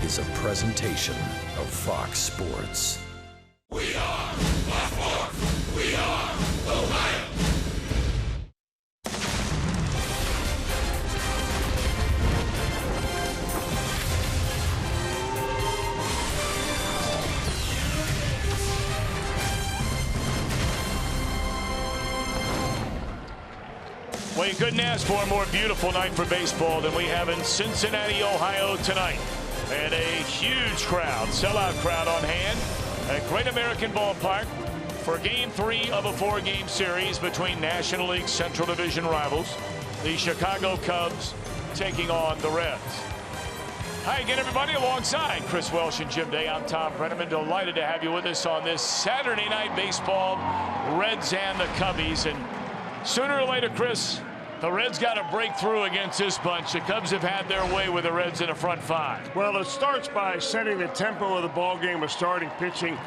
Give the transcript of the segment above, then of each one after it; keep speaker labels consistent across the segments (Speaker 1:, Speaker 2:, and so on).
Speaker 1: is a presentation of Fox Sports.
Speaker 2: We are Baltimore. We are Ohio.
Speaker 3: Well, you couldn't ask for a more beautiful night for baseball than we have in Cincinnati, Ohio tonight. And a huge crowd, sellout crowd on hand at Great American Ballpark for Game 3 of a 4-game series between National League Central Division rivals, the Chicago Cubs taking on the Reds. Hi again, everybody, alongside Chris Welsh and Jim Day. I'm Tom Brenneman. Delighted to have you with us on this Saturday night baseball, Reds and the Cubbies. And sooner or later, Chris, the Reds got to break through against this bunch. The Cubs have had their way with the Reds in the front 5.
Speaker 4: Well, it starts by setting the tempo of the ball game with starting pitching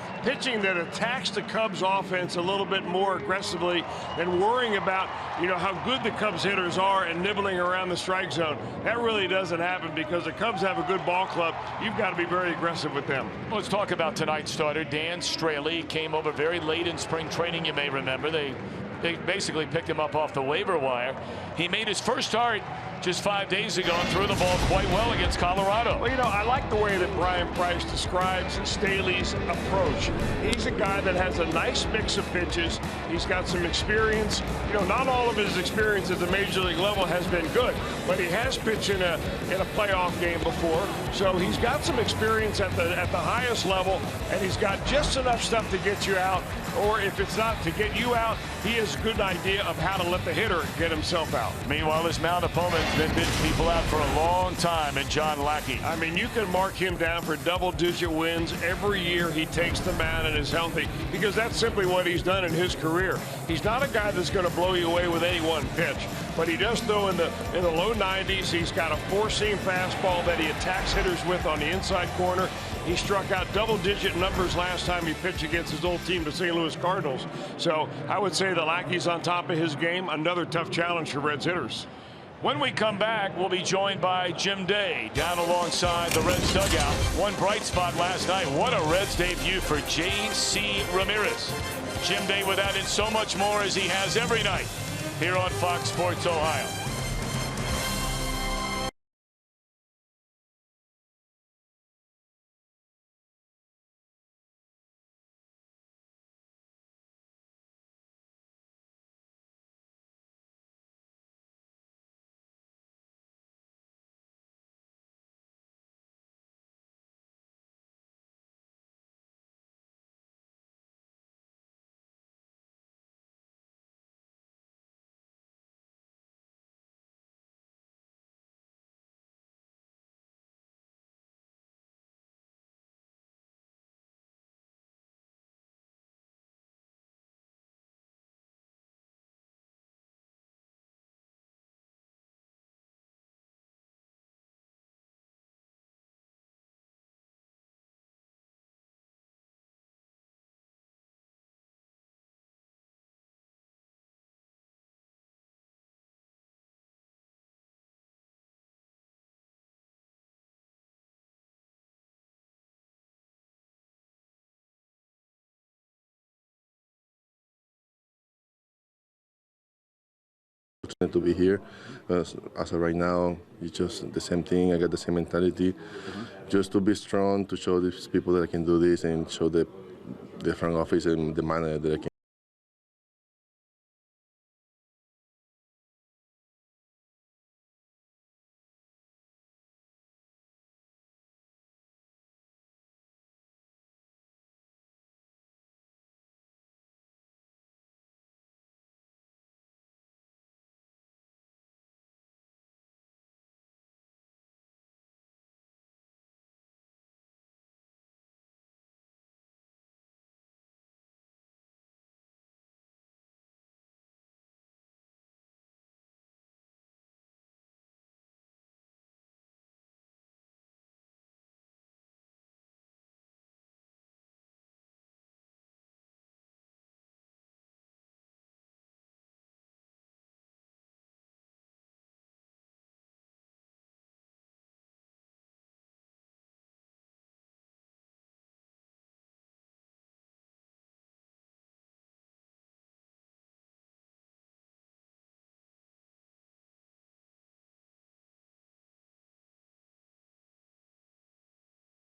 Speaker 4: that attacks the Cubs offense a little bit more aggressively than worrying about, how good the Cubs hitters are and nibbling around the strike zone. That really doesn't happen because the Cubs have a good ball club. You've got to be very aggressive with them.
Speaker 3: Let's talk about tonight's starter. Dan Straley came over very late in spring training, you may remember. They basically picked him up off the waiver wire. He made his first start just 5 days ago and threw the ball quite well against Colorado.
Speaker 4: Well, I like the way that Brian Price describes Staley's approach. He's a guy that has a nice mix of pitches. He's got some experience. Not all of his experience at the major league level has been good, but he has pitched in a playoff game before. So he's got some experience at the highest level, and he's got just enough stuff to get you out. Or if it's not to get you out, he has a good idea of how to let the hitter get himself out.
Speaker 3: Meanwhile, his mound opponent's been bidding people out for a long time, and John Lackey.
Speaker 4: I mean, you can mark him down for double-digit wins every year he takes the mound and is healthy, because that's simply what he's done in his career. He's not a guy that's going to blow you away with any one pitch, but he does throw in the low 90s. He's got a 4-seam fastball that he attacks hitters with on the inside corner. He struck out double-digit numbers last time he pitched against his old team, the St. Louis Cardinals. So I would say the Lackey's on top of his game. Another tough challenge for Reds hitters.
Speaker 3: When we come back, we'll be joined by Jim Day down alongside the Reds dugout. One bright spot last night. What a Reds debut for J.C. Ramirez. Jim Day with that and so much more as he has every night here on Fox Sports Ohio.
Speaker 5: To be here, as of right now, it's just the same thing. I got the same mentality, just to be strong, to show these people that I can do this, and show the front office and the manager that I can.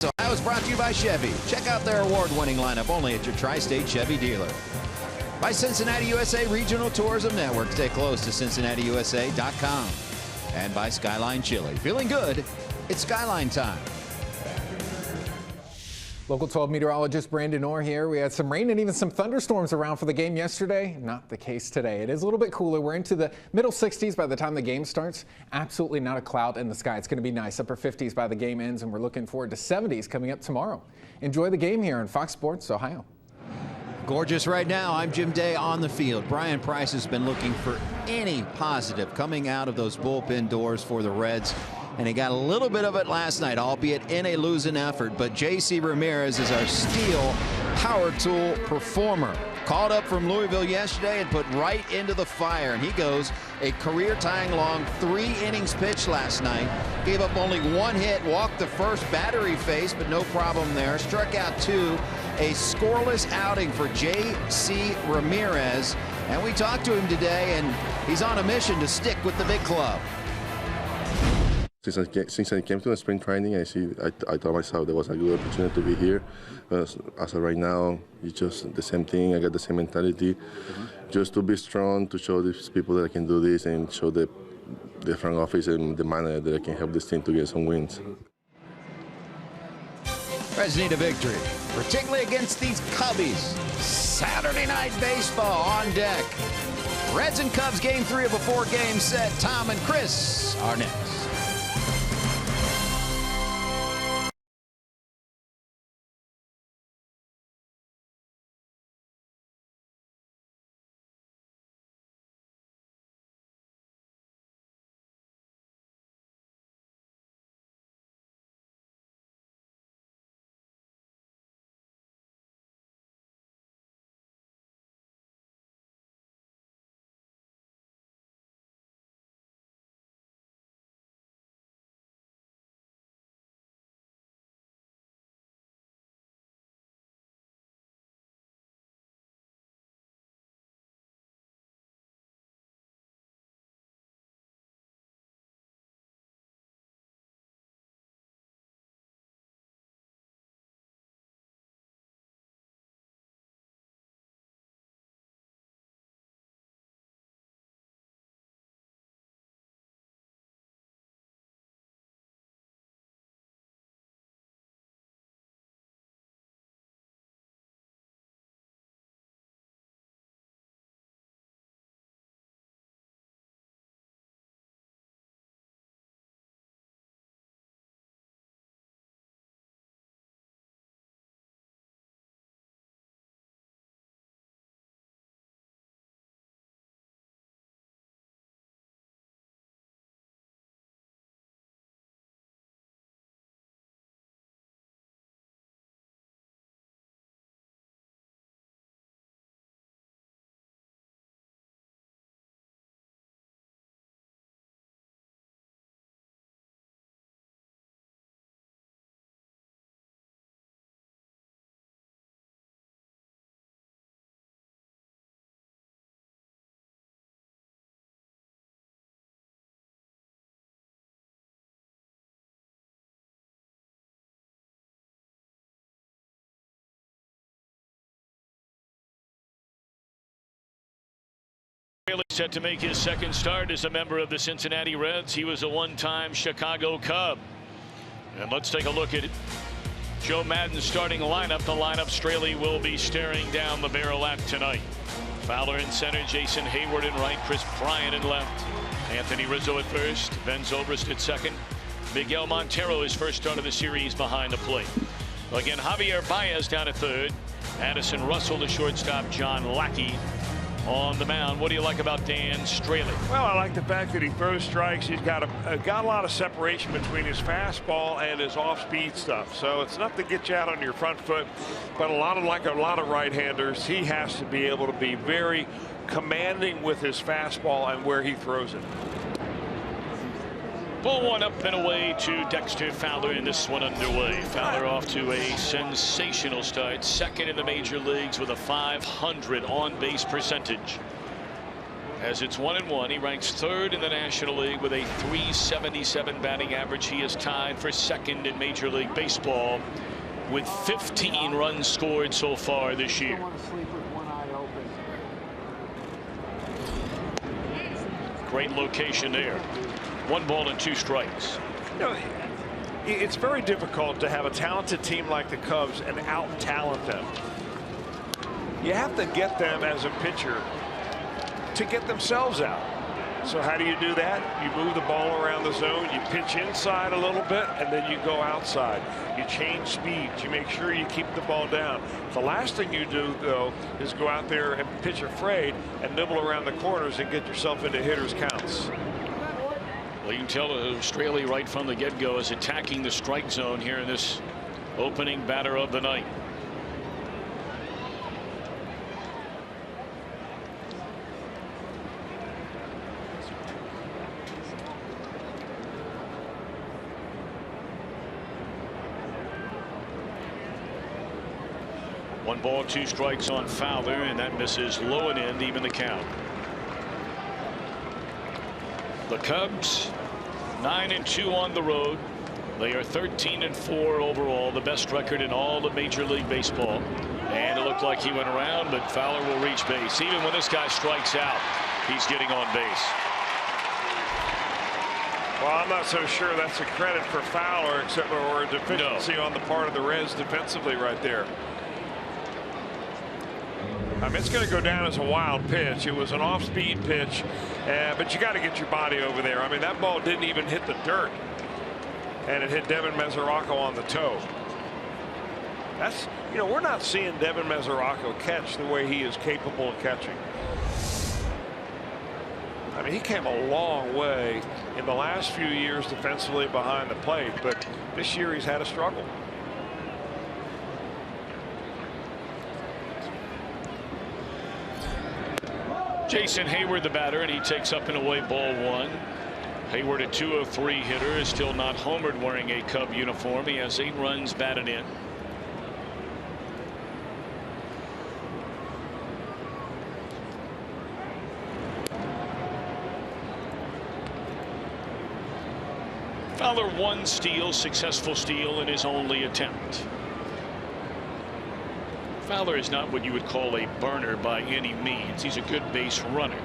Speaker 6: Ohio is brought to you by Chevy. Check out their award-winning lineup only at your Tri-State Chevy dealer. By Cincinnati USA Regional Tourism Network. Stay close to CincinnatiUSA.com. And by Skyline Chili. Feeling good? It's Skyline time.
Speaker 7: Local 12 meteorologist Brandon Orr here. We had some rain and even some thunderstorms around for the game yesterday. Not the case today. It is a little bit cooler. We're into the middle 60s by the time the game starts. Absolutely not a cloud in the sky. It's going to be nice. Upper 50s by the game ends, and we're looking forward to 70s coming up tomorrow. Enjoy the game here on Fox Sports Ohio.
Speaker 6: Gorgeous right now. I'm Jim Day on the field. Brian Price has been looking for any positive coming out of those bullpen doors for the Reds. And he got a little bit of it last night, albeit in a losing effort. But J.C. Ramirez is our steel power tool performer. Called up from Louisville yesterday and put right into the fire. And he goes a career-tying long 3 innings pitched last night. Gave up only 1 hit, walked the first battery face, but no problem there. Struck out 2. A scoreless outing for J.C. Ramirez. And we talked to him today, and he's on a mission to stick with the big club.
Speaker 5: Since I came to the spring training, I thought myself there was a good opportunity to be here. As of right now, it's just the same thing. I got the same mentality, just to be strong, to show these people that I can do this, and show the front office and the manager that I can help this team to get some wins.
Speaker 6: Reds need a victory, particularly against these Cubbies. Saturday night baseball on deck. Reds and Cubs game 3 of a 4-game set. Tom and Chris are next.
Speaker 3: Set to make his second start as a member of the Cincinnati Reds. He was a one-time Chicago Cub. And let's take a look at Joe Maddon's starting lineup. The lineup Straley will be staring down the barrel at tonight. Fowler in center, Jason Hayward in right, Chris Bryant in left, Anthony Rizzo at first, Ben Zobrist at second, Miguel Montero his first start of the series behind the plate. Again, Javier Baez down at third, Addison Russell the shortstop, John Lackey on the mound. What do you like about Dan Straley?
Speaker 4: Well, I like the fact that he throws strikes. He's got a lot of separation between his fastball and his off-speed stuff. So it's enough to get you out on your front foot. But like a lot of right-handers, he has to be able to be very commanding with his fastball and where he throws it.
Speaker 3: Ball one up and away to Dexter Fowler, in this one underway. Fowler off to a sensational start, second in the major leagues with a .500 on-base percentage. as it's 1-1. He ranks third in the National League with a .377 batting average. He is tied for second in Major League Baseball with 15 runs scored so far this year. Great location there. 1 ball and 2 strikes.
Speaker 4: You know, it's very difficult to have a talented team like the Cubs and out-talent them. You have to get them as a pitcher to get themselves out. So how do you do that? You move the ball around the zone, you pitch inside a little bit, and then you go outside. You change speeds, you make sure you keep the ball down. The last thing you do, though, is go out there and pitch afraid and nibble around the corners and get yourself into hitters' counts.
Speaker 3: Well, you can tell Australia right from the get-go is attacking the strike zone here in this opening batter of the night. One ball, 2 strikes on Fowler, and that misses low and in, even the count. The Cubs 9-2 on the road. They are 13-4 overall, the best record in all of Major League Baseball. And it looked like he went around, but Fowler will reach base. Even when this guy strikes out, he's getting on base.
Speaker 4: Well, I'm not so sure that's a credit for Fowler, except for a deficiency on the part of the Reds defensively right there. I mean, it's going to go down as a wild pitch. It was an off-speed pitch, but you got to get your body over there. I mean, that ball didn't even hit the dirt, and it hit Devin Mesoraco on the toe. That's, you know, we're not seeing Devin Mesoraco catch the way he is capable of catching. I mean, he came a long way in the last few years defensively behind the plate, but this year he's had a struggle.
Speaker 3: Jason Hayward, the batter, and he takes up and away ball 1. Hayward, a .203 hitter, is still not homered wearing a Cub uniform. He has 8 runs batted in. Fowler 1 steal, successful steal in his only attempt. Fowler is not what you would call a burner by any means. He's a good base runner.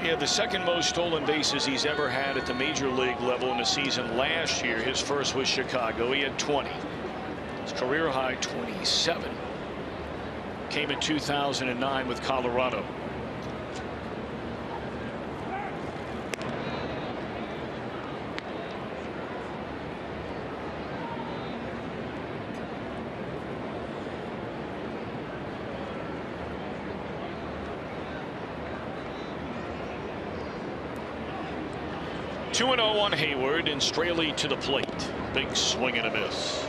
Speaker 3: Yeah, the second most stolen bases he's ever had at the major league level in a season last year. His first was Chicago. He had 20. His career high 27. Came in 2009 with Colorado. .2-0 on Hayward, and Straley to the plate. Big swing and a miss.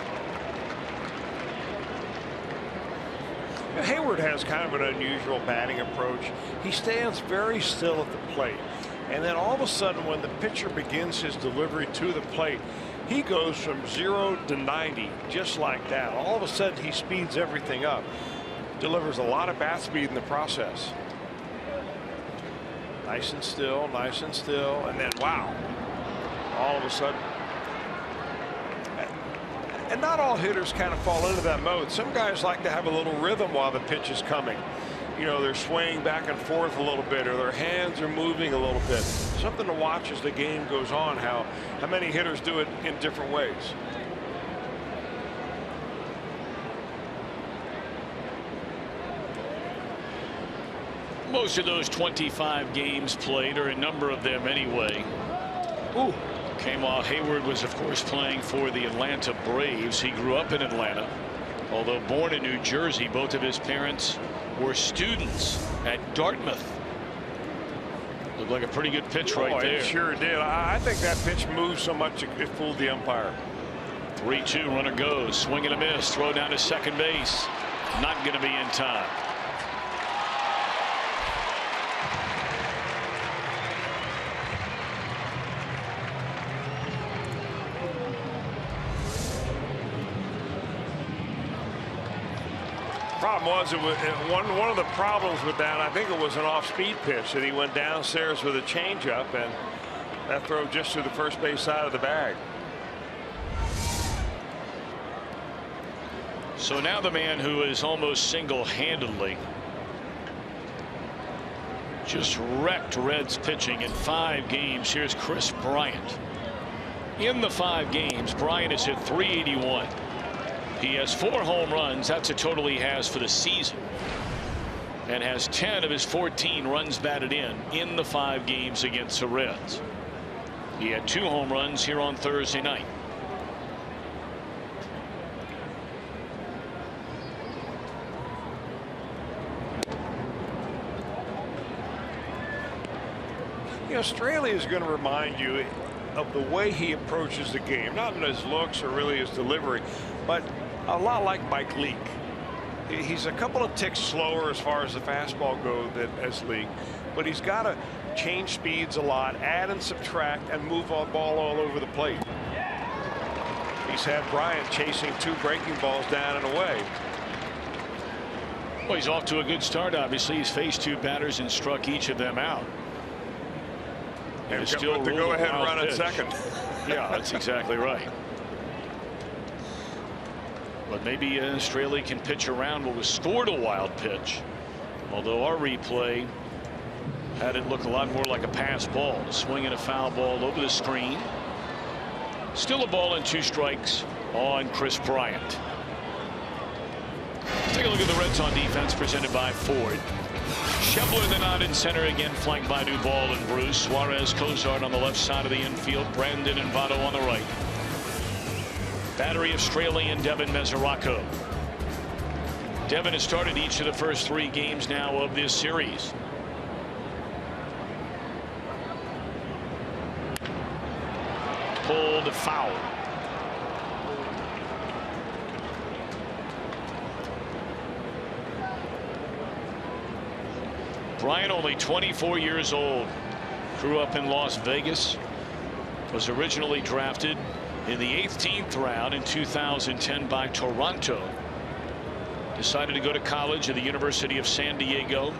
Speaker 4: Hayward has kind of an unusual batting approach. He stands very still at the plate, and then all of a sudden when the pitcher begins his delivery to the plate, he goes from 0 to 90 just like that. All of a sudden he speeds everything up, delivers a lot of bat speed in the process. Nice and still, and then wow, all of a sudden. And not all hitters kind of fall into that mode. Some guys like to have a little rhythm while the pitch is coming. You know, they're swaying back and forth a little bit, or their hands are moving a little bit. Something to watch as the game goes on, how many hitters do it in different ways.
Speaker 3: Most of those 25 games played, or a number of them anyway, came while Hayward was, of course, playing for the Atlanta Braves. He grew up in Atlanta. Although born in New Jersey, both of his parents were students at Dartmouth. Looked like a pretty good pitch right there.
Speaker 4: It sure did. I think that pitch moved so much it fooled the umpire.
Speaker 3: 3-2, runner goes. Swing and a miss. Throw down to second base. Not going to be in time.
Speaker 4: problem was, one of the problems with that, I think it was an off-speed pitch that he went downstairs with a changeup, and that throw just to the first base side of the bag.
Speaker 3: So now the man who is almost single-handedly just wrecked Reds pitching in 5 games. Here's Chris Bryant. In the 5 games, Bryant is hit .381. He has 4 home runs. That's a total he has for the season, and has 10 of his 14 runs batted in the 5 games against the Reds. He had 2 home runs here on Thursday night.
Speaker 4: Straley is going to remind you of the way he approaches the game, not in his looks or really his delivery, but a lot like Mike Leake. He's a couple of ticks slower as far as the fastball goes as Leake, but he's got to change speeds a lot, add and subtract, and move on ball all over the plate. He's had Bryant chasing 2 breaking balls down and away.
Speaker 3: Well, he's off to a good start. Obviously, he's faced 2 batters and struck each of them out.
Speaker 4: And still the go-ahead run at second.
Speaker 3: Yeah, that's exactly right. But maybe Straley can pitch around what was scored a wild pitch. Although our replay had it look a lot more like a pass ball. Swinging a foul ball over the screen. Still a ball and 2 strikes on Chris Bryant. Let's take a look at the Reds on defense, presented by Ford. Schebler the nod in center, again flanked by Duvall and Bruce. Suarez, Cozart on the left side of the infield. Brandon and Votto on the right. Battery of Straley and Devin Mesoracco. Devin has started each of the first 3 games now of this series. Pulled foul. Bryant, only 24 years old, grew up in Las Vegas, was originally drafted in the 18th round in 2010 by Toronto. Decided to go to college at the University of San Diego.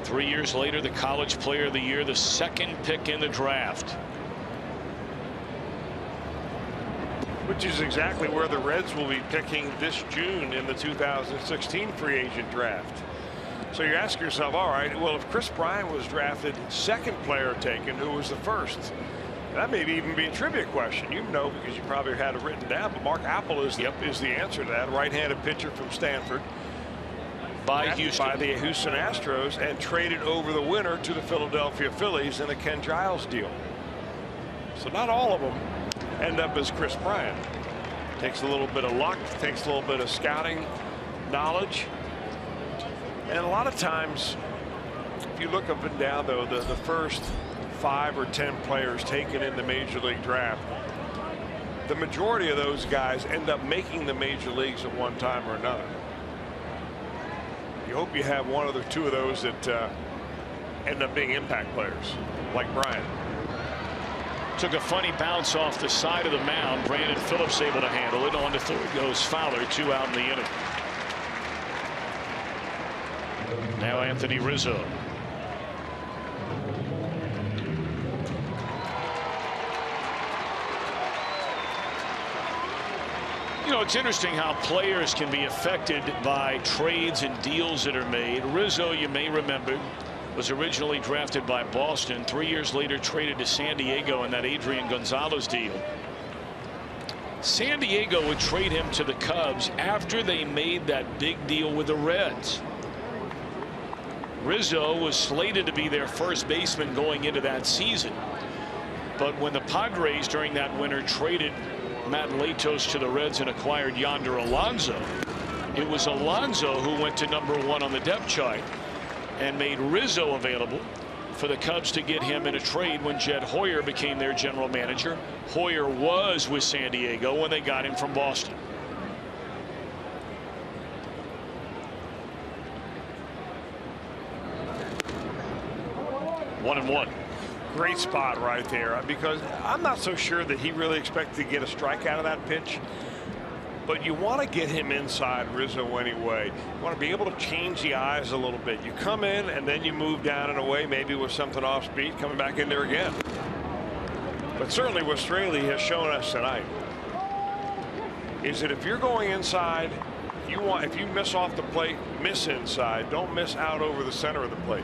Speaker 3: 3 years later, the College Player of the Year, the 2nd pick in the draft.
Speaker 4: Which is exactly where the Reds will be picking this June in the 2016 free agent draft. So you ask yourself, all right, well, if Chris Bryant was drafted 2nd player taken, who was the 1st? That may even be a trivia question. You know, because you probably had it written down. But Mark Appel is the answer to that. Right-handed pitcher from Stanford. By the Houston Astros, and traded over the winter to the Philadelphia Phillies in a Ken Giles deal. So not all of them end up as Chris Bryant. Takes a little bit of luck, takes a little bit of scouting knowledge. And a lot of times, if you look up and down, though, the first 5 or 10 players taken in the Major League draft, the majority of those guys end up making the major leagues at one time or another. You hope you have 1 or 2 of those that end up being impact players, like Bryant.
Speaker 3: Took a funny bounce off the side of the mound. Brandon Phillips able to handle it. On to third goes Fowler. 2 out in the inning. Now Anthony Rizzo. You know, it's interesting how players can be affected by trades and deals that are made. Rizzo, you may remember, was originally drafted by Boston. 3 years later traded to San Diego in that Adrian Gonzalez deal. San Diego would trade him to the Cubs after they made that big deal with the Reds. Rizzo was slated to be their first baseman going into that season. But when the Padres during that winter traded Matt Latos to the Reds and acquired Yonder Alonso, it was Alonso who went to #1 on the depth chart and made Rizzo available for the Cubs to get him in a trade when Jed Hoyer became their general manager. Hoyer was with San Diego when they got him from Boston. One and one.
Speaker 4: Great spot right there, because I'm not so sure that he really expected to get a strike out of that pitch. but you want to get him inside Rizzo anyway. You want to be able to change the eyes a little bit. You come in and then you move down and away, maybe with something off speed, coming back in there again. But certainly what Straley has shown us tonight is that if you're going inside, if you miss off the plate, miss inside. Don't miss out over the center of the plate.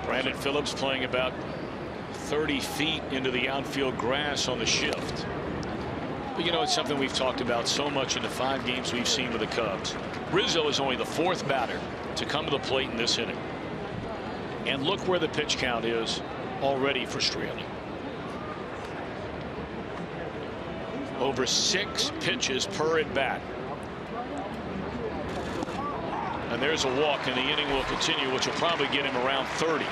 Speaker 3: Brandon Phillips playing about 30 feet into the outfield grass on the shift. But you know, it's something we've talked about so much in the 5 games we've seen with the Cubs. Rizzo is only the 4th batter to come to the plate in this inning. And look where the pitch count is already for Straley. Over 6 pitches per at bat. And there's a walk, and the inning will continue, which will probably get him around 30.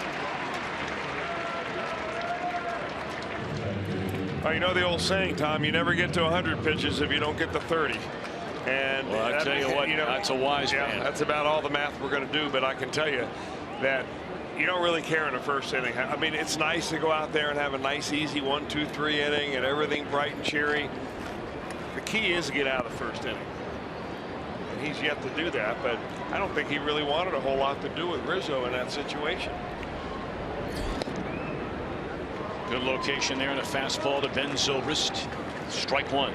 Speaker 4: Well, you know the old saying, Tom, you never get to 100 pitches if you don't get to 30. And
Speaker 3: well, I tell you what, that's a wise man.
Speaker 4: That's about all the math we're going to do, but I can tell you that you don't really care in the first inning. I mean, it's nice to go out there and have a nice, easy 1, 2, 3 inning and everything bright and cheery. The key is to get out of the first inning. And he's yet to do that, but I don't think he really wanted a whole lot to do with Rizzo in that situation.
Speaker 3: Good location there, and a fastball to Ben Zobrist. Strike 1.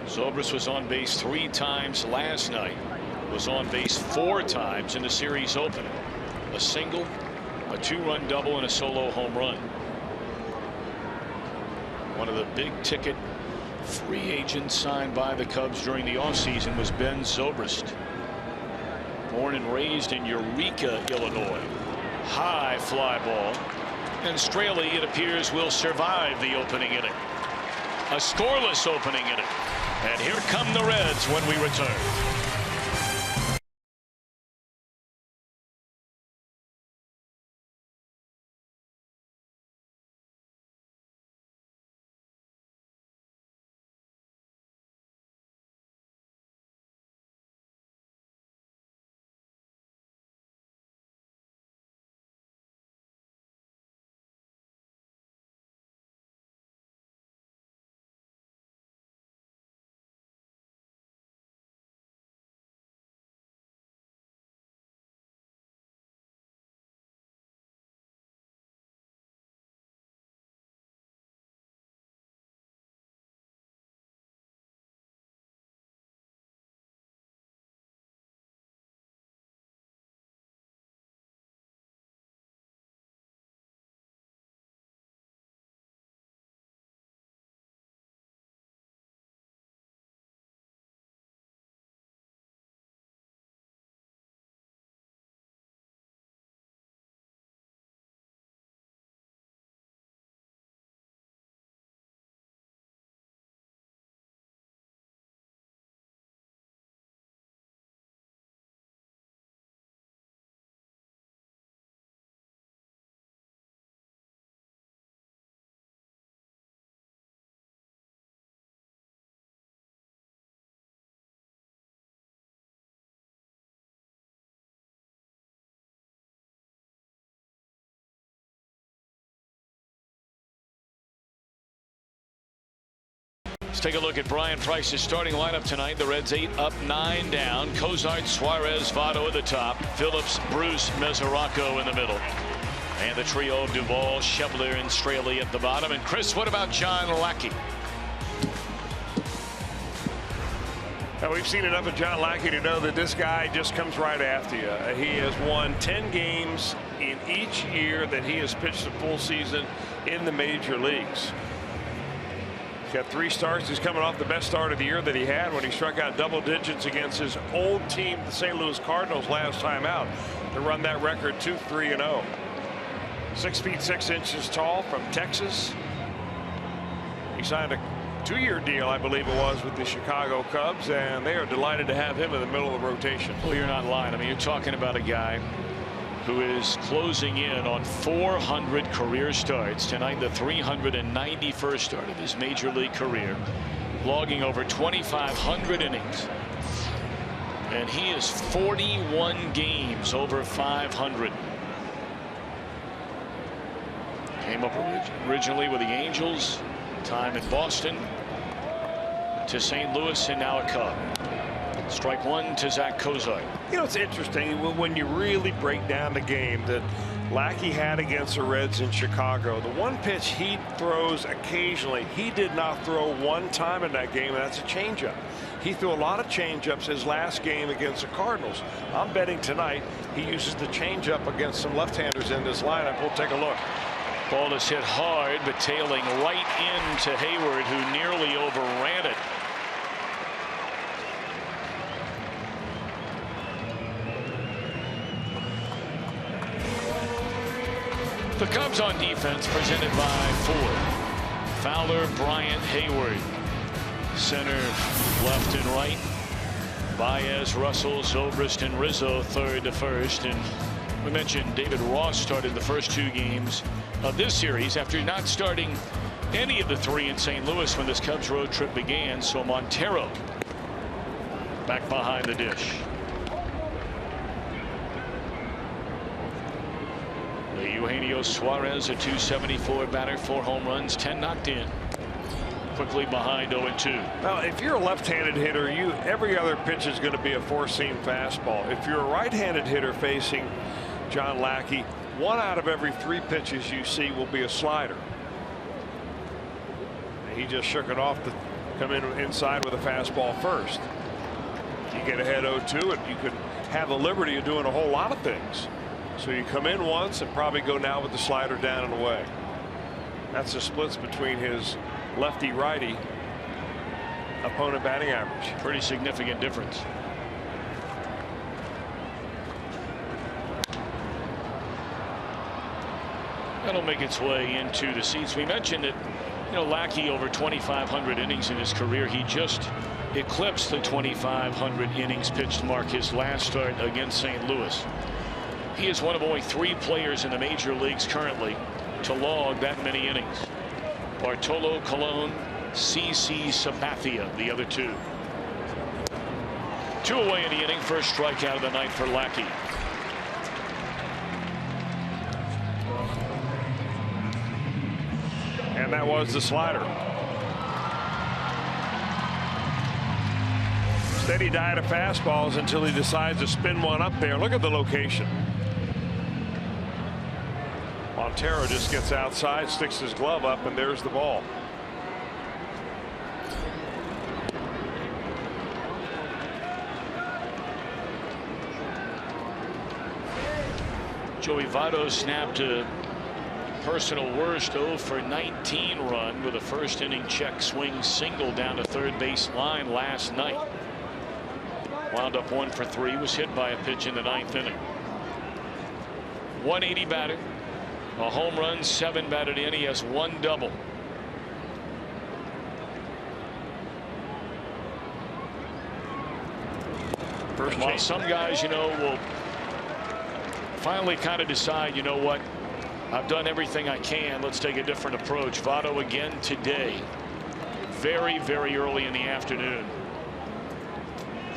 Speaker 3: Zobrist was on base 3 times last night. Was on base 4 times in the series opener. A single, a 2-run double, and a solo home run. One of the big ticket free agents signed by the Cubs during the offseason was Ben Zobrist. Born and raised in Eureka, Illinois. High fly ball. And Straley, it appears, will survive the opening inning. A scoreless opening inning. And here come the Reds when we return. Let's take a look at Brian Price's starting lineup tonight. The Reds 8 up, 9 down. Cozart, Suarez, Votto at the top. Phillips, Bruce, Mesoraco in the middle. And the trio of Duvall, Schebler, and Straley at the bottom. And Chris, what about John Lackey?
Speaker 4: Now, we've seen enough of John Lackey to know that this guy just comes right after you. He has won 10 games in each year that he has pitched a full season in the major leagues. He's got 3 starts. He's coming off the best start of the year that he had when he struck out double digits against his old team, the St. Louis Cardinals, last time out to run that record 2-3-0. 6 feet 6 inches tall from Texas. He signed a 2-year deal, I believe it was, with the Chicago Cubs, and they are delighted to have him in the middle of the rotation.
Speaker 3: Well, you're not lying. I mean, you're talking about a guy who is closing in on 400 career starts. Tonight, the 391st start of his major league career, logging over 2,500 innings. And he is 41 games over 500. Came up originally with the Angels, time in Boston, to St. Louis, and now a Cub. Strike one to Zach Kozar.
Speaker 4: You know, it's interesting when you really break down the game that Lackey had against the Reds in Chicago. The one pitch he throws occasionally, he did not throw one time in that game, and that's a changeup. He threw a lot of changeups his last game against the Cardinals. I'm betting tonight he uses the changeup against some left-handers in this lineup. We'll take a look.
Speaker 3: Ball is hit hard, but tailing right into Heyward, who nearly overran it. The Cubs on defense, presented by Ford. Fowler, Bryant, Heyward. Center, left and right. Baez, Russell, Zobrist, and Rizzo third to first. And we mentioned David Ross started the first two games of this series after not starting any of the three in St. Louis when this Cubs road trip began. So Montero back behind the dish. Eugenio Suarez, a .274 batter, 4 home runs, 10 knocked in. Quickly behind 0-2.
Speaker 4: Now, if you're a left-handed hitter, every other pitch is going to be a four-seam fastball. If you're a right-handed hitter facing John Lackey, 1 out of every 3 pitches you see will be a slider. He just shook it off to come in inside with a fastball first. You get ahead 0-2, and you could have the liberty of doing a whole lot of things. So you come in once and probably go now with the slider down and away. That's the splits between his lefty-righty opponent batting average.
Speaker 3: Pretty significant difference. That'll make its way into the seats. We mentioned that, Lackey over 2,500 innings in his career. He just eclipsed the 2,500 innings pitched mark his last start against St. Louis. He is one of only 3 players in the major leagues currently to log that many innings. Bartolo Colon, CC Sabathia, the other 2. 2 away in the inning. First strikeout of the night for Lackey.
Speaker 4: And that was the slider. Steady diet of fastballs until he decides to spin one up there. Look at the location. Montero just gets outside, sticks his glove up, and there's the ball.
Speaker 3: Joey Votto snapped a personal worst 0 for 19 run with a first inning check swing single down to third base line last night. Wound up 1 for 3, was hit by a pitch in the 9th inning. 180 batter. A home run, 7 batted in. He has 1 double. While some guys, will finally kind of decide, you know what, I've done everything I can. Let's take a different approach. Votto again today. Very, very early in the afternoon.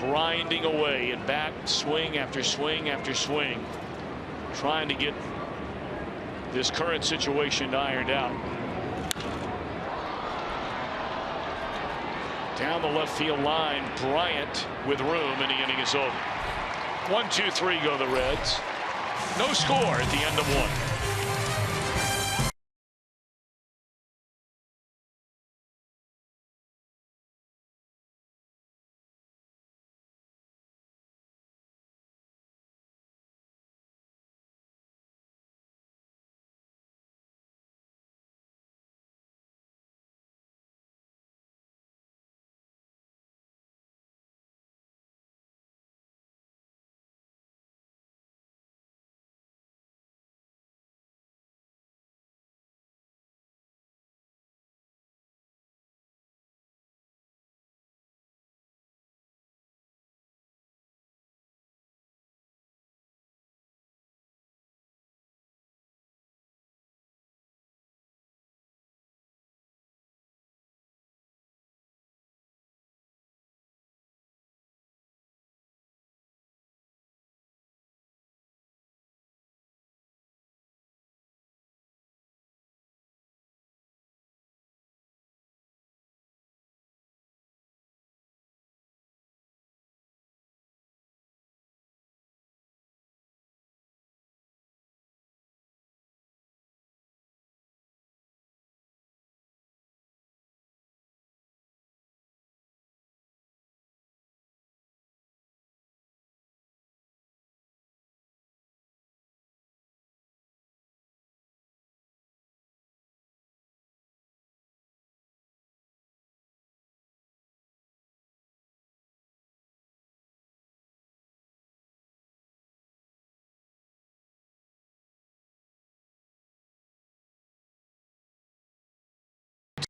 Speaker 3: Grinding away at bat, swing after swing after swing. Trying to get this current situation ironed out. Down the left field line, Bryant with room, and the inning is over. 1, 2, 3 go the Reds. No score at the end of 1.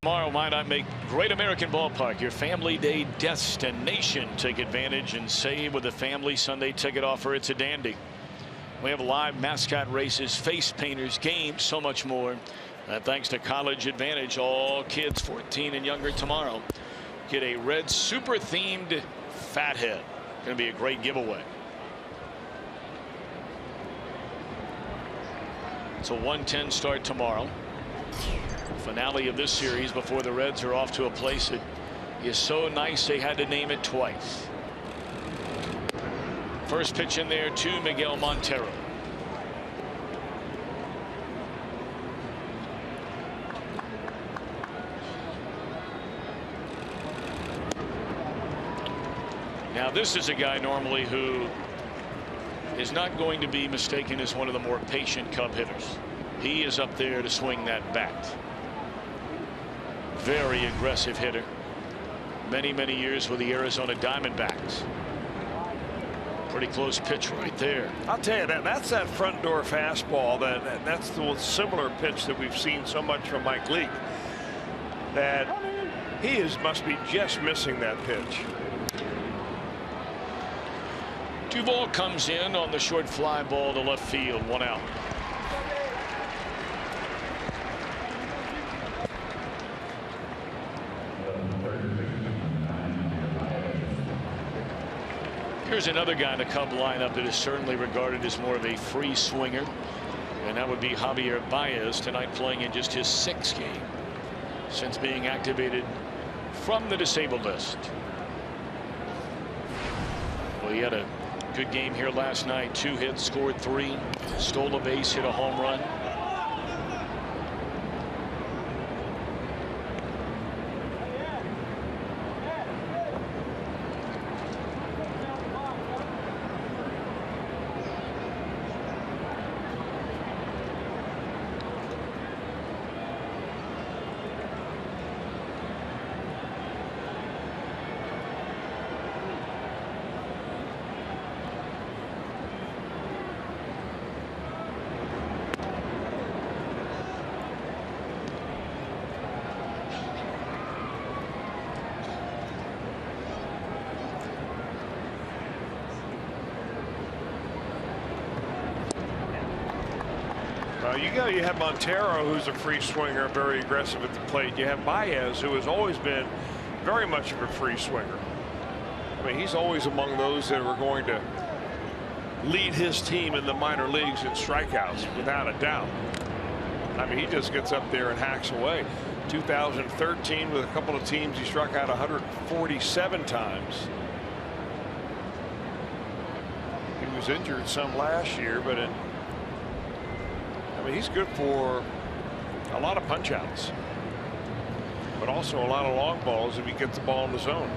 Speaker 3: Tomorrow, why not make Great American Ballpark your family day destination? Take advantage and save with the Family Sunday ticket offer. It's a dandy. We have live mascot races, face painters, games, so much more. Thanks to College Advantage, all kids 14 and younger tomorrow get a red super themed fathead. Going to be a great giveaway. It's a 1:10 start tomorrow. Finale of this series before the Reds are off to a place that is so nice they had to name it twice. First pitch in there to Miguel Montero. Now this is a guy normally who is not going to be mistaken as one of the more patient Cub hitters. He is up there to swing that bat. Very aggressive hitter. Many years with the Arizona Diamondbacks. Pretty close pitch right there.
Speaker 4: I'll tell you that's that front door fastball. That's the similar pitch that we've seen so much from Mike Leake. That he must be just missing that pitch.
Speaker 3: Duvall comes in on the short fly ball to left field. 1 out. Here's another guy in the Cub lineup that is certainly regarded as more of a free swinger, and that would be Javier BAEZ, tonight playing in just his 6th game since being activated from the disabled list. Well, he had a good game here last night. 2 hits, scored 3, stole a base, hit a home run.
Speaker 4: You have Montero, who's a free swinger, very aggressive at the plate. You have BAEZ, who has always been very much of a free swinger. I mean, he's always among those that are going to lead his team in the minor leagues in strikeouts, without a doubt. I mean, he just gets up there and hacks away. 2013, with a couple of teams, he struck out 147 times. He was injured some last year, but I mean, he's good for a lot of punch outs, but also a lot of long balls if he gets the ball in the zone.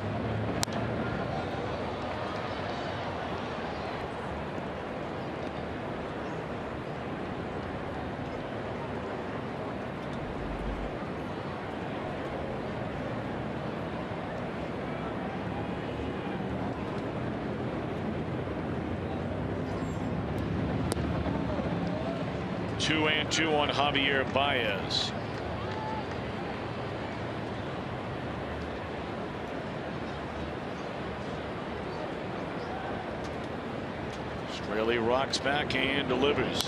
Speaker 3: Two and two on Javier BAEZ. Straley rocks back and delivers.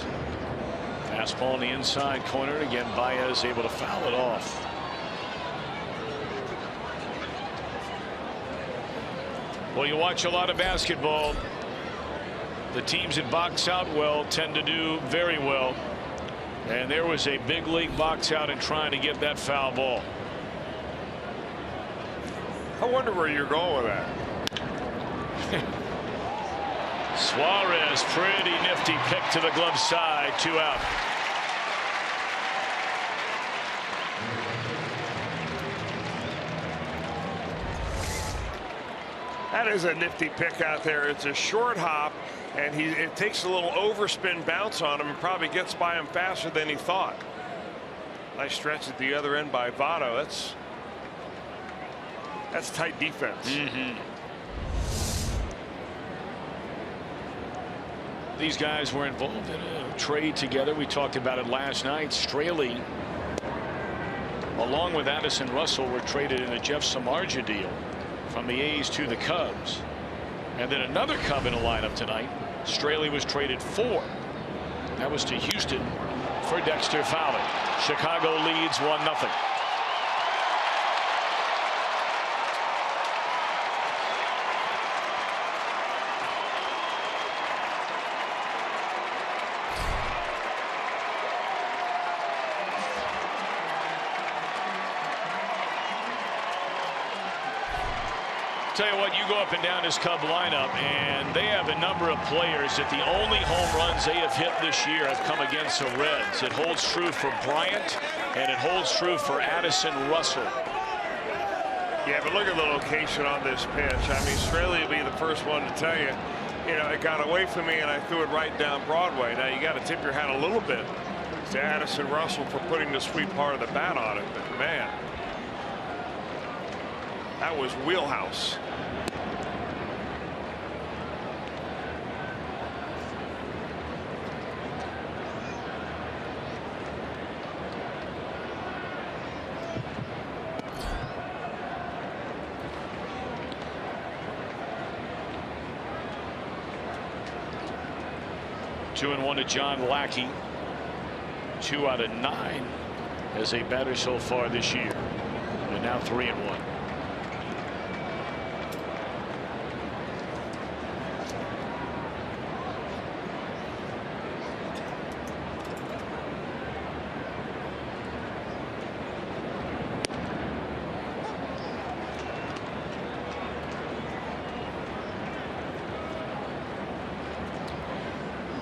Speaker 3: Fastball in the inside corner. Again, BAEZ able to foul it off. Well, you watch a lot of basketball. The teams that box out well tend to do very well. And there was a big league box out and trying to get that foul ball.
Speaker 4: I wonder where you're going with that.
Speaker 3: Suarez, pretty nifty pick to the glove side. 2 out.
Speaker 4: That is a nifty pick out there. It's a short hop, and it takes a little overspin bounce on him and probably gets by him faster than he thought. Nice stretch at the other end by VOTTO. That's tight defense.
Speaker 3: These guys were involved in a trade together. We talked about it last night. Straley along with Addison Russell, were traded in a Jeff Samardzija deal from the A's to the Cubs. And then another Cub in the lineup tonight. Straley was traded for. That was to Houston for Dexter Fowler. Chicago leads 1-0. Tell you what, you go up and down this Cub lineup, and they have a number of players that the only home runs they have hit this year have come against the Reds. It holds true for Bryant, and it holds true for Addison Russell.
Speaker 4: Yeah, but look at the location on this pitch. I mean, Straley will be the first one to tell you, it got away from me and I threw it right down Broadway. Now you got to tip your hat a little bit to Addison Russell for putting the sweet part of the bat on it, but man, that was wheelhouse.
Speaker 3: Two and one to John Lackey. 2 out of 9 as a batter so far this year. And now 3-1.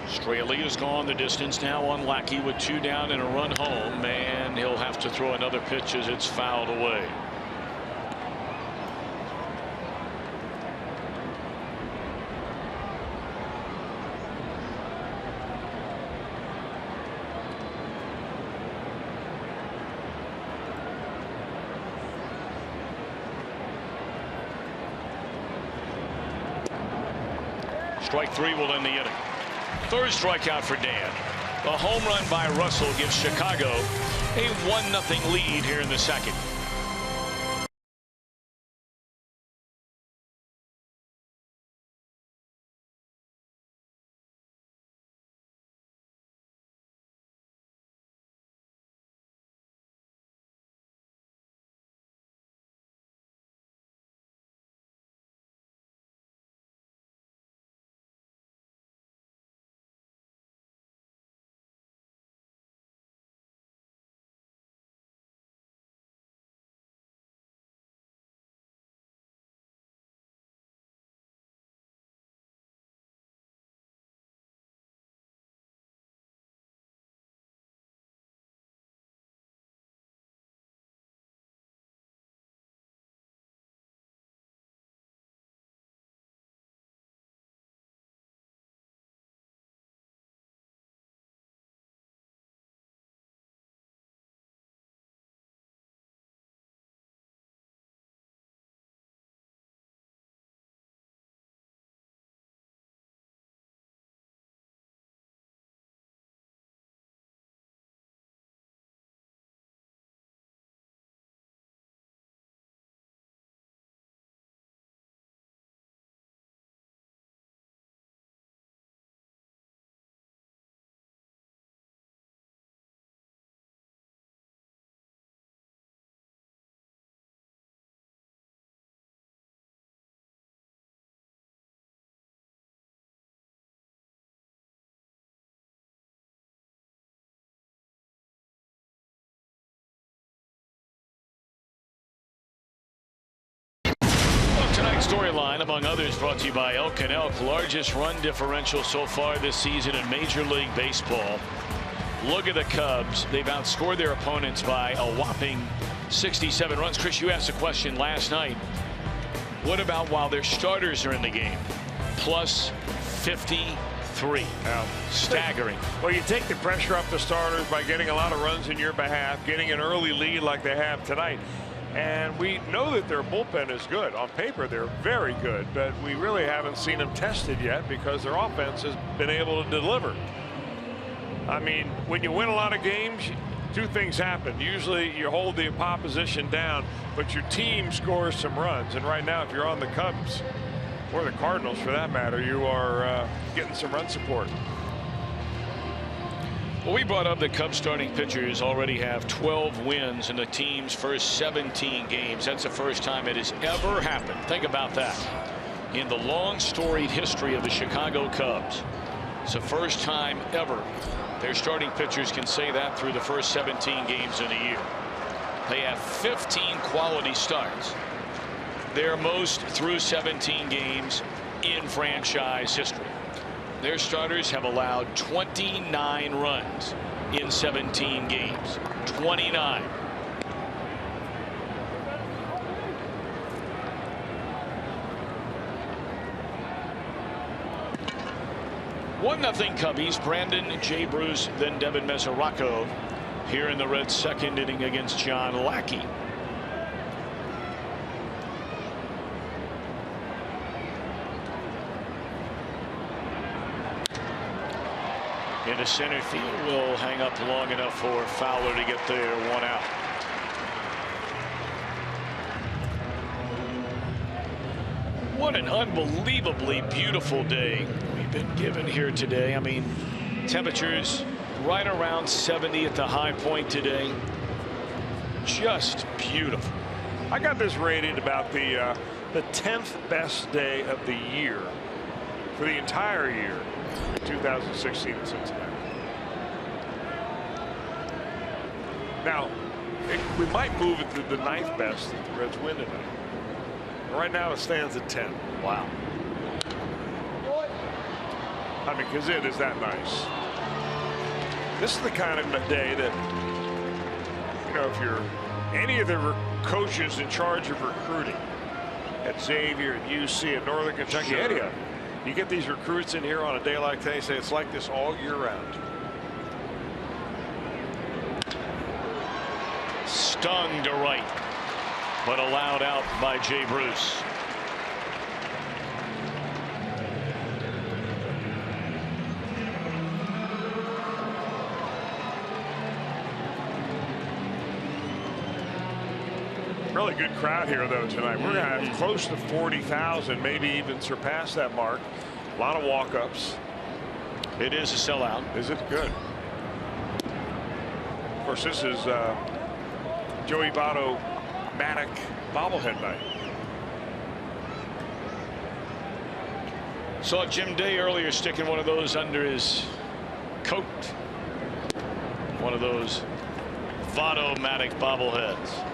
Speaker 3: Straley has gone the distance now on Lackey with 2 down and a run home, and he'll have to throw another pitch as it's fouled away. Strike 3 will end the inning. Third strikeout for Dan. A home run by Russell gives Chicago a 1-0 lead here in the second. Tonight's storyline, among others, brought to you by Elk & Elk, largest run differential so far this season in Major League Baseball. Look at the Cubs. They've outscored their opponents by a whopping 67 runs. Chris, you asked a question last night. What about while their starters are in the game? Plus 53. Staggering.
Speaker 4: Well, you take the pressure off the starters by getting a lot of runs in your behalf, getting an early lead like they have tonight. And we know that their bullpen is good. On paper, they're very good, but we really haven't seen them tested yet because their offense has been able to deliver. I mean, when you win a lot of games, two things happen. Usually you hold the opposition down, but your team scores some runs. And right now, if you're on the Cubs or the Cardinals for that matter, you are getting some run support.
Speaker 3: Well, we brought up the Cubs starting pitchers already have 12 wins in the team's first 17 games. That's the first time it has ever happened. Think about that. In the long storied history of the Chicago Cubs, it's the first time ever their starting pitchers can say that through the first 17 games in a year. They have 15 quality starts, their most through 17 games in franchise history. Their starters have allowed 29 runs in 17 games. 29. One nothing Cubbies. Brandon J. Bruce, then Devin Meseraco here in the Reds' second inning against John Lackey. Into center field, will hang up long enough for Fowler to get there, one out. What an unbelievably beautiful day we've been given here today. I mean, temperatures right around 70 at the high point today. Just beautiful.
Speaker 4: I got this rated about the 10th best day of the year for the entire year. 2016 in Cincinnati. Now, we might move it to the 9th best if the Reds win tonight. Right now, it stands at 10.
Speaker 3: Wow.
Speaker 4: I mean, because it is that nice. This is the kind of day that, you know, if you're any of the coaches in charge of recruiting at Xavier, at UC, at Northern Kentucky,
Speaker 3: Sure.
Speaker 4: any of them, you get these recruits in here on a day like today, say it's like this all year round.
Speaker 3: Stung to right, but allowed out by Jay Bruce.
Speaker 4: Really good crowd here, though, tonight. We're going to have close to 40,000, maybe even surpass that mark. A lot of walk-ups.
Speaker 3: It is a sellout.
Speaker 4: Is it? Good. Of course, this is Joey Votto Matic bobblehead night.
Speaker 3: Saw Jim Day earlier sticking one of those under his coat. One of those Votto Matic bobbleheads.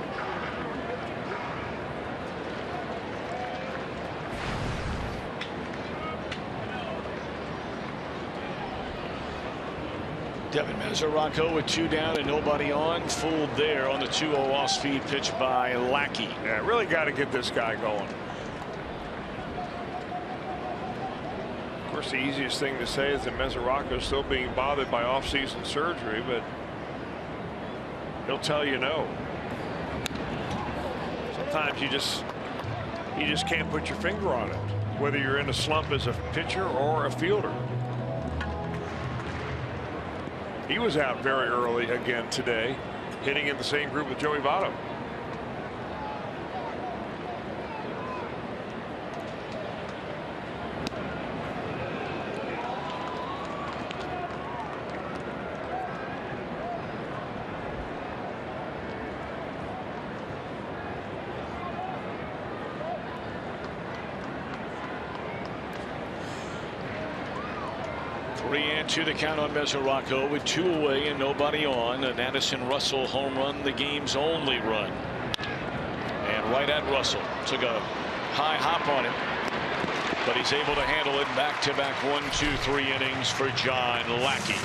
Speaker 3: Devin Meseraco with 2 down and nobody on. Fooled there on the 2-0 off-speed pitch by Lackey.
Speaker 4: Yeah, really got to get this guy going. Of course, the easiest thing to say is that Meseraco is still being bothered by off-season surgery, but he'll tell you no. Sometimes you just can't put your finger on it, whether you're in a slump as a pitcher or a fielder. He was out very early again today, hitting in the same group with Joey Votto.
Speaker 3: To the count on Meseraco with 2 away and nobody on. An Addison Russell home run, the game's only run. And right at Russell. Took a high hop on him, but he's able to handle it. Back-to-back 1, 2, 3 innings for John Lackey.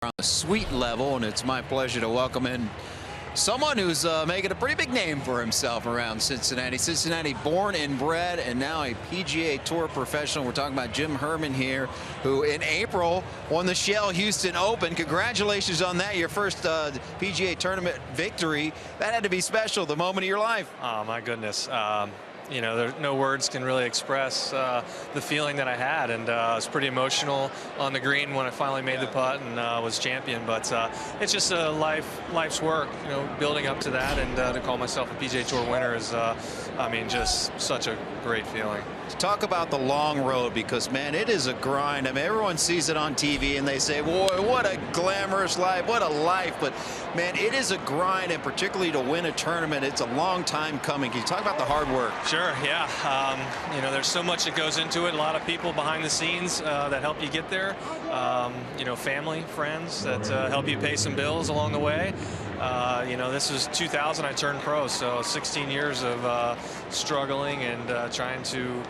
Speaker 6: on a suite level, and it's my pleasure to welcome in someone who's making a pretty big name for himself around Cincinnati. Cincinnati born and bred, and now a PGA Tour professional. We're talking about Jim Herman here, who in April won the Shell Houston Open. Congratulations on that, your first PGA tournament victory. That had to be special, the moment of your life.
Speaker 8: Oh, my goodness. You know, there no words can really express the feeling that I had, and I was pretty emotional on the green when I finally made the putt and was champion. But it's just a life's work, you know, building up to that, and to call myself a PGA Tour winner is, I mean, just such a great feeling.
Speaker 6: Talk about the long road, because man, it is a grind. I mean, everyone sees it on TV and they say, boy, what a glamorous life, what a life. But man, it is a grind, and particularly to win a tournament, it's a long time coming. Can you talk about the hard work?
Speaker 8: Sure, yeah. You know, there's so much that goes into it. A lot of people behind the scenes that help you get there. You know, family, friends that help you pay some bills along the way. You know, this is 2000 I turned pro, so 16 years of struggling and trying to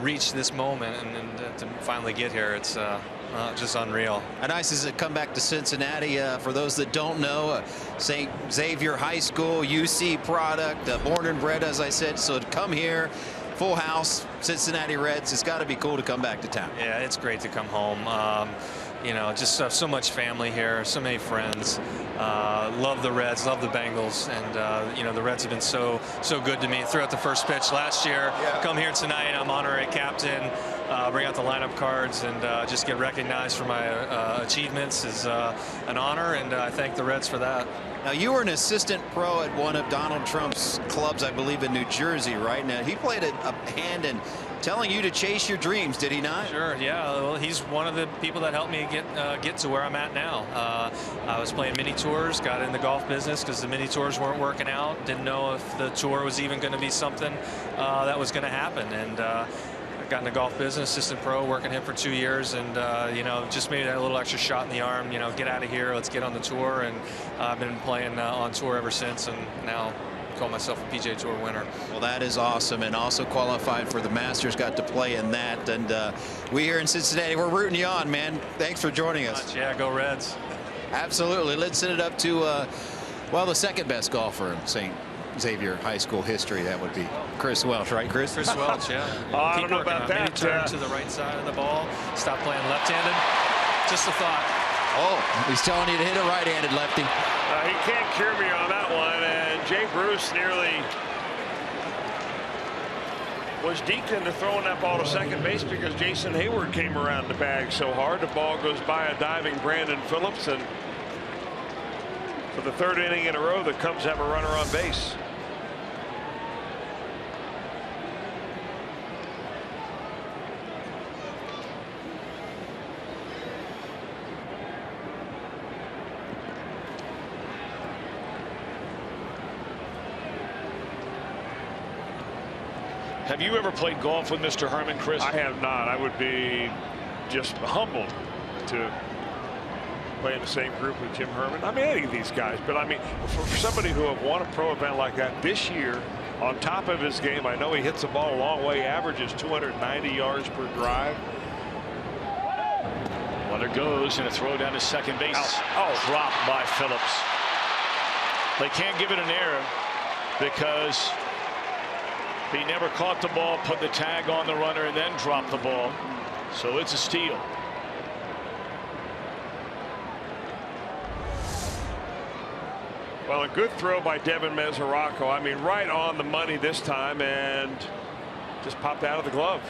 Speaker 8: reach this moment and to finally get here. It's just unreal. How
Speaker 6: nice is it come back to Cincinnati? For those that don't know, St. Xavier High School, UC product, born and bred, as I said. So to come here, full house, Cincinnati Reds, it's got to be cool to come back to town.
Speaker 8: Yeah, it's great to come home. You know, just so much family here, so many friends. Love the Reds, love the Bengals, and you know, the Reds have been so good to me throughout the first pitch last year. Yeah. Come here tonight, I'm honorary captain. Bring out the lineup cards and just get recognized for my achievements is an honor, and I thank the Reds for that.
Speaker 6: Now, you were an assistant pro at one of Donald Trump's clubs, I believe, in New Jersey, right? Now, he played a hand in telling you to chase your dreams, did he not?
Speaker 8: Sure, yeah. Well, he's one of the people that helped me get to where I'm at now. I was playing mini tours, got in the golf business because the mini tours weren't working out. Didn't know if the tour was even going to be something that was going to happen. And I got in the golf business, assistant pro, working him for 2 years, and you know, just maybe that little extra shot in the arm. You know, get out of here, let's get on the tour, and I've been playing on tour ever since, and now call myself a PGA Tour winner.
Speaker 6: Well, that is awesome, and also qualified for the Masters, got to play in that, and we here in Cincinnati, we're rooting you on, man. Thanks for joining us.
Speaker 8: Yeah, go Reds.
Speaker 6: Absolutely. Let's send it up to well, the second best golfer in St. Xavier High School history. That would be Chris Welch, right, Chris?
Speaker 8: Chris Welch, yeah.
Speaker 4: I don't know about that.
Speaker 8: Maybe turn to the right side of the ball. Stop playing left-handed. Just a thought.
Speaker 6: Oh, he's telling you to hit a right-handed lefty.
Speaker 4: He can't cure me on that one, and Jay Bruce nearly was deked into throwing that ball to second base because Jason Hayward came around the bag so hard. The ball goes by a diving Brandon Phillips, and for the third inning in a row, the Cubs have a runner on base.
Speaker 3: Have you ever played golf with Mr. Herman, Chris?
Speaker 4: I have not. I would be just humbled to play in the same group with Jim Herman. I mean, any of these guys, but I mean, for somebody who have won a pro event like that this year, on top of his game, I know he hits the ball a long way, averages 290 yards per drive.
Speaker 3: Runner goes, and a throw down to second base. Dropped by Phillips. They can't give it an error because he never caught the ball, put the tag on the runner, and then dropped the ball. So it's a steal.
Speaker 4: Well, a good throw by Devin MESORACO. I mean, right on the money this time, and just popped out of the glove.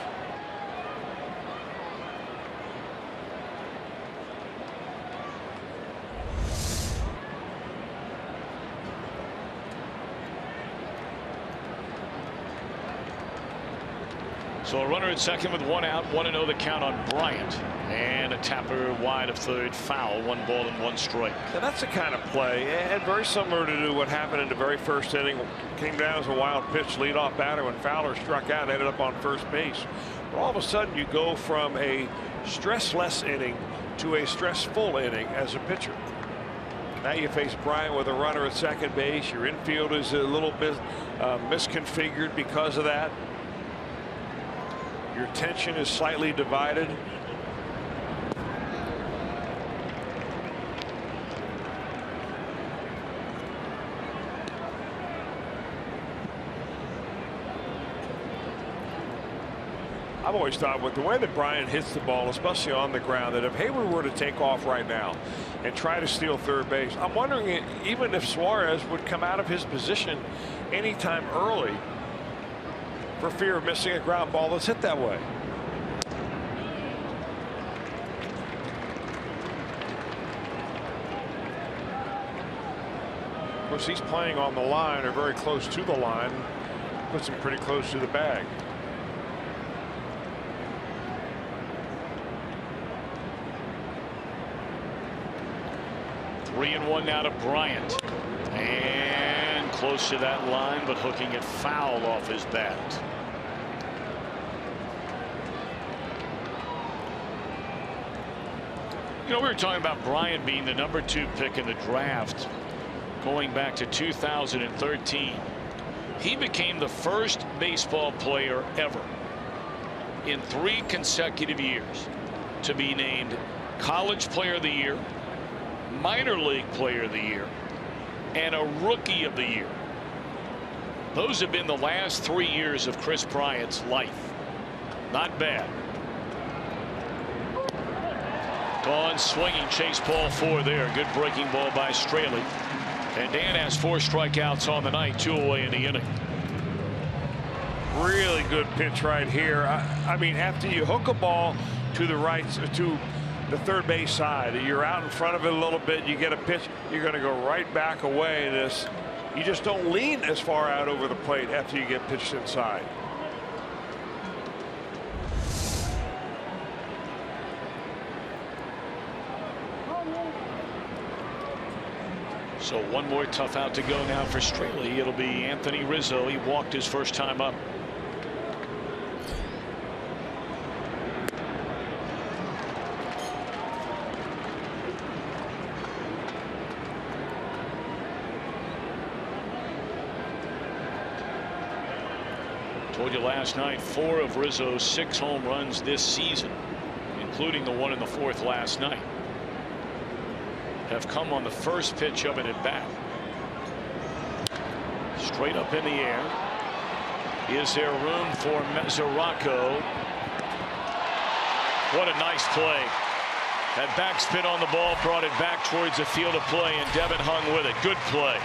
Speaker 3: So a runner at second with one out, 1-0 the count on Bryant, and a tapper wide of third, foul, 1 ball and 1 strike.
Speaker 4: Now that's the kind of play, and very similar to what happened in the very first inning. Came down as a wild pitch, leadoff batter when Fowler struck out, ended up on first base. But all of a sudden you go from a stressless inning to a stressful inning as a pitcher. Now you face Bryant with a runner at second base. Your infield is a little bit misconfigured because of that. Your tension is slightly divided. I've always thought with the way that Bryant hits the ball, especially on the ground, that if Hayward were to take off right now and try to steal third base, I'm wondering even if Suarez would come out of his position anytime early for fear of missing a ground ball that's hit that way. Of course, he's playing on the line or very close to the line, puts him pretty close to the bag.
Speaker 3: Three and one now to Bryant, and close to that line, but hooking it foul off his bat. You know, we were talking about Bryant being the #2 pick in the draft going back to 2013. He became the first baseball player ever in 3 consecutive years to be named College Player of the Year, Minor League Player of the Year, and a Rookie of the Year. Those have been the last 3 years of Chris Bryant's life. Not bad. Gone swinging, chase ball 4 there. Good breaking ball by Straley. And Dan has 4 strikeouts on the night, 2 away in the inning.
Speaker 4: Really good pitch right here. I mean, after you hook a ball to the right, to the third base side, you're out in front of it a little bit, you get a pitch, you're going to go right back away. This, you just don't lean as far out over the plate after you get pitched inside.
Speaker 3: So one more tough out to go now for Straley. It'll be Anthony Rizzo. He walked his first time up. Told you last night, 4 of Rizzo's 6 home runs this season, including the one in the 4th last night, have come on the first pitch of an at bat. Straight up in the air. Is there room for MESORACO? What a nice play. That backspin on the ball brought it back towards the field of play, and Devin hung with it. Good play.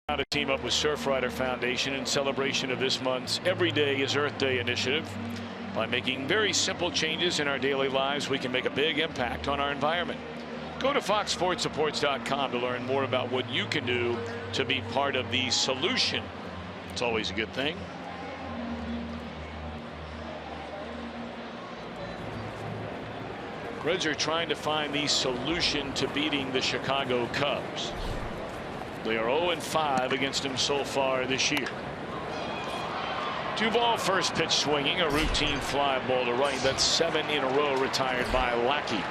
Speaker 3: To team up with Surfrider Foundation in celebration of this month's Every Day is Earth Day initiative. By making very simple changes in our daily lives, we can make a big impact on our environment. Go to foxsportsupports.com to learn more about what you can do to be part of the solution. It's always a good thing. Reds are trying to find the solution to beating the Chicago Cubs. They are 0-5 against them so far this year. 2-ball, first pitch swinging, a routine fly ball to right. That's 7 in a row retired by Lackey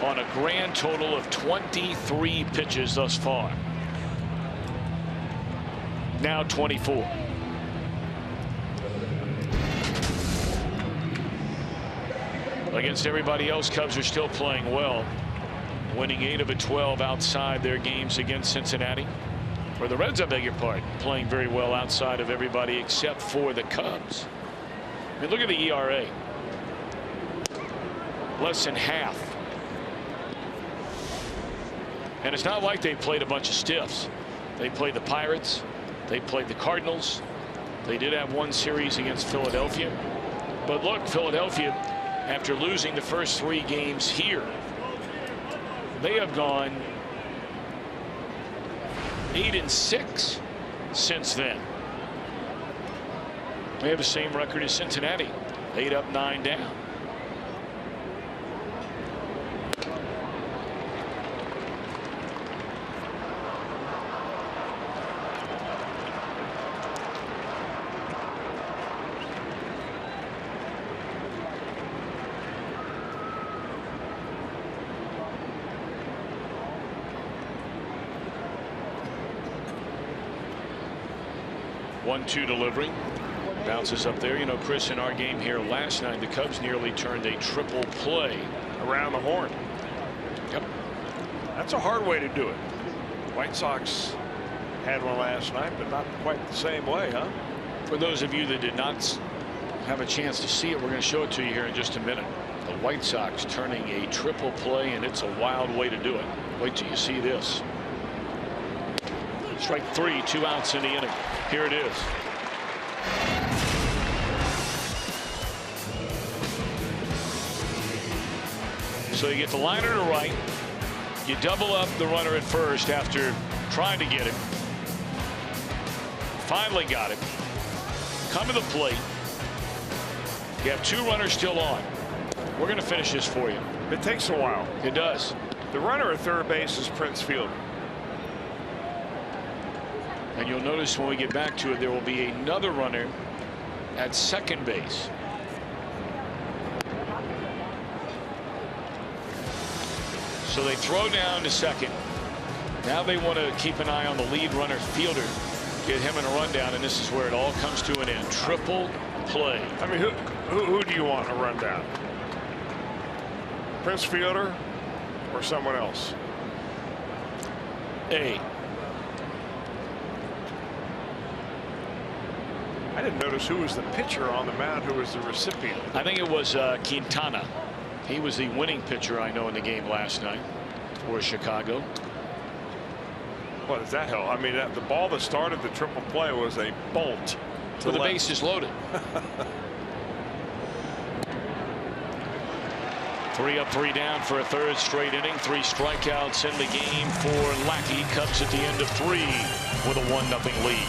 Speaker 3: on a grand total of 23 pitches thus far. Now 24. Against everybody else, Cubs are still playing well, winning 8 of 12 outside their games against Cincinnati. Or the Reds, I beg your pardon, playing very well outside of everybody except for the Cubs. I mean, look at the ERA. Less than half. And it's not like they played a bunch of stiffs. They played the Pirates. They played the Cardinals. They did have one series against Philadelphia. But look, Philadelphia, after losing the first 3 games here, they have gone 8-6 since then. They have the same record as Cincinnati, 8 up, 9 down. One-two delivery. Bounces up there. You know, Chris, in our game here last night, the Cubs nearly turned a triple play
Speaker 4: around the horn.
Speaker 3: Yep.
Speaker 4: That's a hard way to do it. White Sox had one last night, but not quite the same way, huh?
Speaker 3: For those of you that did not have a chance to see it, we're going to show it to you here in just a minute. The White Sox turning a triple play, and it's a wild way to do it. Wait till you see this. Strike 3, 2 outs in the inning. Here it is. So you get the liner to right. You double up the runner at first after trying to get him. Finally got him. Come to the plate. You have 2 runners still on. We're going to finish this for you.
Speaker 4: It takes a while.
Speaker 3: It does.
Speaker 4: The runner at third base is Prince Fielder.
Speaker 3: And you'll notice when we get back to it, there will be another runner at second base. So they throw down to second. Now they want to keep an eye on the lead runner, Fielder, get him in a rundown, and this is where it all comes to an end. Triple play.
Speaker 4: I mean, who do you want to run down? Prince Fielder or someone else? I didn't notice who was the pitcher on the mound, who was the recipient.
Speaker 3: I think it was Quintana. He was the winning pitcher, I know, in the game last night for Chicago.
Speaker 4: What does that help? I mean, the ball that started the triple play was a bolt.
Speaker 3: So the base is loaded. 3 up, 3 down for a third straight inning. 3 strikeouts in the game for Lackey. Cubs at the end of 3 with a 1-0 lead.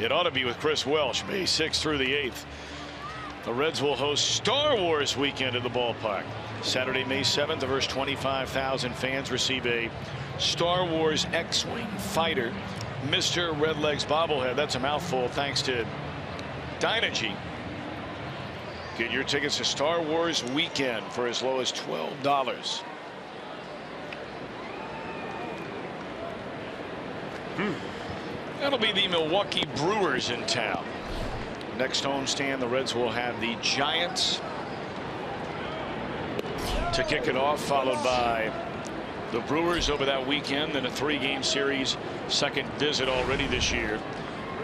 Speaker 3: It ought to be with Chris Welsh, May 6th through the 8th. The Reds will host Star Wars weekend at the ballpark. Saturday, May 7th, the first 25,000 fans receive a Star Wars X-Wing fighter, Mr. Redlegs bobblehead. That's a mouthful, thanks to Dynegy. Get your tickets to Star Wars weekend for as low as $12. That'll be the Milwaukee Brewers in town. Next homestand, the Reds will have the Giants to kick it off, followed by the Brewers over that weekend, then a 3-game series, second visit already this year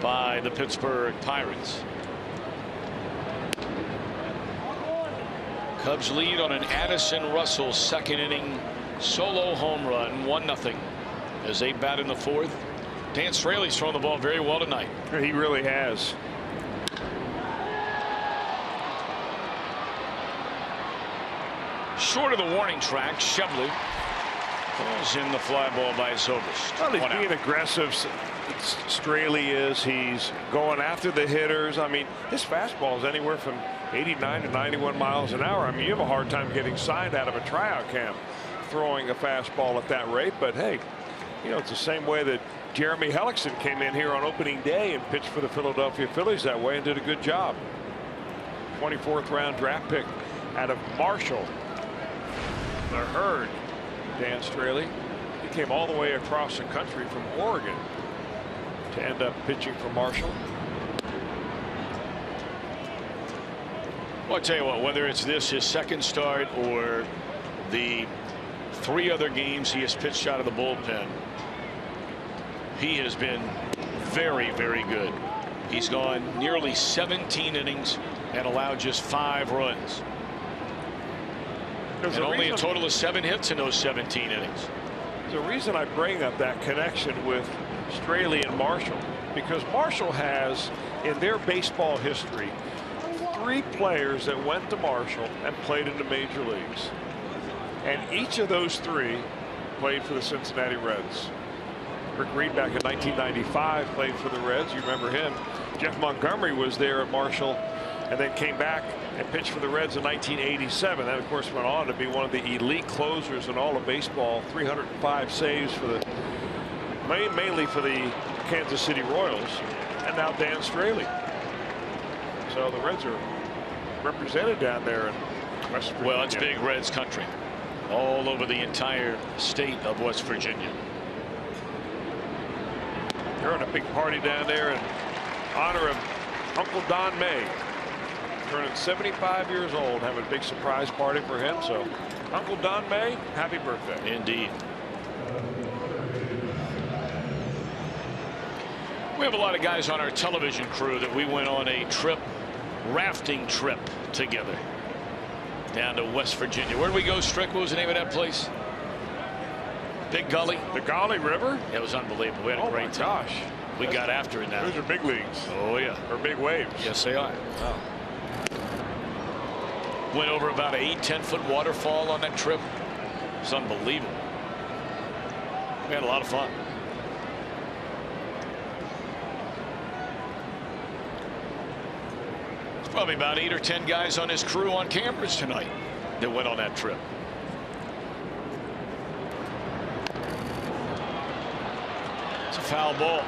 Speaker 3: by the Pittsburgh Pirates. Cubs lead on an Addison Russell second inning solo home run, 1-0 as they bat in the 4th. Dan Straley's thrown the ball very well tonight.
Speaker 4: He really has.
Speaker 3: Short of the warning track, Shevler pulls in the fly ball by ZOBRIST.
Speaker 4: Well, he's being aggressive. Straley is. He's going after the hitters. I mean, his fastball is anywhere from 89 to 91 miles an hour. I mean, you have a hard time getting signed out of a tryout camp throwing a fastball at that rate. But hey, you know, it's the same way that Jeremy Hellickson came in here on opening day and pitched for the Philadelphia Phillies that way and did a good job. 24th round draft pick out of Marshall. The Herd, Dan Straley. He came all the way across the country from Oregon to end up pitching for Marshall.
Speaker 3: Well, I'll tell you what, whether it's this, his second start, or the 3 other games he has pitched out of the bullpen, he has been very, very good. He's gone nearly 17 innings and allowed just 5 runs. And only a total of 7 hits in those 17 innings.
Speaker 4: There's a reason I bring up that connection with Straley and Marshall, because Marshall has in their baseball history 3 players that went to Marshall and played in the major leagues, and each of those 3 played for the Cincinnati Reds. Rick Reed back in 1995 played for the Reds. You remember him. Jeff Montgomery was there at Marshall and then came back and pitched for the Reds in 1987. That, of course, went on to be one of the elite closers in all of baseball. 305 saves for the mainly for the Kansas City Royals, and now Dan Straley. So the Reds are represented down there in West Virginia.
Speaker 3: Well, it's big Reds country all over the entire state of West Virginia.
Speaker 4: They're on a big party down there in honor of Uncle Don May, turning 75 years old, having a big surprise party for him. So Uncle Don May, happy birthday.
Speaker 3: Indeed. We have a lot of guys on our television crew that we went on a trip, rafting trip together down to West Virginia. Where did we go, Strick? What was the name of that place? Big Gully.
Speaker 4: The Gully River?
Speaker 3: It was unbelievable. We had a great time.
Speaker 4: Gosh.
Speaker 3: We got after it now.
Speaker 4: Those are big leagues.
Speaker 3: Oh, yeah.
Speaker 4: Or big waves.
Speaker 3: Yes, they are.
Speaker 4: Wow.
Speaker 3: Went over about an 8-10-foot waterfall on that trip. It's unbelievable. We had a lot of fun. There's probably about 8 or 10 guys on his crew on cameras tonight that went on that trip. It's a foul ball.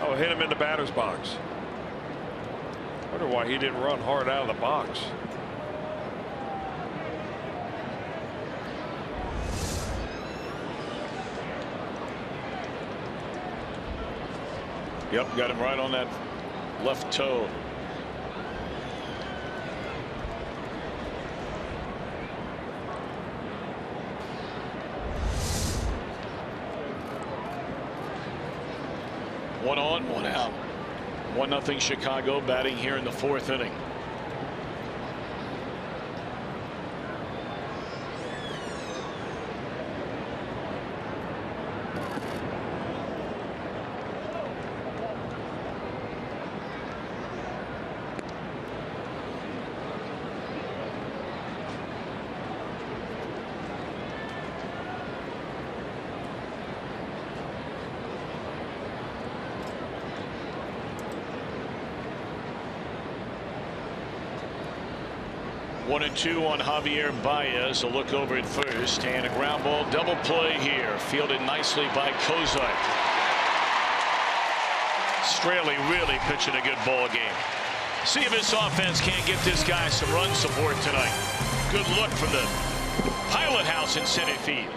Speaker 4: Oh, hit him in the batter's box. Wonder why he didn't run hard out of the box.
Speaker 3: Yep, got him right on that left toe. One on, one out. 1-0 Chicago, batting here in the 4th inning. 1-2 on Javier Baez. A look over at first, and a ground ball double play here, fielded nicely by Cozart. Straley really pitching a good ball game. See if this offense can't get this guy some run support tonight. Good look from the pilot house in center field.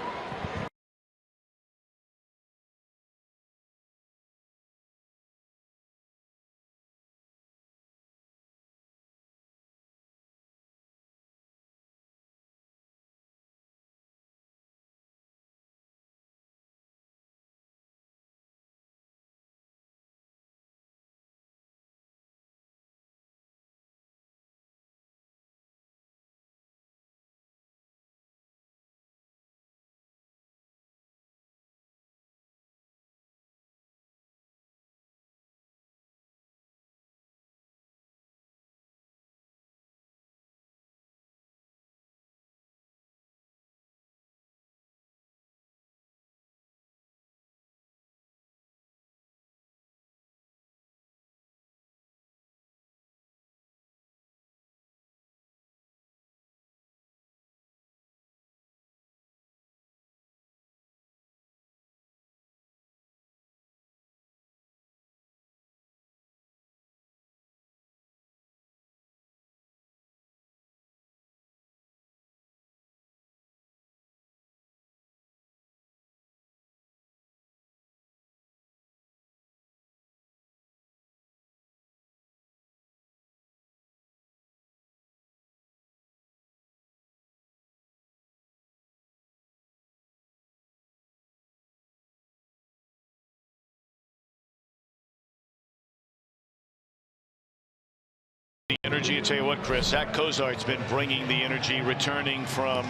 Speaker 3: The energy, I tell you what, Chris, Zach Cozart's been bringing the energy, returning from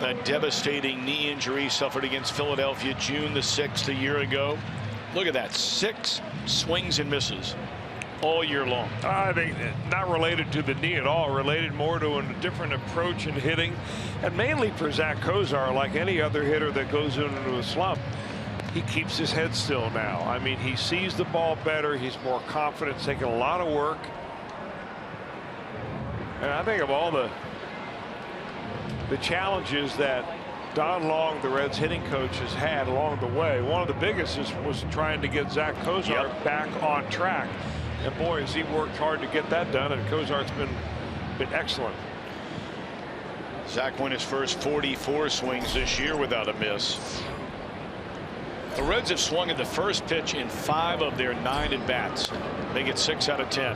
Speaker 3: a devastating knee injury suffered against Philadelphia June the 6th a year ago. Look at that, 6 swings and misses all year long.
Speaker 4: I think not related to the knee at all, related more to a different approach in hitting, and mainly for Zach Cozart, like any other hitter that goes into a slump, he keeps his head still now. I mean, he sees the ball better, he's more confident, taking a lot of work. And I think of all the challenges that Don Long, the Reds hitting coach, has had along the way, one of the biggest was trying to get Zach Cozart back on track. And boy, has he worked hard to get that done, and Cozart's been excellent.
Speaker 3: Zach won his first 44 swings this year without a miss. The Reds have swung at the first pitch in 5 of their 9 at-bats. They get 6 out of 10.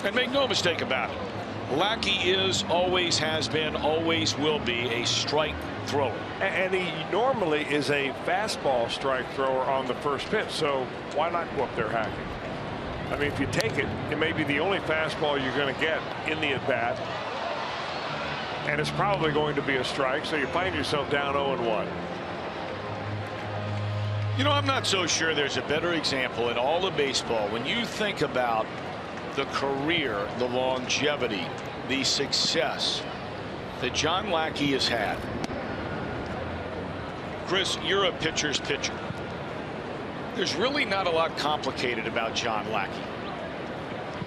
Speaker 3: And make no mistake about it, Lackey is, always has been, always will be a strike thrower.
Speaker 4: And he normally is a fastball strike thrower on the first pitch, so why not go up there hacking? I mean, if you take it, it may be the only fastball you're going to get in the at-bat, and it's probably going to be a strike, so you find yourself down 0-1.
Speaker 3: You know, I'm not so sure there's a better example in all of baseball when you think about the career, the longevity, the success that John Lackey has had. Chris, you're a pitcher's pitcher. There's really not a lot complicated about John Lackey.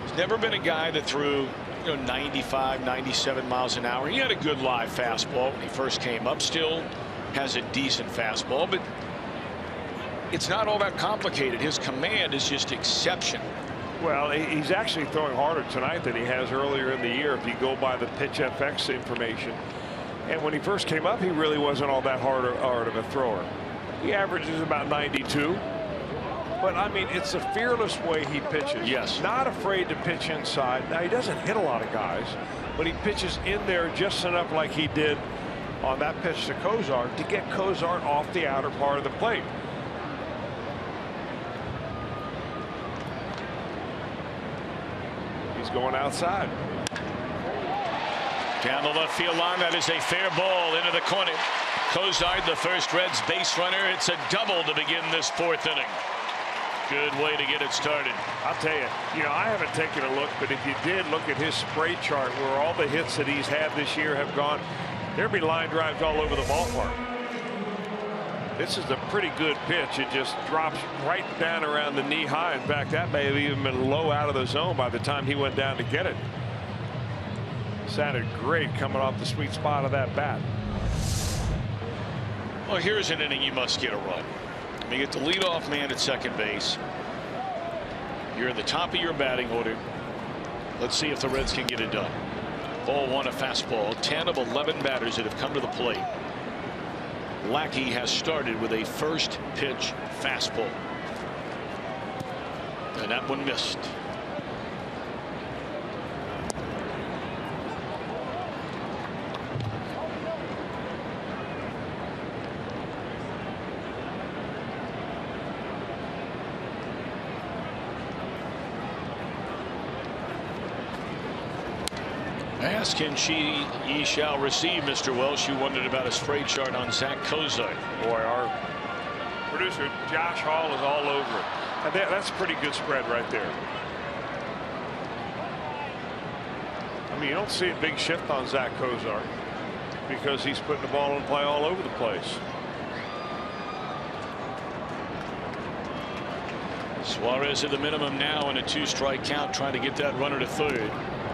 Speaker 3: He's never been a guy that threw 95, 97 miles an hour. He had a good live fastball when he first came up, still has a decent fastball, but it's not all that complicated. His command is just exceptional.
Speaker 4: Well, he's actually throwing harder tonight than he has earlier in the year if you go by the pitch FX information. And when he first came up, he really wasn't all that hard of a thrower. He averages about 92. But, I mean, it's a fearless way he pitches.
Speaker 3: Yes.
Speaker 4: Not afraid to pitch inside. Now, he doesn't hit a lot of guys, but he pitches in there just enough like he did on that pitch to Cozart to get Cozart off the outer part of the plate. Going outside.
Speaker 3: Down the left field line, that is a fair ball into the corner. Cozart, the first Reds base runner. It's a double to begin this 4th inning. Good way to get it started.
Speaker 4: I'll tell you, I haven't taken a look, but if you did look at his spray chart where all the hits that he's had this year have gone, there'd be line drives all over the ballpark. This is a pretty good pitch. It just drops right down around the knee high. In fact, that may have even been low out of the zone by the time he went down to get it. Sounded great coming off the sweet spot of that bat.
Speaker 3: Well, here's an inning you must get a run. You get the leadoff man at second base. You're in the top of your batting order. Let's see if the Reds can get it done. Ball one, a fastball. 10 of 11 batters that have come to the plate. Lackey has started with a first pitch fastball. And that one missed. Ask and ye shall receive, Mr. Welsh. You wondered about a spray chart on Zach Kozar.
Speaker 4: Boy, our producer Josh Hall is all over it. And that's a pretty good spread right there. I mean, you don't see a big shift on Zach Kozar because he's putting the ball in play all over the place.
Speaker 3: Suarez at the minimum now in a 2-strike count, trying to get that runner to third.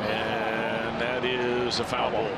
Speaker 3: And that is a foul ball.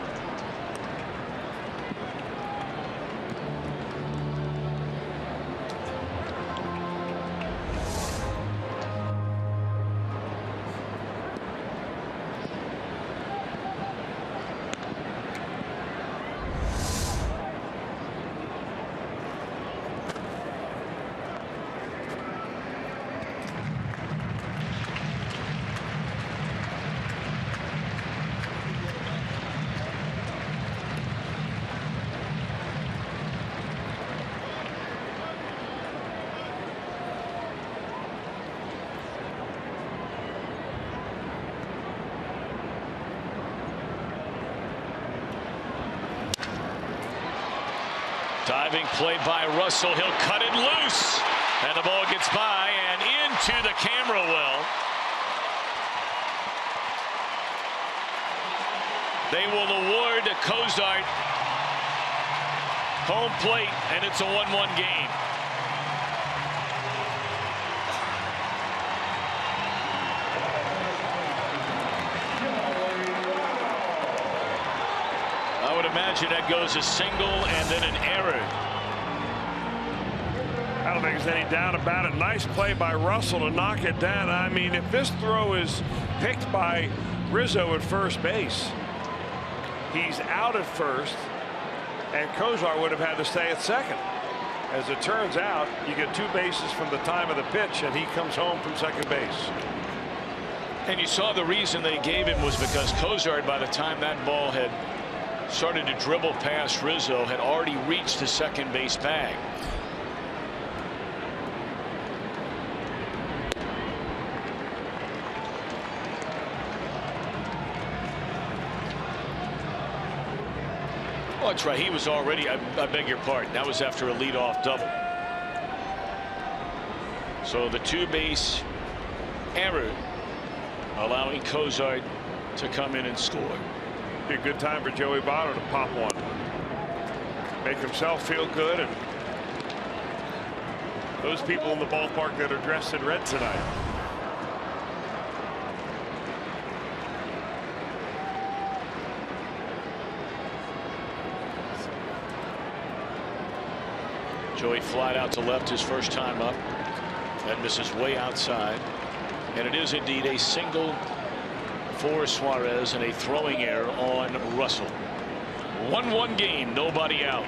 Speaker 3: Diving play by Russell. He'll cut it loose. And the ball gets by and into the camera well. They will award Kozar home plate, and it's a 1-1 game. I would imagine that goes a single and then an error.
Speaker 4: I don't think there's any doubt about it. Nice play by Russell to knock it down. I mean, if this throw is picked by Rizzo at first base, he's out at first, and Kozar would have had to stay at second. As it turns out, you get 2 bases from the time of the pitch, and he comes home from second base.
Speaker 3: And you saw the reason they gave him was because Kozar, by the time that ball had started to dribble past Rizzo, had already reached the second base bag. Oh, that's right. He was already, I beg your pardon, that was after a leadoff double. So the 2-base error allowing Kozar to come in and score.
Speaker 4: Be a good time for Joey Votto to pop one. Make himself feel good, and those people in the ballpark that are dressed in red tonight.
Speaker 3: Joey flied out to left his first time up. That misses way outside. And it is indeed a single for Suarez and a throwing error on Russell. 1-1 game, nobody out.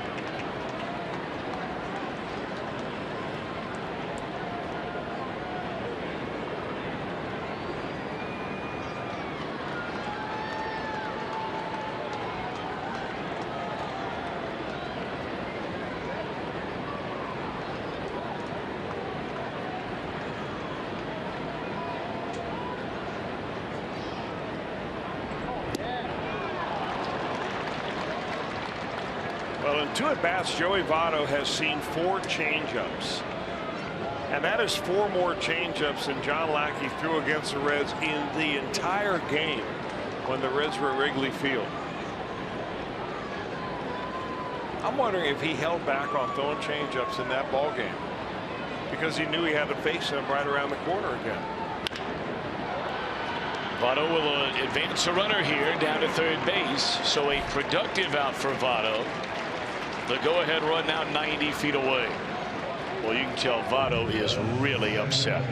Speaker 4: Well, in 2 at-bats, Joey Votto has seen 4 changeups. And that is 4 more changeups than John Lackey threw against the Reds in the entire game when the Reds were at Wrigley Field. I'm wondering if he held back on throwing changeups in that ball game because he knew he had to face him right around the corner again.
Speaker 3: Votto will advance a runner here down to third base. So a productive out for Votto. The go-ahead run now 90 feet away. Well, you can tell Votto is really upset.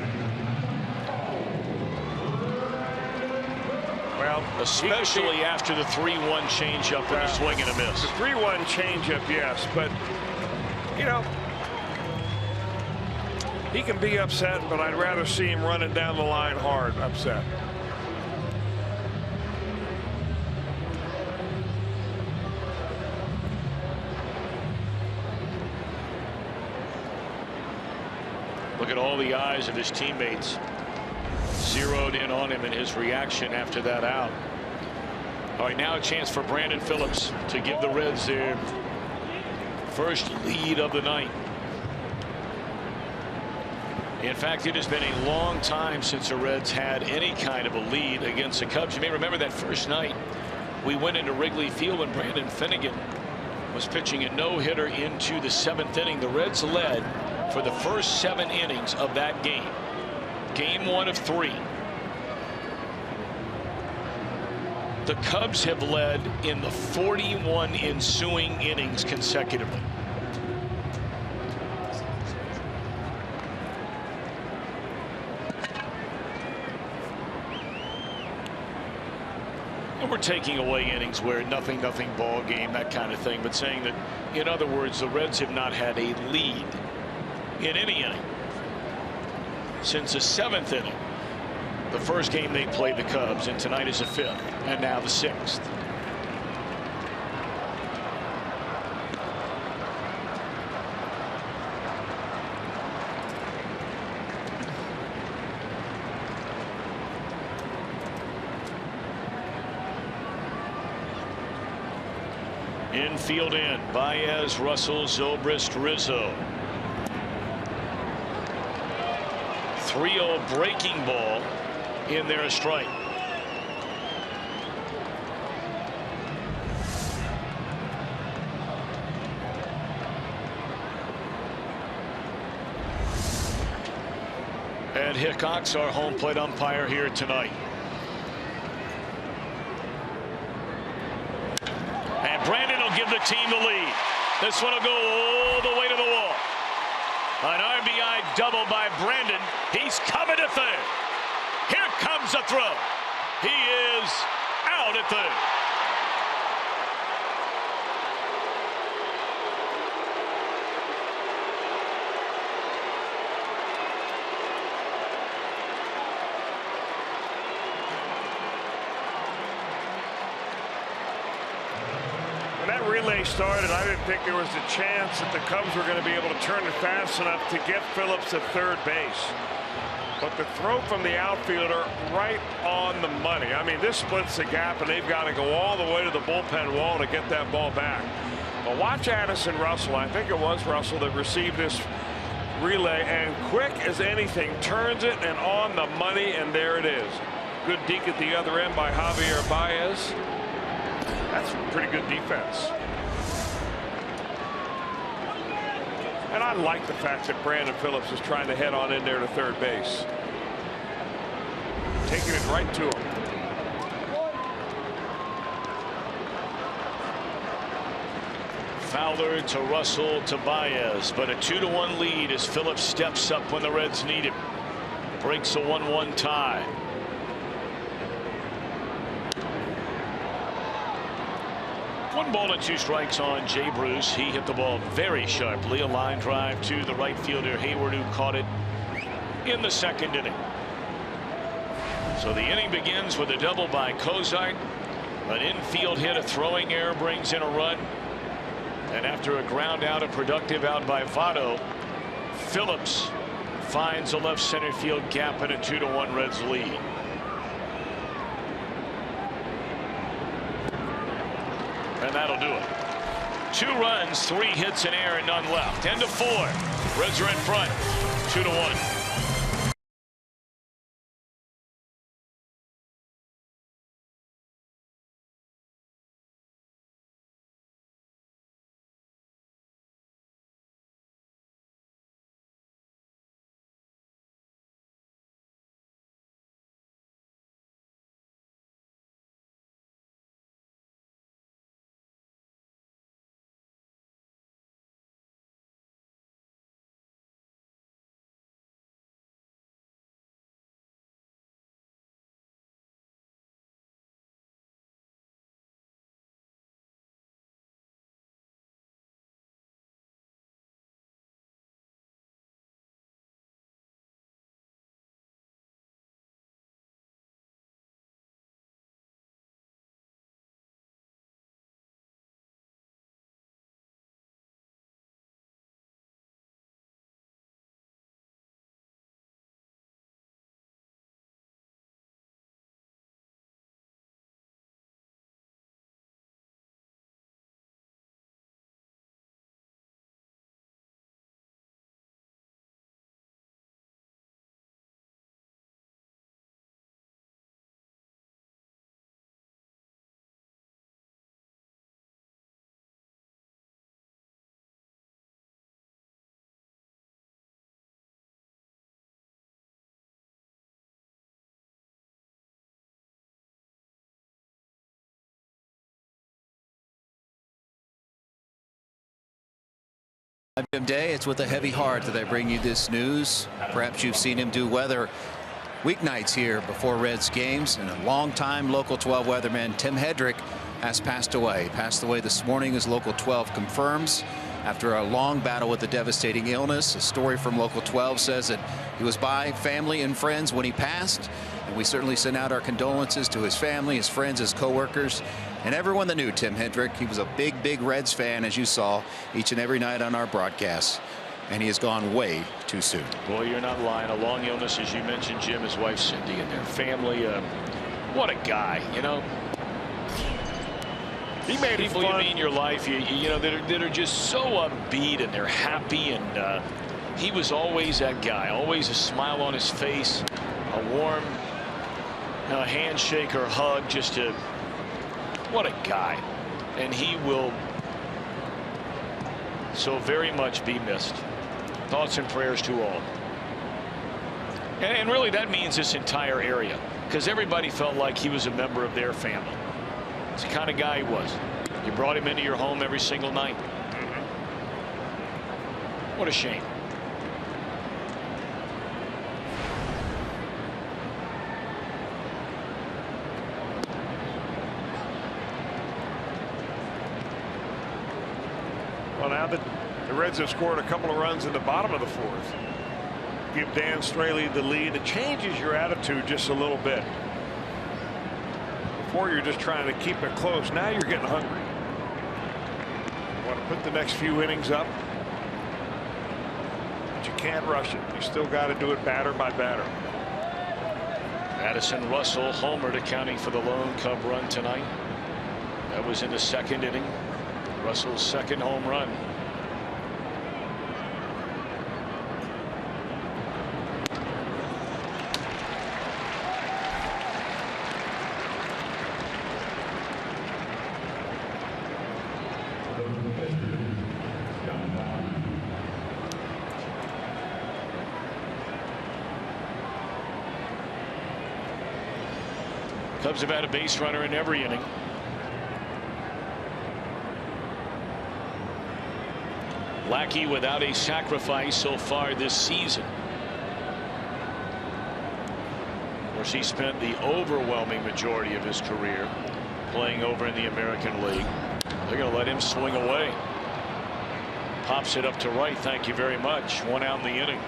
Speaker 4: Well,
Speaker 3: especially after the 3-1 changeup and the swing and a miss.
Speaker 4: The 3-1 changeup, yes, but you know, he can be upset, but I'd rather see him running down the line hard, upset.
Speaker 3: Look at all the eyes of his teammates zeroed in on him and his reaction after that out. All right, now a chance for Brandon Phillips to give the Reds their first lead of the night. In fact, it has been a long time since the Reds had any kind of a lead against the Cubs. You may remember that first night we went into Wrigley Field when Brandon Finnegan was pitching a no-hitter into the 7th inning. The Reds led for the first 7 innings of that game. Game 1 of 3. The Cubs have led in the 41 ensuing innings consecutively. And we're taking away innings where nothing ball game, that kind of thing, but saying that, in other words, the Reds have not had a lead in any inning since the 7th inning. The first game they played the Cubs, and tonight is the 5th, and now the 6th. Infield in, Baez, Russell, Zobrist, Rizzo. 3-0 breaking ball in there, a strike. Ed Hickox, our home plate umpire here tonight. And Brandon will give the team the lead. This one will go all the way to the wall. An RBI double by Brandon. He's coming to third. Here comes the throw. He is out at third.
Speaker 4: When that relay started, I didn't think there was a chance that the Cubs were going to be able to turn it fast enough to get Phillips at third base. But the throw from the outfielder right on the money. I mean, this splits the gap, and they've got to go all the way to the bullpen wall to get that ball back. But watch Addison Russell. I think it was Russell that received this relay, and quick as anything, turns it and on the money, and there it is. Good deke at the other end by Javier Baez. That's pretty good defense. And I like the fact that Brandon Phillips is trying to head on in there to third base. Taking it right to him.
Speaker 3: Fowler to Russell to Baez, but a 2-1 lead as Phillips steps up when the Reds need him. Breaks a 1-1 tie. One ball and 2 strikes on Jay Bruce. He hit the ball very sharply. A line drive to the right fielder Hayward, who caught it in the 2nd inning. So the inning begins with a double by Cozart. An infield hit, a throwing error brings in a run. And after a ground out, a productive out by Votto, Phillips finds a left center field gap and a 2-1 Reds lead. And that'll do it. 2 runs, 3 hits in air, and none left. 10-4. Reds are in front. 2-1.
Speaker 6: I'm Jim Day. It's with a heavy heart that I bring you this news. Perhaps you've seen him do weather weeknights here before Reds games, and a longtime Local 12 weatherman, Tim Hedrick, has passed away. He passed away this morning, as Local 12 confirms, after a long battle with a devastating illness. A story from Local 12 says that he was by family and friends when he passed, and we certainly send out our condolences to his family, his friends, his co-workers, and everyone that knew Tim Hedrick. He was a big Reds fan, as you saw each and every night on our broadcasts, and he has gone way too soon.
Speaker 3: Boy, you're not lying. A long illness, as you mentioned, Jim, his wife Cindy, and their family. What a guy, you know.
Speaker 4: He made
Speaker 3: people you meet in your life, you know, that are just so upbeat and they're happy, and he was always that guy, always a smile on his face, a warm handshake or hug, just to, what a guy. And he will so very much be missed. Thoughts and prayers to all. And really that means this entire area, because everybody felt like he was a member of their family. It's the kind of guy he was. You brought him into your home every single night. What a shame.
Speaker 4: Well, now that the Reds have scored a couple of runs in the bottom of the fourth, give Dan Straley the lead. It changes your attitude just a little bit. Before you're just trying to keep it close. Now you're getting hungry. You want to put the next few innings up, but you can't rush it. You still got to do it batter by batter.
Speaker 3: Addison Russell homered, accounting for the lone Cub run tonight. That was in the second inning. Russell's second home run. Cubs have had a base runner in every inning. Lackey without a sacrifice so far this season. Of course, he spent the overwhelming majority of his career playing over in the American League. They're going to let him swing away. Pops it up to right. Thank you very much. One out in the inning.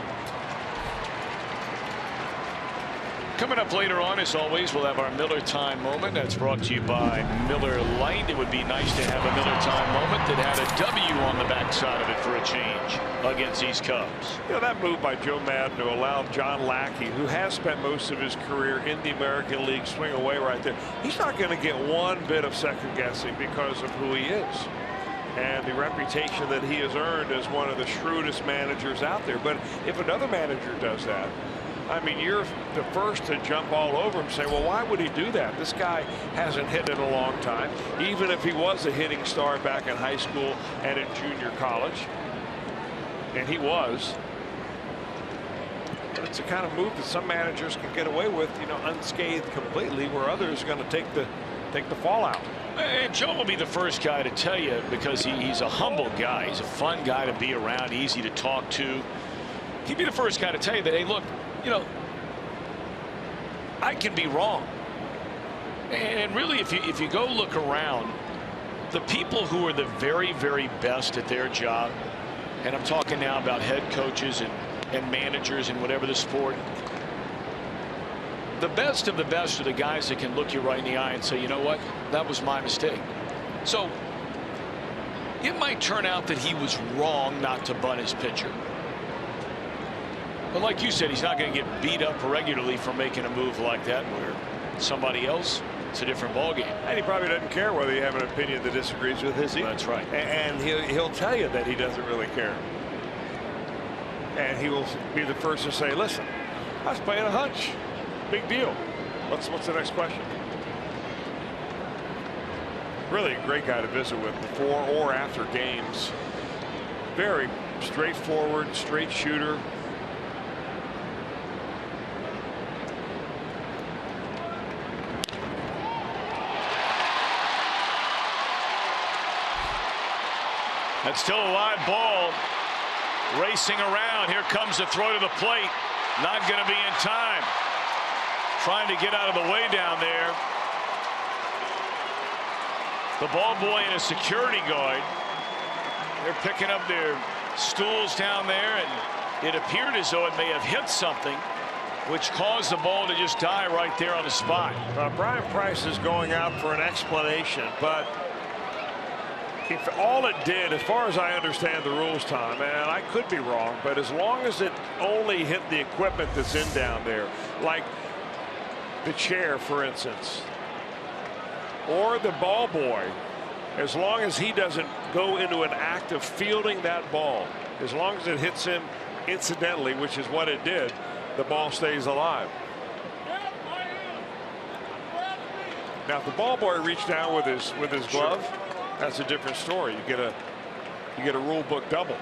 Speaker 3: Coming up later on, as always, we'll have our Miller Time moment. That's brought to you by Miller Lite. It would be nice to have a Miller Time moment that had a W on the backside of it for a change against these Cubs.
Speaker 4: You know, that move by Joe Madden to allow John Lackey, who has spent most of his career in the American League, swing away right there. He's not going to get one bit of second guessing because of who he is and the reputation that he has earned as one of the shrewdest managers out there. But if another manager does that, I mean, you're the first to jump all over him and say, well, why would he do that? This guy hasn't hit in a long time, even if he was a hitting star back in high school and in junior college. And he was. But it's the kind of move that some managers can get away with, you know, unscathed completely, where others are going to take the fallout.
Speaker 3: And Joe will be the first guy to tell you, because he's a humble guy. He's a fun guy to be around, easy to talk to. He'd be the first guy to tell you that, hey, look, you know, I can be wrong. And really, if you go look around, the people who are the very best at their job, and I'm talking now about head coaches and managers in whatever the sport, the best of the best are the guys that can look you right in the eye and say, you know what, that was my mistake. So it might turn out that he was wrong not to bunt his pitcher. But like you said, he's not going to get beat up regularly for making a move like that, where somebody else, it's a different ballgame.
Speaker 4: And he probably doesn't care whether you have an opinion that disagrees with his either.
Speaker 3: That's right.
Speaker 4: And he'll tell you that he doesn't really care. And he will be the first to say, listen, I was playing a hunch. Big deal. What's the next question? Really a great guy to visit with before or after games. Very straightforward, straight shooter.
Speaker 3: That's still a live ball. Racing around. Here comes the throw to the plate. Not going to be in time. Trying to get out of the way down there. The ball boy and a security guard. They're picking up their stools down there, and it appeared as though it may have hit something, which caused the ball to just die right there on the spot.
Speaker 4: Brian Price is going out for an explanation, but if all it did, as far as I understand the rules, Tom, and I could be wrong, but as long as it only hit the equipment that's in down there, like the chair, for instance, or the ball boy, as long as he doesn't go into an act of fielding that ball, as long as it hits him incidentally, which is what it did, the ball stays alive. Now, if the ball boy reached down with his glove, that's a different story. You get a rule book double.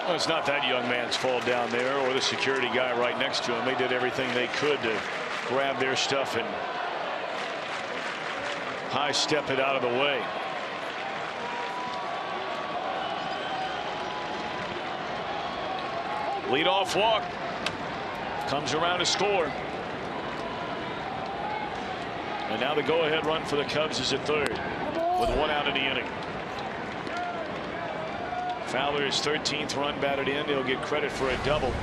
Speaker 3: Well, it's not that young man's fault down there or the security guy right next to him. They did everything they could to grab their stuff and high step it out of the way. Leadoff walk. Comes around to score. And now the go-ahead run for the Cubs is at third with 1 out in the inning. Fowler's 13th run batted in. He'll get credit for a double.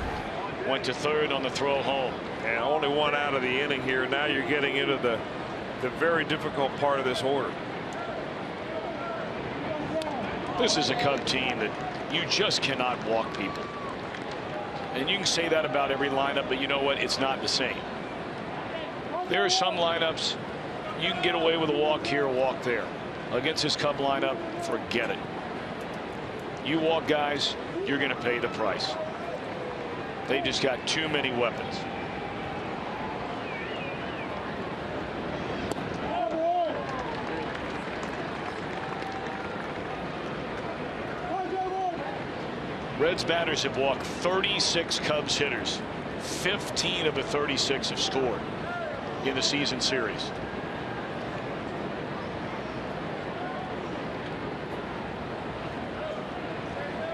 Speaker 3: Went to third on the throw home.
Speaker 4: And only 1 out of the inning here. Now you're getting into the very difficult part of this order.
Speaker 3: This is a Cub team that you just cannot walk people. And you can say that about every lineup, but you know what? It's not the same. There are some lineups you can get away with a walk here, a walk there. Against this Cub lineup, forget it. You walk guys, you're going to pay the price. They just got too many weapons. Reds batters have walked 36 Cubs hitters. 15 of the 36 have scored in the season series.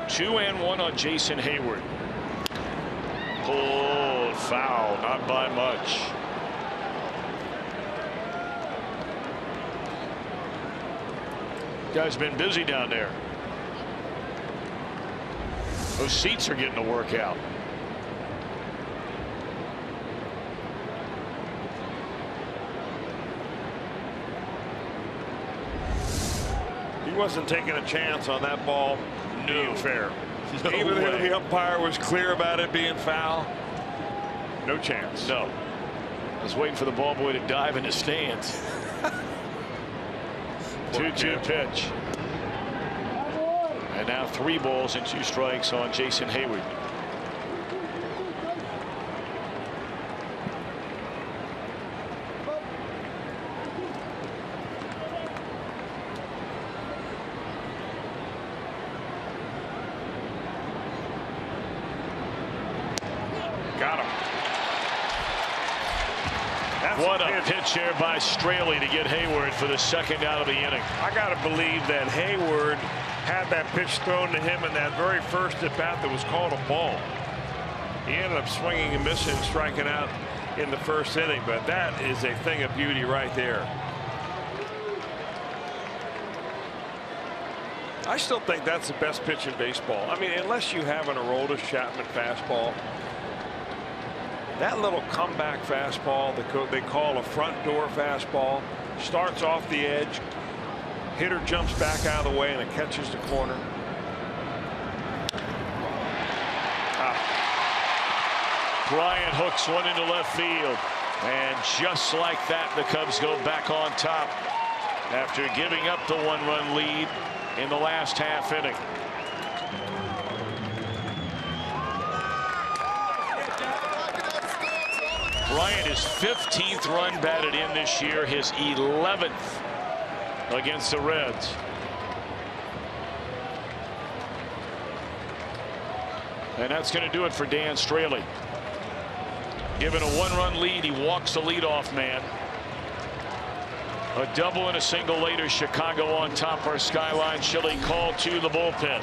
Speaker 3: Two and one on Jason Hayward. Pulled foul, not by much. Guy's been busy down there. Those seats are getting a workout.
Speaker 4: He wasn't taking a chance on that ball being fair.
Speaker 3: No
Speaker 4: Even
Speaker 3: way.
Speaker 4: though the umpire was clear about it being foul, no chance.
Speaker 3: No. I was waiting for the ball boy to dive in the stands. 2-2 pitch. And now 3 balls and 2 strikes on Jason Hayward.
Speaker 4: Got him.
Speaker 3: What a pitch here by Straley to get Hayward for the 2nd out of the inning.
Speaker 4: I got to believe that Hayward had that pitch thrown to him in that very first at bat that was called a ball. He ended up swinging and missing, striking out in the 1st inning, but that is a thing of beauty right there. I still think that's the best pitch in baseball. I mean, unless you have an Aroldis Chapman fastball, that little comeback fastball that they call a front door fastball, starts off the edge, hitter jumps back out of the way and it catches the corner.
Speaker 3: Bryant hooks one into left field, and just like that the Cubs go back on top after giving up the 1-run lead in the last half inning. Bryant is 15th run batted in this year, his 11th against the Reds. And that's going to do it for Dan Straley. Given a 1-run lead, he walks the leadoff man. A double and a single later, Chicago on top. Our skyline chili call to the bullpen.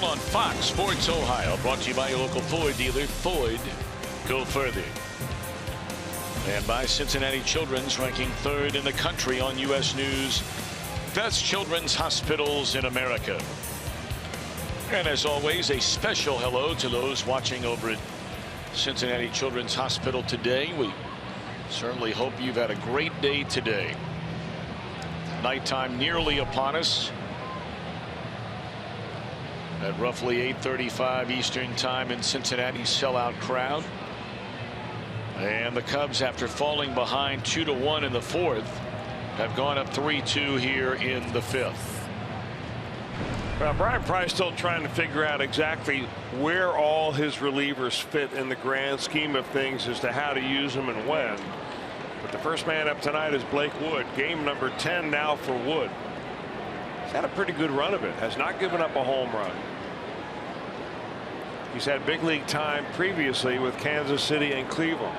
Speaker 3: On Fox Sports Ohio, brought to you by your local Ford dealer. Ford, go further. And by Cincinnati Children's, ranking 3rd in the country on U.S. News best children's hospitals in America. And as always, a special hello to those watching over at Cincinnati Children's Hospital today. We certainly hope you've had a great day today. Nighttime nearly upon us. At roughly 8:35 Eastern time in Cincinnati, sellout crowd. And the Cubs, after falling behind 2-1 in the 4th, have gone up 3-2 here in the 5th.
Speaker 4: Well, Brian Price still trying to figure out exactly where all his relievers fit in the grand scheme of things as to how to use them and when. But the first man up tonight is Blake Wood. Game number 10 now for Wood. He's had a pretty good run of it. Has not given up a home run. He's had big league time previously with Kansas City and Cleveland.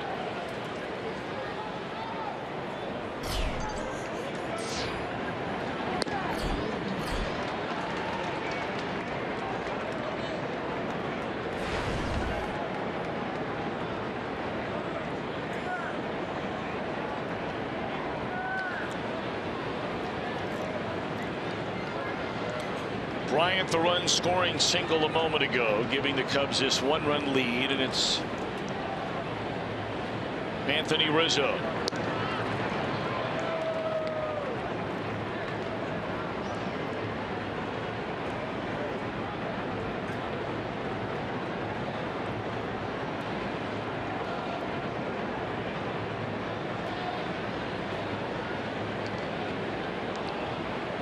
Speaker 3: Bryant, the run scoring single a moment ago, giving the Cubs this 1-run lead, and it's Anthony Rizzo.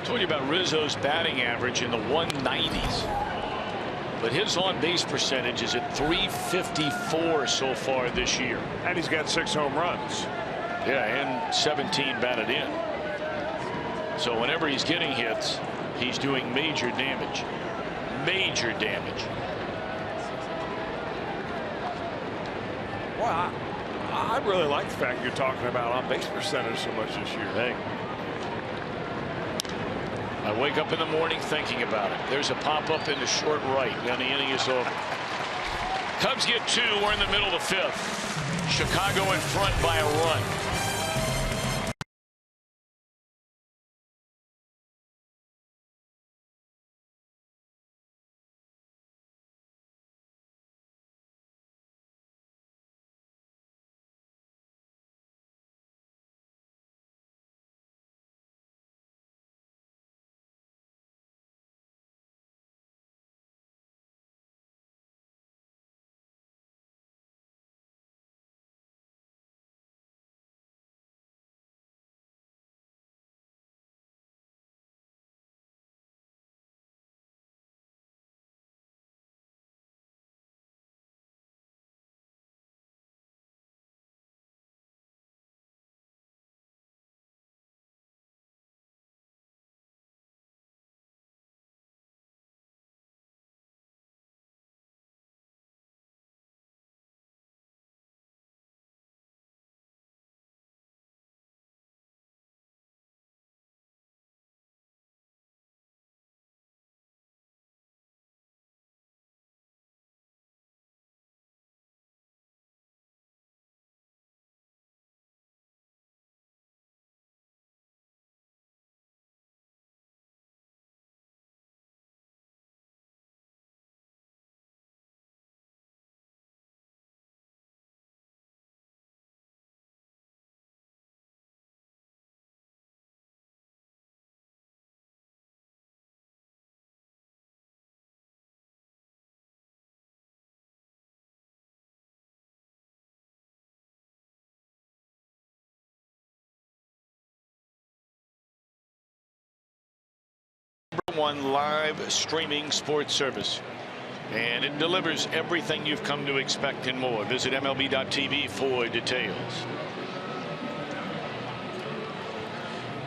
Speaker 3: Told you about Rizzo's batting average in the 190s, but his on-base percentage is at .354 so far this year.
Speaker 4: And he's got 6 home runs.
Speaker 3: Yeah, and 17 batted in. So whenever he's getting hits, he's doing major damage. Major damage.
Speaker 4: Well, I really like the fact you're talking about on-base percentage so much this year.
Speaker 3: Hey. I wake up in the morning thinking about it. There's a pop-up in the short right. Then the inning is over. Cubs get 2. We're in the middle of the 5th. Chicago in front by a run. One live streaming sports service, and it delivers everything you've come to expect and more. Visit MLB.tv for details.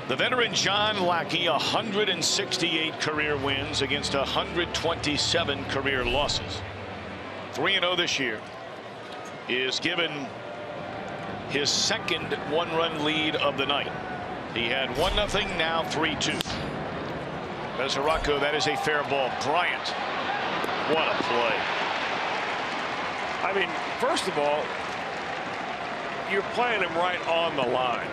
Speaker 3: The veteran John Lackey, 168 career wins against 127 career losses. 3-0 this year, is given his second one-run lead of the night. He had 1-0, now 3-2. MESORACO, that is a fair ball. Bryant, what a play.
Speaker 4: I mean, first of all, you're playing him right on the line.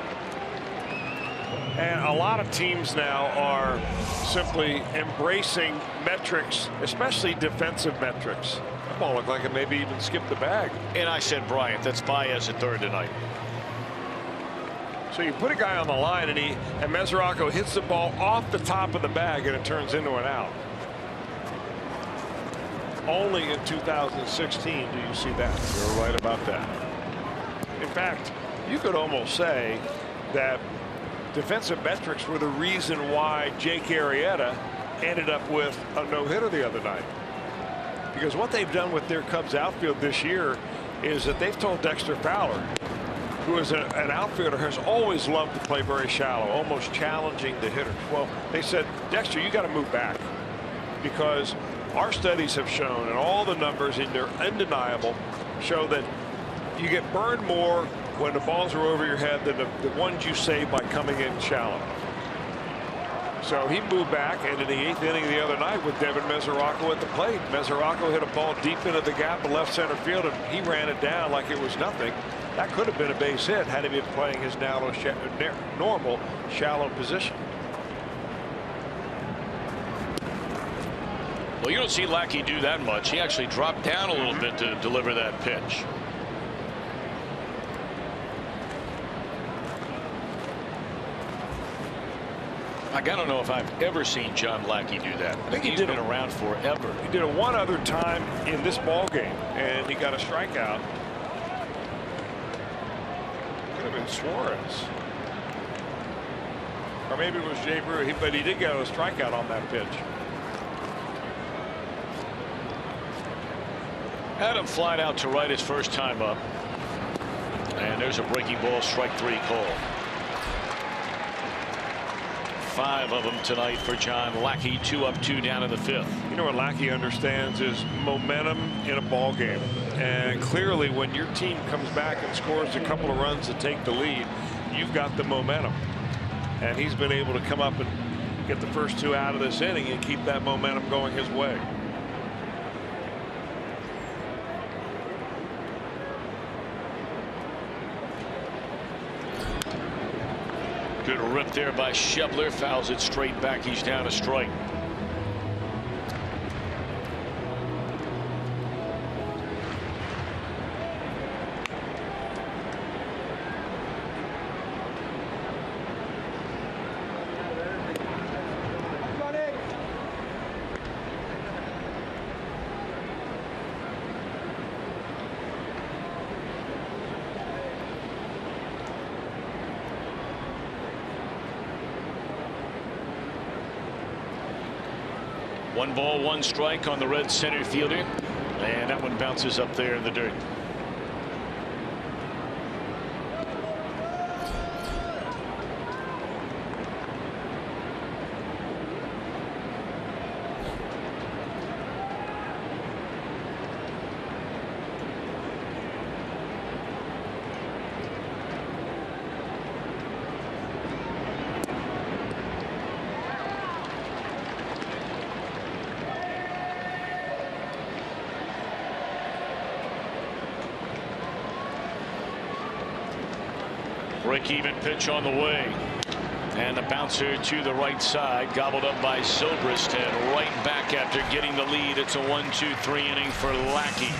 Speaker 4: And a lot of teams now are simply embracing metrics, especially defensive metrics. That ball looked like it maybe even skipped the bag.
Speaker 3: And I said Bryant. That's BAEZ at third tonight.
Speaker 4: So you put a guy on the line, and MESORACO hits the ball off the top of the bag, and it turns into an out. Only in 2016 do you see that.
Speaker 3: You're right about that.
Speaker 4: In fact, you could almost say that defensive metrics were the reason why Jake Arrieta ended up with a no-hitter the other night. Because what they've done with their Cubs outfield this year is that they've told Dexter Fowler, who is an outfielder, has always loved to play very shallow, almost challenging the hitter. Well, they said, Dexter, you got to move back, because our studies have shown, and all the numbers, and they're undeniable, show that you get burned more when the balls are over your head than the ones you save by coming in shallow. So he moved back, and in the 8th inning the other night with Devin MESORACO at the plate, MESORACO hit a ball deep into the gap in left center field, and he ran it down like it was nothing. That could have been a base hit had he been playing his normal shallow position.
Speaker 3: Well, you don't see Lackey do that much. He actually dropped down a little bit to deliver that pitch. I don't know if I've ever seen John Lackey do that. I think he's been around forever.
Speaker 4: He did it one other time in this ball game, and he got a strikeout. Could have been Suarez, or maybe it was Jay Brewer. But he did get a strikeout on that pitch.
Speaker 3: Adam flied out to right his first time up, and there's a breaking ball, strike 3 call. 5 of them tonight for John Lackey. 2 up, 2 down in the 5th.
Speaker 4: You know what Lackey understands is momentum in a ball game, and clearly when your team comes back and scores a couple of runs to take the lead, you've got the momentum, and he's been able to come up and get the first 2 out of this inning and keep that momentum going his way.
Speaker 3: Good rip there by Schebler. Fouls it straight back. He's down a strike. One ball, 1 strike on the red center fielder, and that one bounces up there in the dirt. Break-even pitch on the way, and the bouncer to the right side, gobbled up by ZOBRIST, and right back after getting the lead. It's a 1-2-3 inning for Lackey.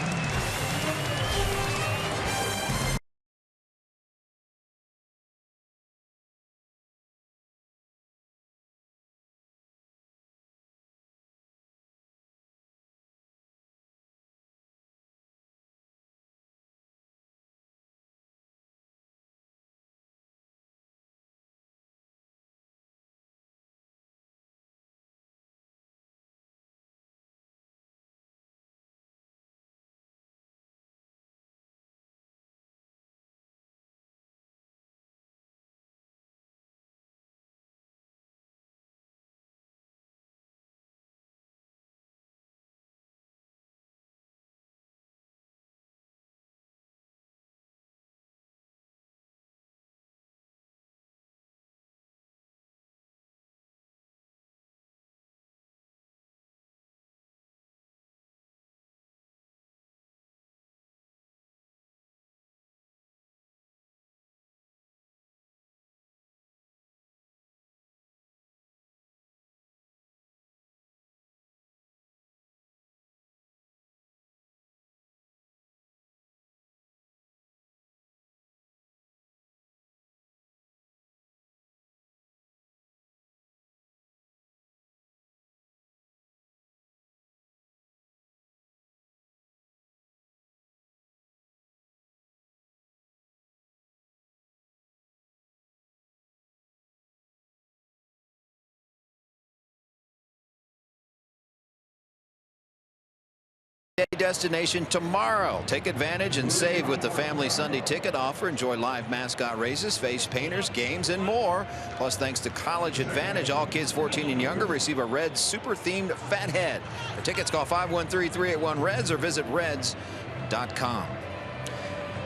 Speaker 6: destination tomorrow. Take advantage and save with the Family Sunday ticket offer. Enjoy live mascot races, face painters, games, and more. Plus, thanks to College Advantage, all kids 14 and younger receive a Reds super-themed fat head. For tickets, call 513-381-REDS or visit reds.com.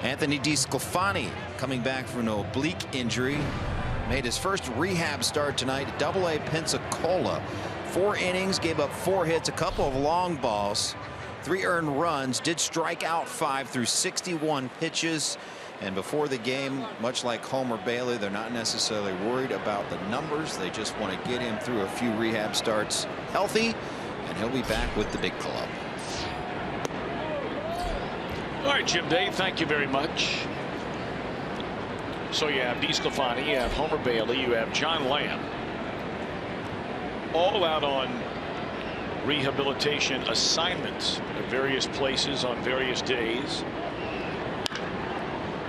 Speaker 6: Anthony DeSclafani, coming back from an oblique injury, made his first rehab start tonight at AA Pensacola. 4 innings, gave up 4 hits, a couple of long balls, 3 earned runs, did strike out 5 through 61 pitches. And before the game, much like Homer Bailey, they're not necessarily worried about the numbers. They just want to get him through a few rehab starts healthy, and he'll be back with the big club.
Speaker 3: All right, Jim Day, thank you very much. So you have DeSclafani, you have Homer Bailey, you have John Lamb, all out on rehabilitation assignments at various places on various days.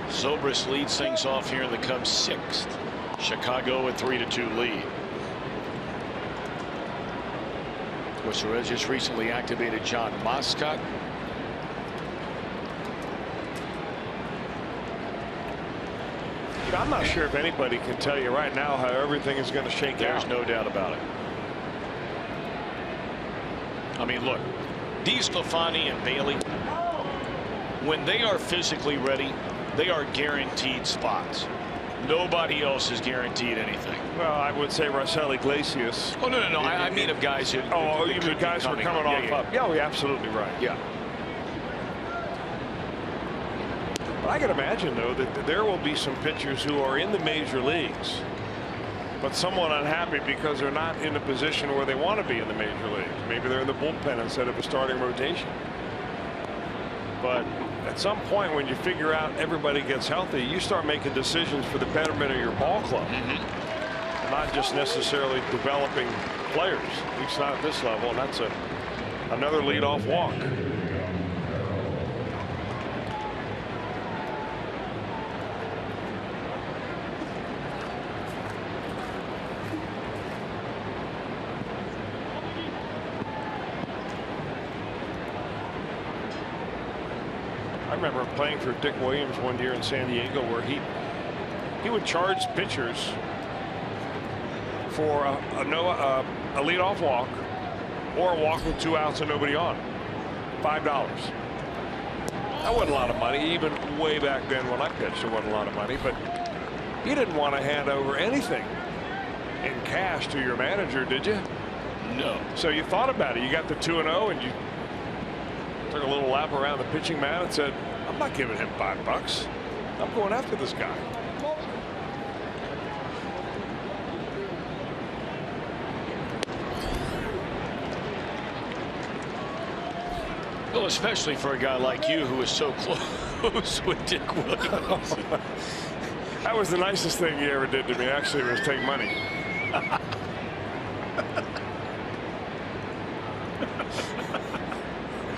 Speaker 3: ZOBRIST leads things off here in the Cubs 6th. Chicago a 3-2 lead. Of course, the Reds just recently activated John Moscott.
Speaker 4: I'm not sure if anybody can tell you right now how everything is going to shake out.
Speaker 3: There's no doubt about it. I mean, look, DeSclafani and Bailey, when they are physically ready, they are guaranteed spots. Nobody else is guaranteed anything.
Speaker 4: Well, I would say Raisel Iglesias.
Speaker 3: Oh, no. I mean of guys who.
Speaker 4: Oh, you mean guys who are coming off up. Yeah, you're absolutely right.
Speaker 3: Yeah.
Speaker 4: But I can imagine, though, that there will be some pitchers who are in the major leagues, but somewhat unhappy because they're not in a position where they want to be in the major leagues. Maybe they're in the bullpen instead of a starting rotation. But at some point, when you figure out everybody gets healthy, you start making decisions for the betterment of your ball club, not just necessarily developing players. At least not at this level, and that's another leadoff walk. I remember playing for Dick Williams one year in San Diego, where he would charge pitchers for a leadoff walk or a walk with 2 outs and nobody on. $5. That wasn't a lot of money, even way back then when I pitched. It wasn't a lot of money, but you didn't want to hand over anything in cash to your manager, did you?
Speaker 3: No.
Speaker 4: So you thought about it. You got the 2-0 and you took a little lap around the pitching mound and said, I'm not giving him $5. I'm going after this guy.
Speaker 3: Well, especially for a guy like you who is so close with Dick Williams.
Speaker 4: That was the nicest thing he ever did to me, actually, was take money.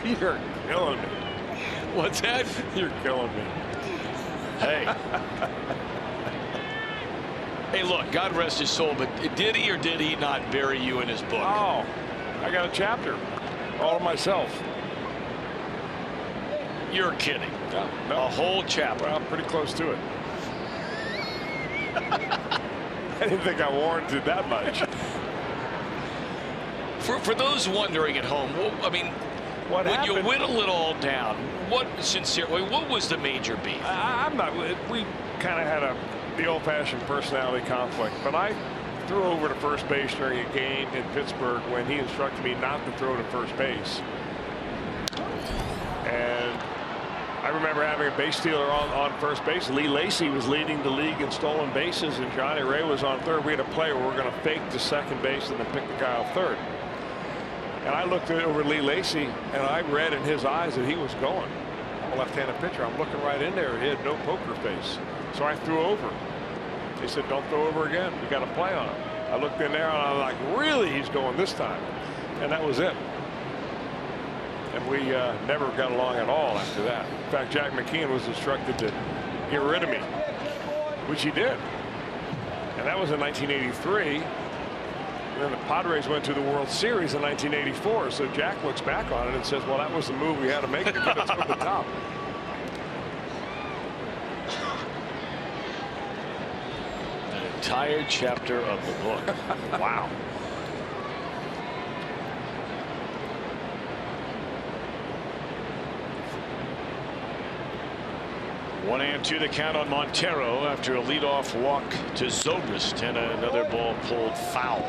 Speaker 4: You're killing me.
Speaker 3: What's that?
Speaker 4: You're killing me.
Speaker 3: Hey. Hey, look, God rest his soul, but did he or did he not bury you in his book?
Speaker 4: Oh, I got a chapter all to myself.
Speaker 3: You're kidding.
Speaker 4: No.
Speaker 3: A whole chapter.
Speaker 4: Well, pretty close to it. I didn't think I warranted that much.
Speaker 3: For those wondering at home, I mean,
Speaker 4: what
Speaker 3: when
Speaker 4: happened?
Speaker 3: you whittle it all down, what was the major beef?
Speaker 4: I'm not. We kind of had the old-fashioned personality conflict, but I threw over to first base during a game in Pittsburgh when he instructed me not to throw to first base. And I remember having a base stealer on first base. Lee Lacy was leading the league in stolen bases, and Johnny Ray was on third. We had a play where we're going to fake to second base and then pick the guy off third. And I looked over Lee Lacy, and I read in his eyes that he was going. I'm a left-handed pitcher. I'm looking right in there. He had no poker face. So I threw over. He said, don't throw over again. We got a play on him. I looked in there, and I was like, really? He's going this time. And that was it. And we never got along at all after that. In fact, Jack McKeon was instructed to get rid of me, which he did. And that was in 1983. And then the Padres went to the World Series in 1984. So Jack looks back on it and says, well, that was the move we had to make to get us to the top.
Speaker 3: An entire chapter of the book.
Speaker 4: Wow.
Speaker 3: One and two the count on Montero after a leadoff walk to ZOBRIST and another ball pulled foul.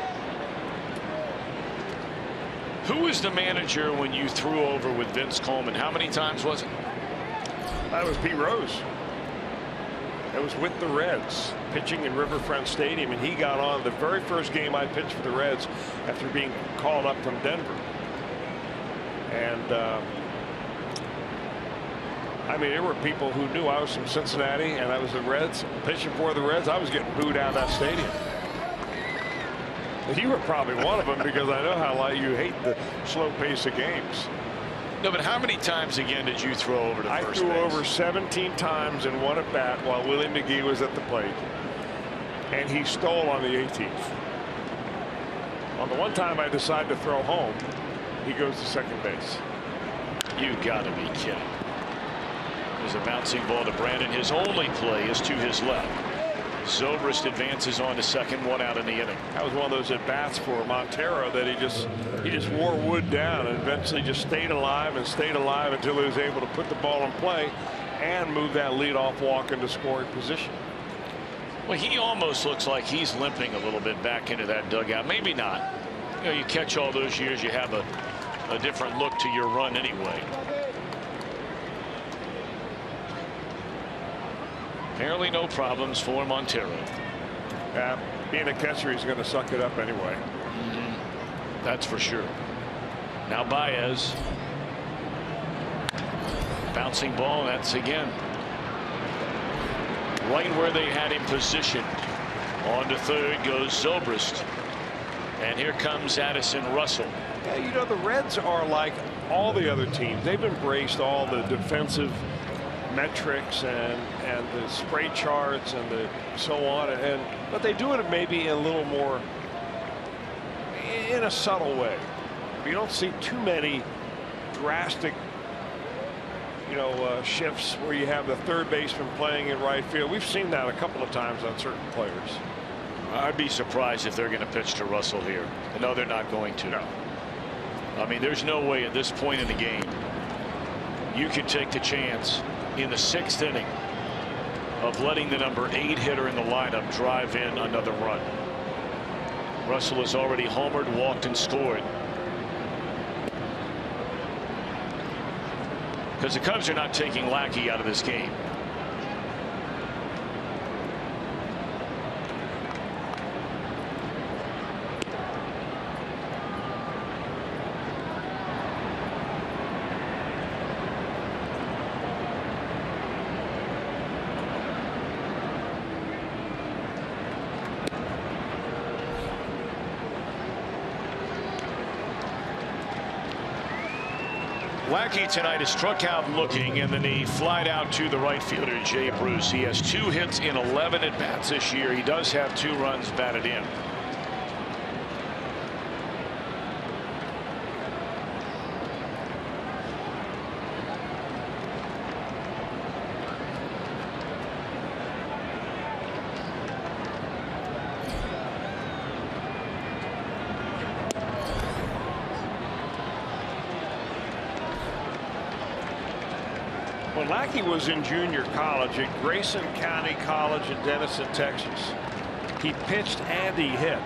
Speaker 3: Who was the manager when you threw over with Vince Coleman? How many times was it?
Speaker 4: That was Pete Rose. It was with the Reds, pitching in Riverfront Stadium, and he got on the very first game I pitched for the Reds after being called up from Denver. And I mean, there were people who knew I was from Cincinnati and I was the Reds, pitching for the Reds. I was getting booed out of that stadium. You were probably one of them, because I know how you hate the slow pace of games.
Speaker 3: No, but how many times again did you throw over to first base?
Speaker 4: I threw over 17 times in one at bat while Willie McGee was at the plate, and he stole on the 18th. On the one time I decided to throw home, he goes to second base.
Speaker 3: You gotta be kidding. There's a bouncing ball to Brandon. His only play is to his left. ZOBRIST advances on to second, one out in the inning.
Speaker 4: That was one of those at bats for Montero that he just wore Wood down and eventually just stayed alive until he was able to put the ball in play and move that leadoff walk into scoring position.
Speaker 3: Well, he almost looks like he's limping a little bit back into that dugout. Maybe not. You know, you catch all those years, you have a different look to your run anyway. Apparently no problems for Montero.
Speaker 4: Yeah, being a catcher, he's going to suck it up anyway.
Speaker 3: That's for sure. Now BAEZ. Bouncing ball, that's again right where they had him positioned. On to third goes ZOBRIST. And here comes Addison Russell.
Speaker 4: Yeah, you know, the Reds are like all the other teams. They've embraced all the defensive metrics and the spray charts and the so on, but they do it maybe a little more in a subtle way. You don't see too many drastic, shifts where you have the third baseman playing in right field. We've seen that a couple of times on certain players.
Speaker 3: I'd be surprised if they're going to pitch to Russell here. No, they're not going to.
Speaker 4: No.
Speaker 3: I mean, there's no way at this point in the game you can take the chance in the 6th inning of letting the number 8 hitter in the lineup drive in another run. Russell has already homered, walked, and scored. Because the Cubs are not taking Lackey out of this game. Lackey tonight is struck out looking, and then he flied out to the right fielder, Jay Bruce. He has 2 hits in 11 at bats this year. He does have 2 runs batted in.
Speaker 4: When Lackey was in junior college at Grayson County College in Denison, Texas, he pitched and he hit.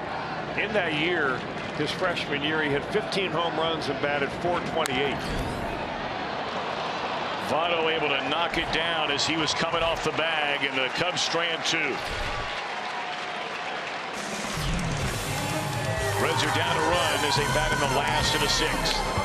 Speaker 4: In that year, his freshman year, he hit 15 home runs and batted .428.
Speaker 3: Votto able to knock it down as he was coming off the bag, and the Cubs strand 2. Reds are down a run as they bat in the last of the 6th.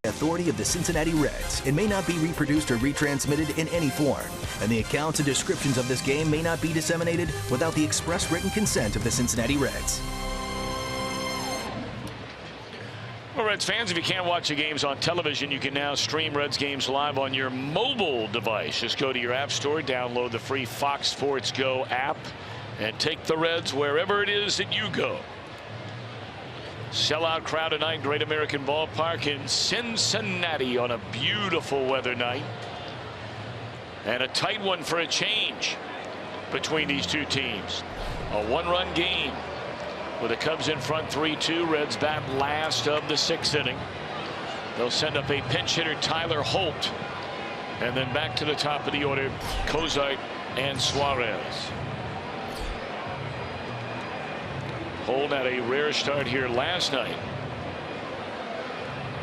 Speaker 9: authority of the Cincinnati Reds and may not be reproduced or retransmitted in any form. And the accounts and descriptions of this game may not be disseminated without the express written consent of the Cincinnati Reds.
Speaker 3: Well, Reds fans, if you can't watch the games on television, you can now stream Reds games live on your mobile device. Just go to your app store, download the free Fox Sports Go app, and take the Reds wherever it is that you go. Sellout crowd tonight, Great American Ballpark in Cincinnati on a beautiful weather night. And a tight one for a change between these two teams. A one-run game with the Cubs in front 3-2. Reds bat last of the 6th inning. They'll send up a pinch hitter, Tyler Holt. And then back to the top of the order, Cozart and Suarez. Holt had a rare start here last night.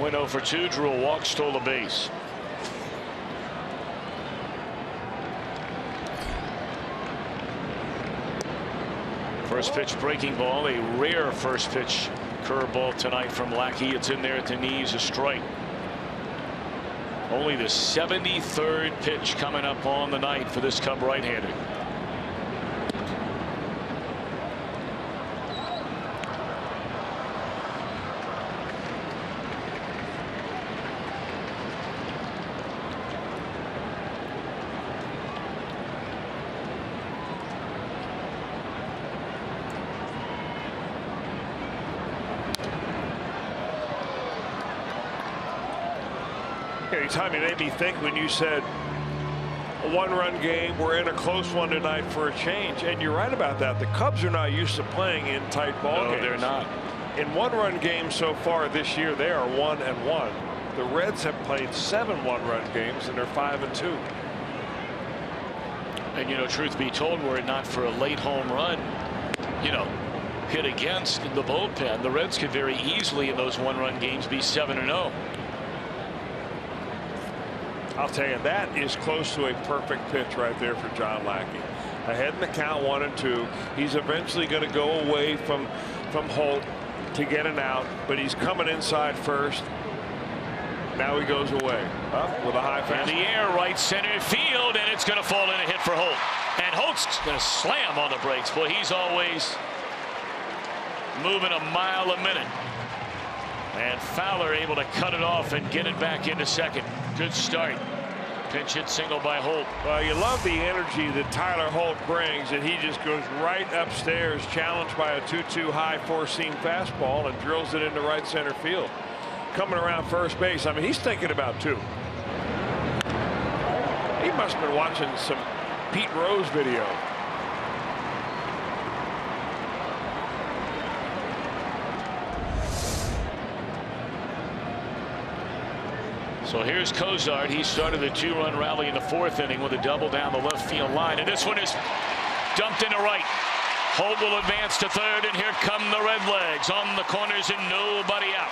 Speaker 3: Went 0 for 2, drew a walk, stole a base. First pitch breaking ball, a rare first pitch curveball tonight from Lackey. It's in there at the knees, a strike. Only the 73rd pitch coming up on the night for this Cub right-hander.
Speaker 4: Tom, you made me think when you said a one-run game, we're in a close one tonight for a change, and you're right about that. The Cubs are not used to playing in tight ball games.
Speaker 3: No, they're not.
Speaker 4: In one-run games so far this year, they are 1-1. The Reds have played 7 one-run games, and they're 5-2.
Speaker 3: And, you know, truth be told, were it not for a late home run, you know, hit against the bullpen, the Reds could very easily in those one-run games be 7-0.
Speaker 4: I'll tell you, that is close to a perfect pitch right there for John Lackey. Ahead in the count 1-2. He's eventually going to go away from Holt to get an out, but he's coming inside first. Now he goes away. Up with a high fastball.
Speaker 3: In the air, right center field, and it's going to fall in a hit for Holt. And Holt's going to slam on the brakes. Boy, he's always moving a mile a minute. And Fowler able to cut it off and get it back into second. Good start. Pinch hit single by Holt.
Speaker 4: Well, you love the energy that Tyler Holt brings, and he just goes right upstairs, challenged by a 2-2 high four-seam fastball, and drills it into right center field. Coming around first base, I mean, he's thinking about 2. He must have been watching some Pete Rose video.
Speaker 3: So here's Cozart. He started the 2-run rally in the 4th inning with a double down the left field line. And this one is dumped into right. Holt will advance to 3rd, and here come the Redlegs on the corners and nobody out.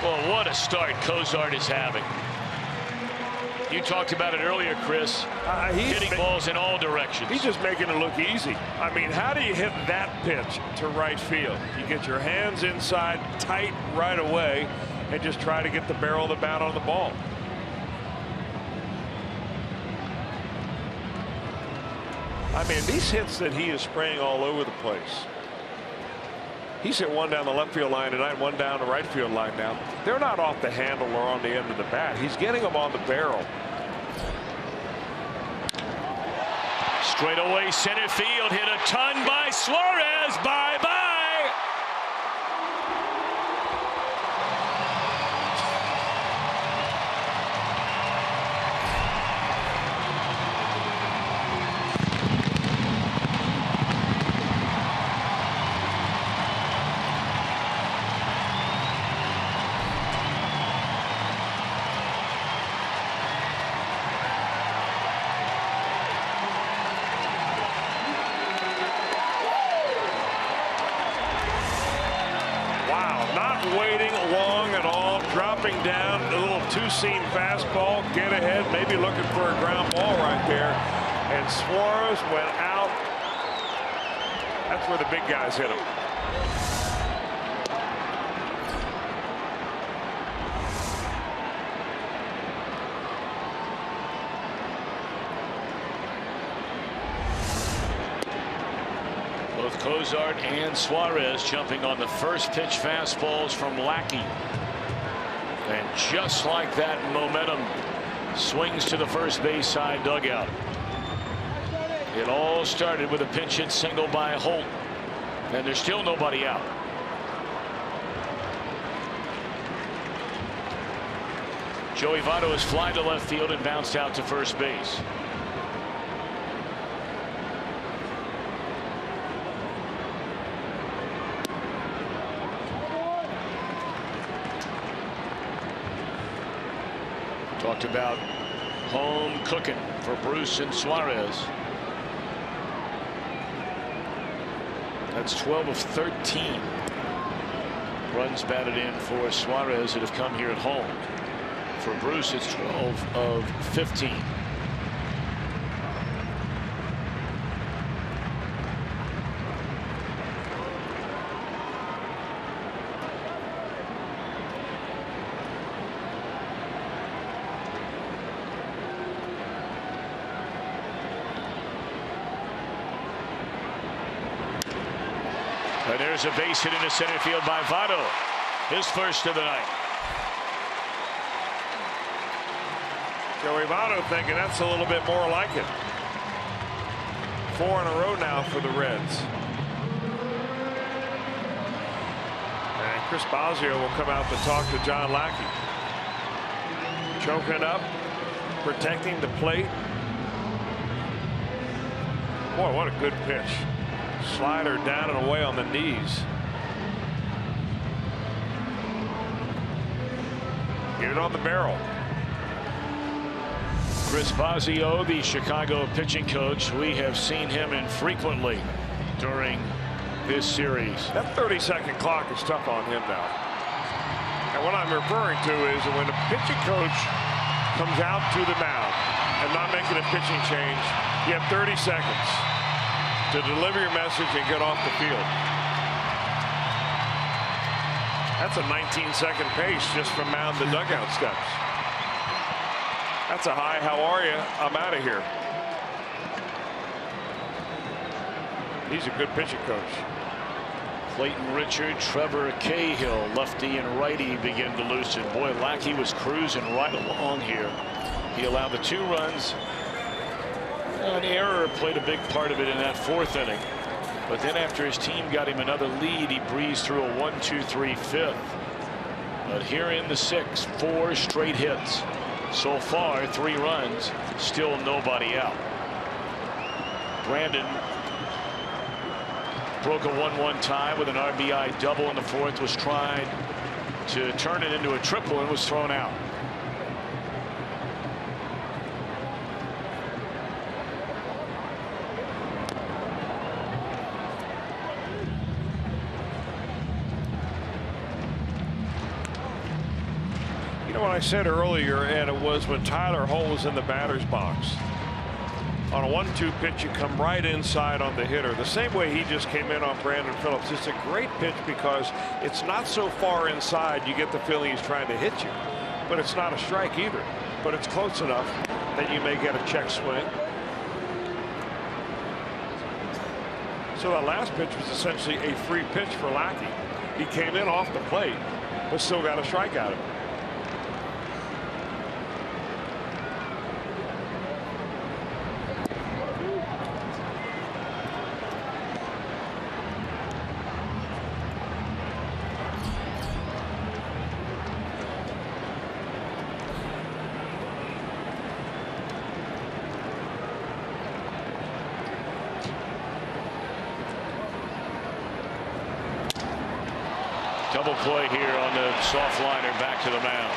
Speaker 3: Well, what a start Cozart is having. You talked about it earlier, Chris. Hitting balls in all directions.
Speaker 4: He's just making it look easy. I mean, how do you hit that pitch to right field? You get your hands inside tight right away and just try to get the barrel of the bat on the ball. I mean, these hits that he is spraying all over the place. He's hit one down the left field line tonight, one down the right field line now. They're not off the handle or on the end of the bat. He's getting them on the barrel.
Speaker 3: Straight away center field, hit a ton by Suarez. Bye-bye.
Speaker 4: Down a little two-seam fastball, get ahead, maybe looking for a ground ball right there, and Suarez went out. That's where the big guys hit him.
Speaker 3: Both Cozart and Suarez jumping on the first pitch fastballs from Lackey. And just like that, momentum swings to the first base side dugout. It all started with a pinch hit single by Holt, and there's still nobody out. Joey Votto has flied to left field and bounced out to first base. Talked about home cooking for Bruce and Suarez. That's 12 of 13 runs batted in for Suarez that have come here at home. For Bruce, it's 12 of 15. And there's a base hit into center field by Votto. His first of the night.
Speaker 4: Joey Votto thinking that's a little bit more like it. 4 in a row now for the Reds. And Chris Bosio will come out to talk to John Lackey. Choking up, protecting the plate. Boy, what a good pitch. Slider down and away on the knees. Get it on the barrel.
Speaker 3: Chris Bosio, the Chicago pitching coach, we have seen him infrequently during this series.
Speaker 4: That 30-second clock is tough on him now. And what I'm referring to is that when a pitching coach comes out to the mound and not making a pitching change, you have 30 seconds to deliver your message and get off the field. That's a 19-second pace just from mound to dugout steps. That's a hi, how are you? I'm out of here. He's a good pitching coach.
Speaker 3: Clayton Richard, Trevor Cahill, lefty and righty begin to loosen. Boy, Lackey was cruising right along here. He allowed the 2 runs. An error played a big part of it in that 4th inning. But then after his team got him another lead, he breezed through a 1-2-3 5th. But here in the 6th, 4 straight hits. So far, 3 runs, still nobody out. Brandon broke a 1-1 tie with an RBI double in the 4th, was trying to turn it into a triple and was thrown out.
Speaker 4: What I said earlier, and it was when Tyler Holt was in the batter's box. On a 1-2 pitch, you come right inside on the hitter. The same way he just came in on Brandon Phillips. It's a great pitch because it's not so far inside you get the feeling he's trying to hit you. But it's not a strike either. But it's close enough that you may get a check swing. So that last pitch was essentially a free pitch for Lackey. He came in off the plate, but still got a strike out of it.
Speaker 3: Double play here on the soft liner back to the mound.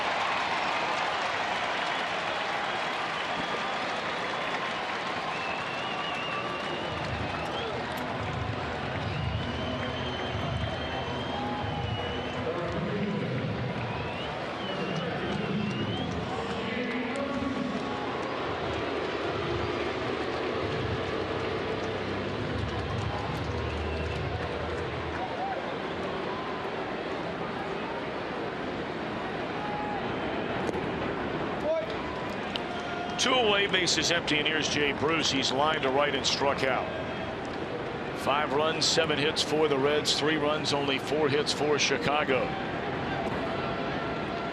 Speaker 3: Two away, bases empty, and here's Jay Bruce. He's lined to right and struck out. 5 runs, 7 hits for the Reds, 3 runs, only 4 hits for Chicago.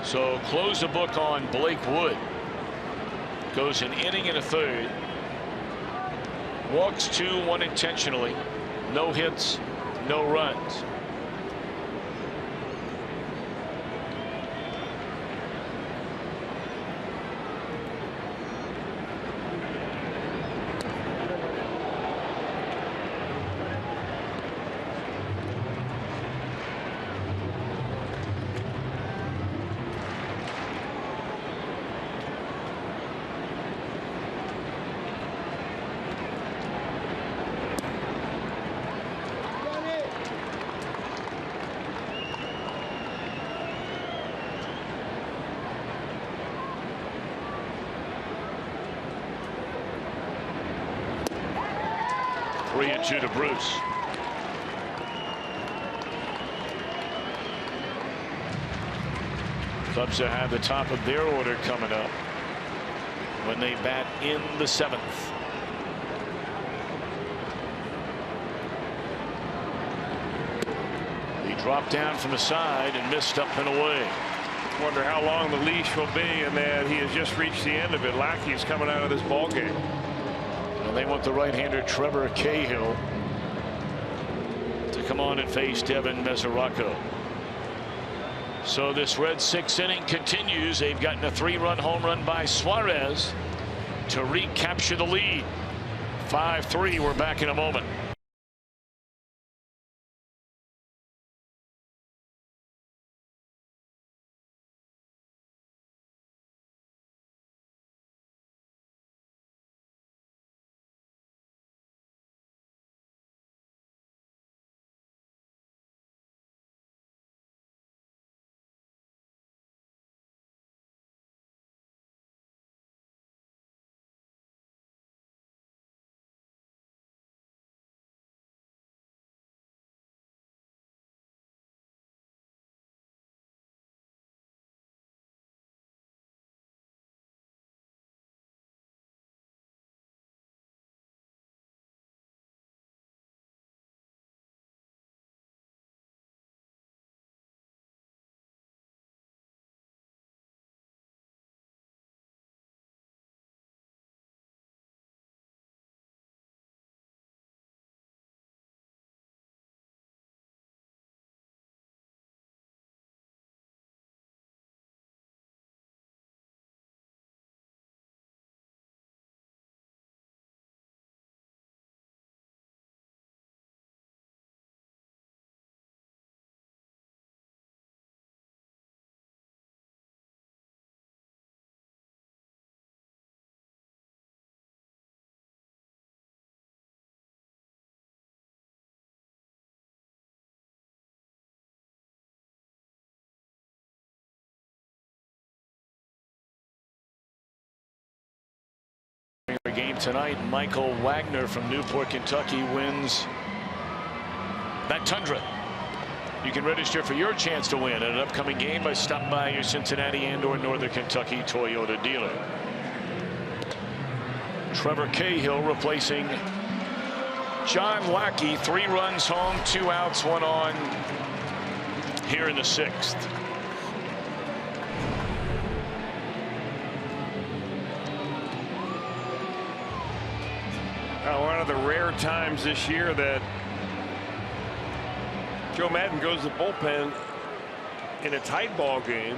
Speaker 3: So close the book on Blake Wood. Goes an inning and a third. Walks 2, 1 intentionally. No hits, no runs. Three and 2 to Bruce. Cubs will have the top of their order coming up when they bat in the 7th. He dropped down from the side and missed up and away.
Speaker 4: Wonder how long the leash will be, and that he has just reached the end of it. Lackey's coming out of this ball game.
Speaker 3: And they want the right-hander Trevor Cahill to come on and face Devin MESORACO. So this Red 6th inning continues. They've gotten a 3-run home run by Suarez to recapture the lead. 5-3. We're back in a moment. Game tonight, Michael Wagner from Newport, Kentucky wins that Tundra. You can register for your chance to win at an upcoming game by stopping by your Cincinnati and/or Northern Kentucky Toyota dealer. Trevor Cahill replacing John Lackey. 3 runs home, 2 outs, 1 on here in the 6th.
Speaker 4: One of the rare times this year that Joe Maddon goes to the bullpen in a tight ball game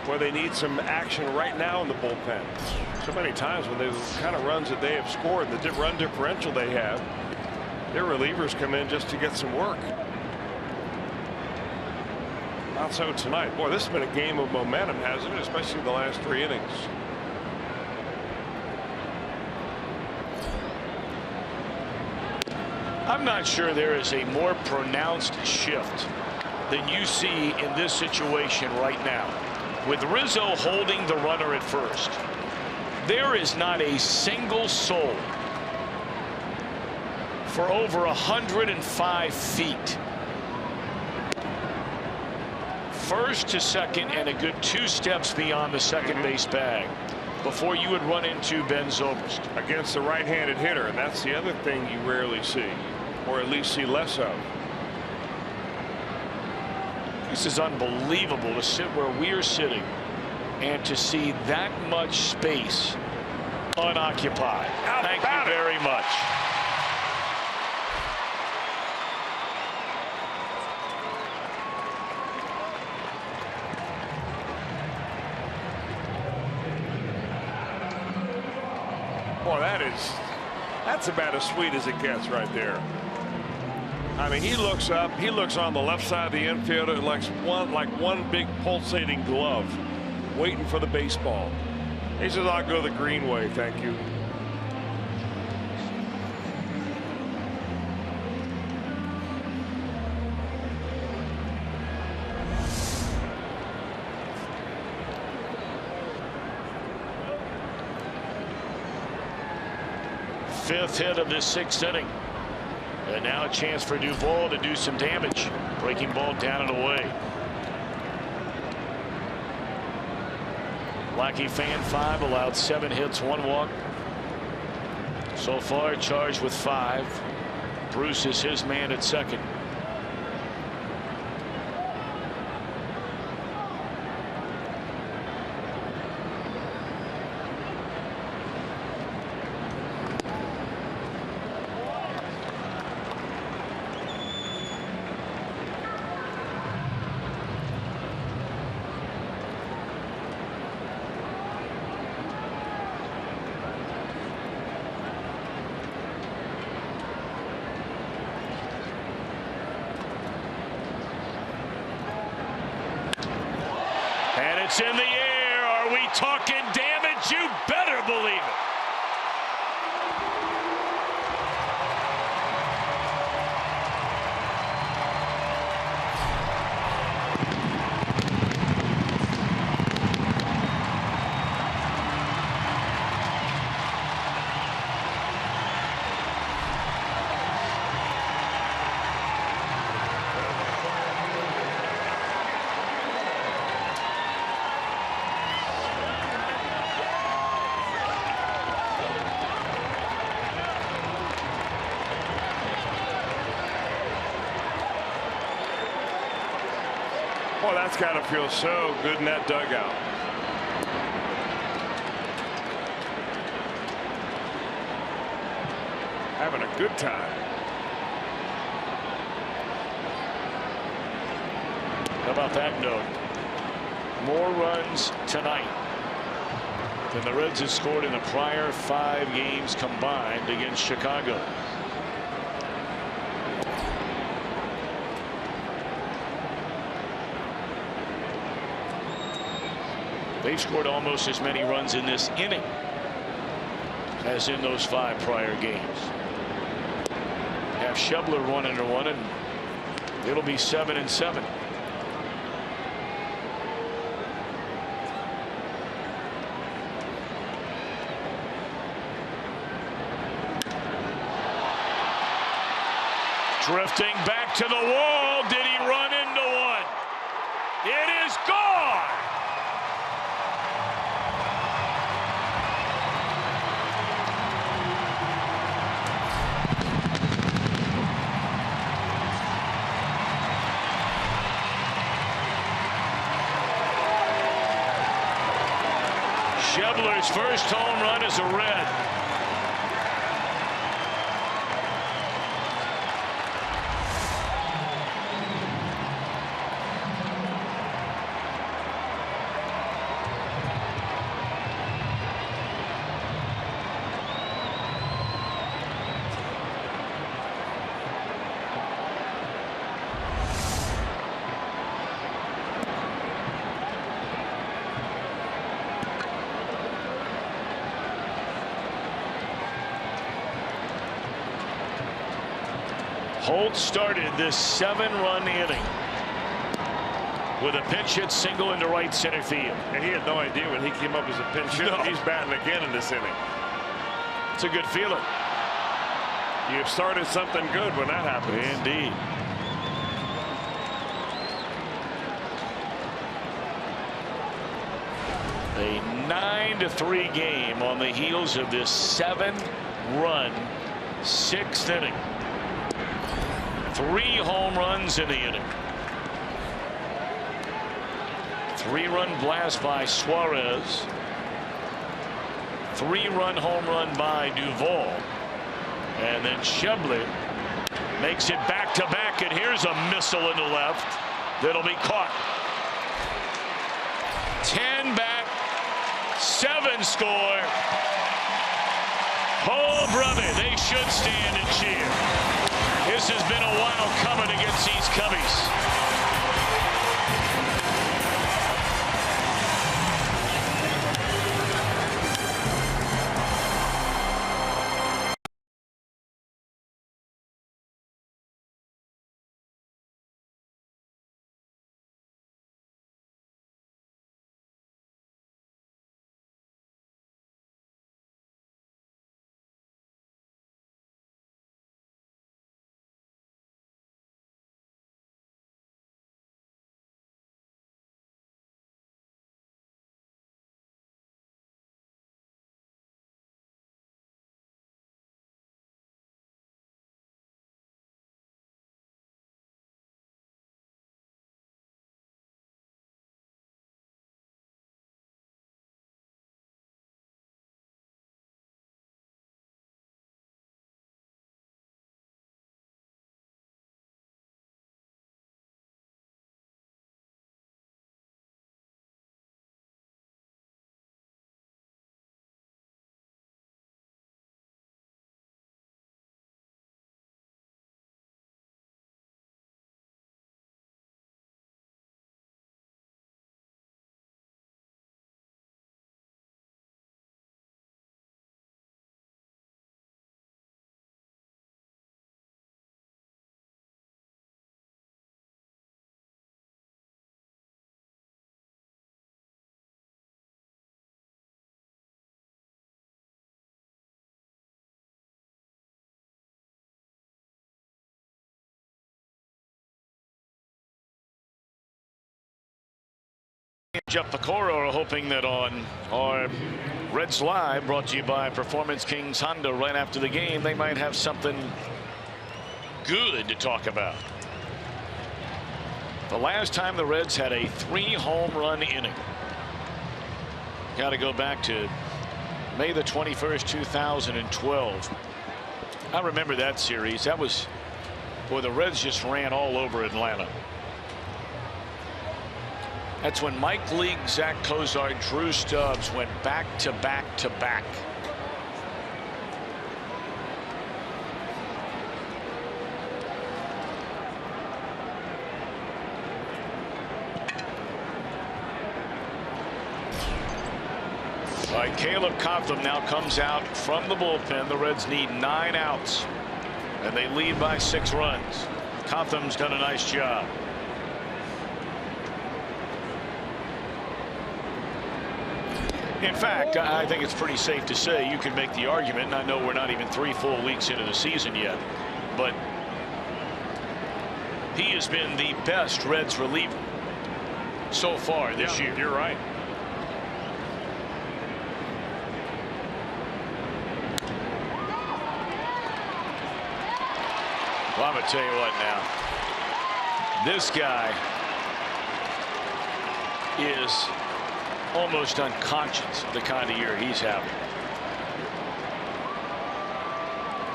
Speaker 4: where they need some action right now in the bullpen. So many times when the kind of runs that they have scored, the run differential they have, their relievers come in just to get some work. Not so tonight. Boy, this has been a game of momentum, hasn't it? Especially the last 3 innings.
Speaker 3: I'm not sure there is a more pronounced shift than you see in this situation right now. With Rizzo holding the runner at first, there is not a single soul for over 105 feet. First to second and a good 2 steps beyond the second base bag. before you would run into Ben Zobrist.
Speaker 4: Against the right-handed hitter, and that's the other thing you rarely see, or at least see less of.
Speaker 3: This is unbelievable to sit where we are sitting and to see that much space unoccupied. Thank you very much.
Speaker 4: Boy, that's about as sweet as it gets right there. I mean, he looks up, he looks on the left side of the infield, like one big pulsating glove waiting for the baseball. He says, I'll go the green way, thank you.
Speaker 3: Fifth hit of this sixth inning. And now a chance for Duvall to do some damage. Breaking ball down and away. Lackey fan 5 allowed 7 hits, 1 walk. So far charged with 5. Bruce is his man at second. It's in the air. Are we talking damage? You better believe it.
Speaker 4: Boy, that's got to feel so good in that dugout. Having a good time.
Speaker 3: How about that note? More runs tonight than the Reds have scored in the prior 5 games combined against Chicago. They've scored almost as many runs in this inning as in those 5 prior games. Have Schebler 1-1, and it'll be 7-7. Drifting back to the wall. Did he run into one? It is gone. Schebler's first home run as a Red. Holt started this 7-run inning with a pinch hit single into right center field.
Speaker 4: And he had no idea when he came up as a pinch hit. No. He's batting again in this inning.
Speaker 3: It's a good feeling.
Speaker 4: You've started something good when that happens.
Speaker 3: Indeed. A 9-3 game on the heels of this 7-run 6th inning. 3 home runs in the inning. 3-run blast by Suarez. 3-run home run by Duvall. And then Shebley makes it back-to-back, and here's a missile in the left that'll be caught. 10 back, 7 score. Oh, brother, they should stand and cheer. This has been a while coming against these Cubbies. Jeff Pecora are hoping that on our Reds Live, brought to you by Performance Kings Honda, right after the game, they might have something good to talk about. The last time the Reds had a 3-home run inning, got to go back to May the 21st, 2012. I remember that series. That was, boy, the Reds just ran all over Atlanta. That's when Mike Leake, Zach Cozart, Drew Stubbs went back to back to back. All right, Caleb Cotham now comes out from the bullpen. The Reds need 9 outs, and they lead by 6 runs. Cotham's done a nice job. In fact, I think it's pretty safe to say you can make the argument, and I know we're not even 3 full weeks into the season yet, but he has been the best Reds reliever so far this year.
Speaker 4: You're right.
Speaker 3: Well, I'm going to tell you what now. This guy is almost unconscious of the kind of year he's having.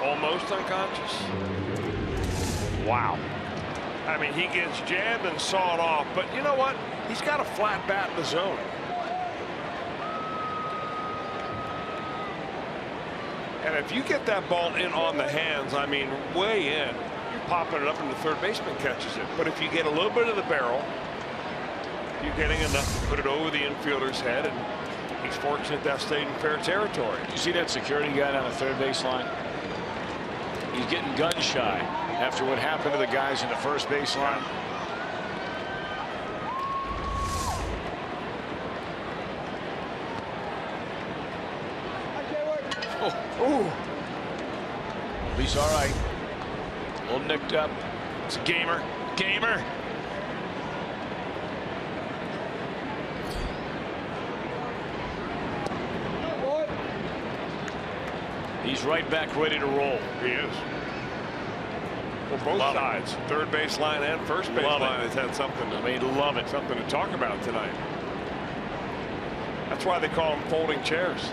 Speaker 4: Almost unconscious.
Speaker 3: Wow.
Speaker 4: I mean, he gets jabbed and sawed off, but you know what? He's got a flat bat in the zone. And if you get that ball in on the hands, I mean, way in, you're popping it up and the third baseman catches it. But if you get a little bit of the barrel, you're getting enough to put it over the infielder's head, and he's fortunate that stayed in fair territory.
Speaker 3: You see that security guy down the third baseline? He's getting gun shy after what happened to the guys in the first baseline.
Speaker 4: Oh.
Speaker 3: He's all right. A little nicked up. It's a gamer. Gamer. He's right back ready to roll.
Speaker 4: He is. Well, both sides, third base line and first base line, has had something.
Speaker 3: Love it.
Speaker 4: Something to talk about tonight. That's why they call them folding chairs.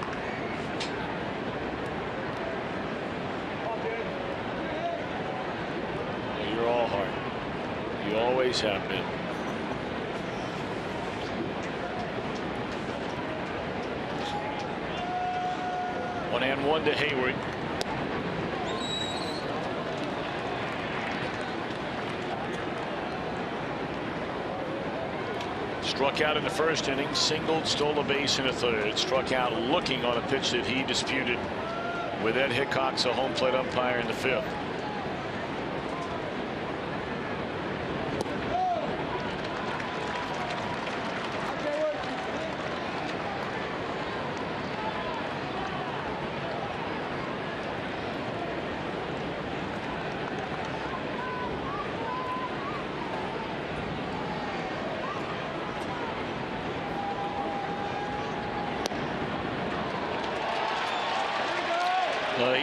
Speaker 3: You're all hard. You always have been. One and one to Hayward. Struck out in the first inning, singled, stole a base in the third. Struck out looking on a pitch that he disputed with Ed Hickox, a home plate umpire, in the fifth.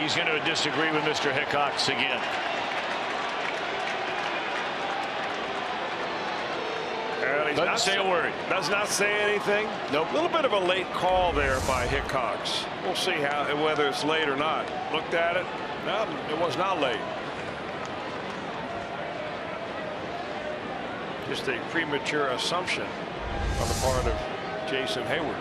Speaker 3: He's going to disagree with Mr. Hickox again. Doesn't say a word.
Speaker 4: Does not say anything.
Speaker 3: Nope.
Speaker 4: A little bit of a late call there by Hickox. We'll see whether it's late or not. Looked at it. No, it was not late. Just a premature assumption on the part of Jason Heyward.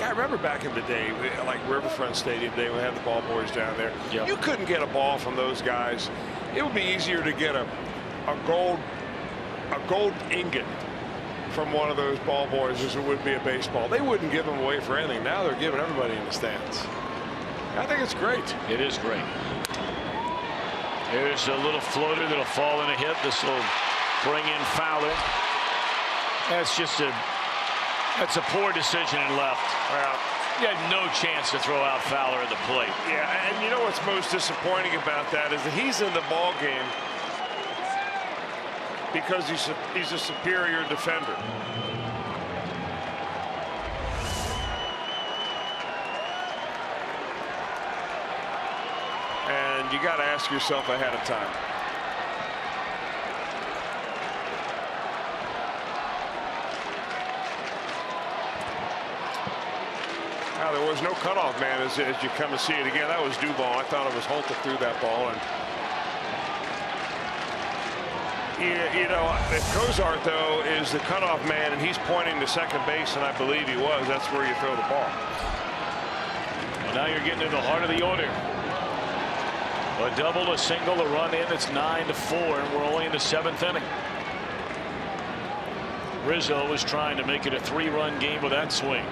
Speaker 4: I remember back in the day, like Riverfront Stadium Day, we had the ball boys down there.
Speaker 3: Yep.
Speaker 4: You couldn't get a ball from those guys. It would be easier to get a gold ingot from one of those ball boys as it would be a baseball. They wouldn't give them away for anything. Now they're giving everybody in the stands. I think it's great.
Speaker 3: It is great. There's a little floater that'll fall in a hit. This will bring in Fowler. That's a poor decision in left.
Speaker 4: Well,
Speaker 3: you had no chance to throw out Fowler at the plate.
Speaker 4: Yeah, and you know what's most disappointing about that is that he's in the ball game because he's a superior defender. And you got to ask yourself ahead of time. There was no cutoff man as you come to see it again. That was Duvall. I thought it was Holt that threw that ball. And you know, if Cozart, though, is the cutoff man and he's pointing to second base, and I believe he was, that's where you throw the ball.
Speaker 3: Well, now you're getting to the heart of the order. A double, a single, a run in. It's 9-4, and we're only in the seventh inning. Rizzo was trying to make it a 3-run game with that swing.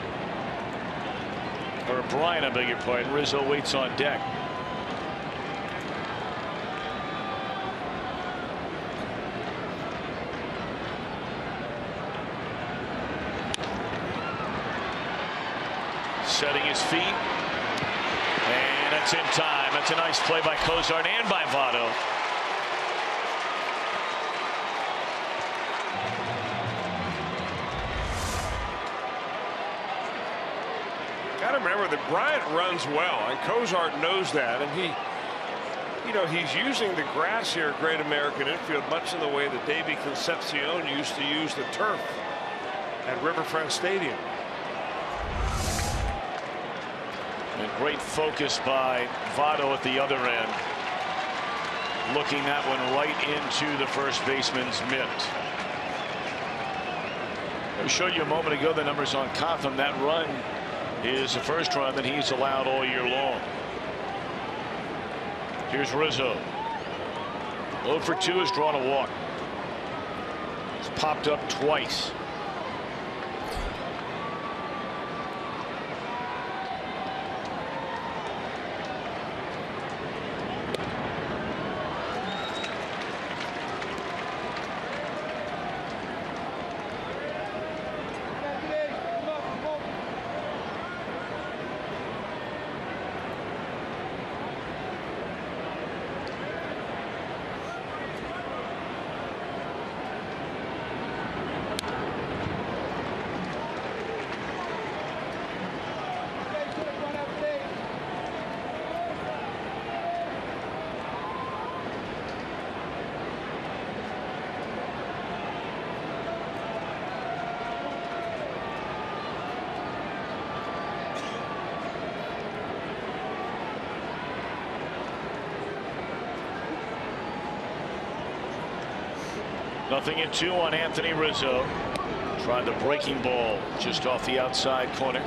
Speaker 3: Or Brian, I beg your pardon. Rizzo waits on deck. Setting his feet. And that's in time. That's a nice play by Cozart and by Votto.
Speaker 4: Got to remember that Bryant runs well, and Cozart knows that, and he's using the grass here at Great American Infield much in the way that Davey Concepcion used to use the turf at Riverfront Stadium.
Speaker 3: And great focus by Votto at the other end, looking that one right into the first baseman's mitt. I showed you a moment ago the numbers on Cotham. That run is the first run that he's allowed all year long. Here's Rizzo. 0 for 2 has drawn a walk. It's popped up twice. 0-2 on Anthony Rizzo. Tried the breaking ball just off the outside corner.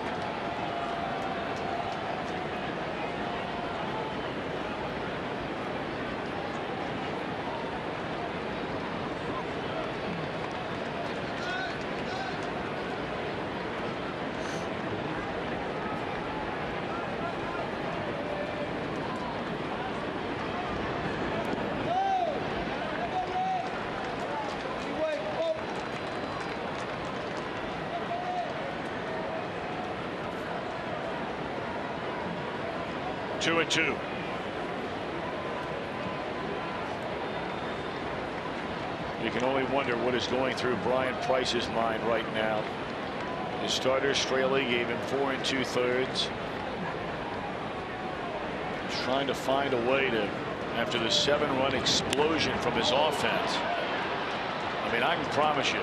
Speaker 3: Two and two. You can only wonder what is going through Brian Price's mind right now. His starter Straley gave him 4 2/3. He's trying to find a way to, after the 7-run explosion from his offense. I mean, I can promise you,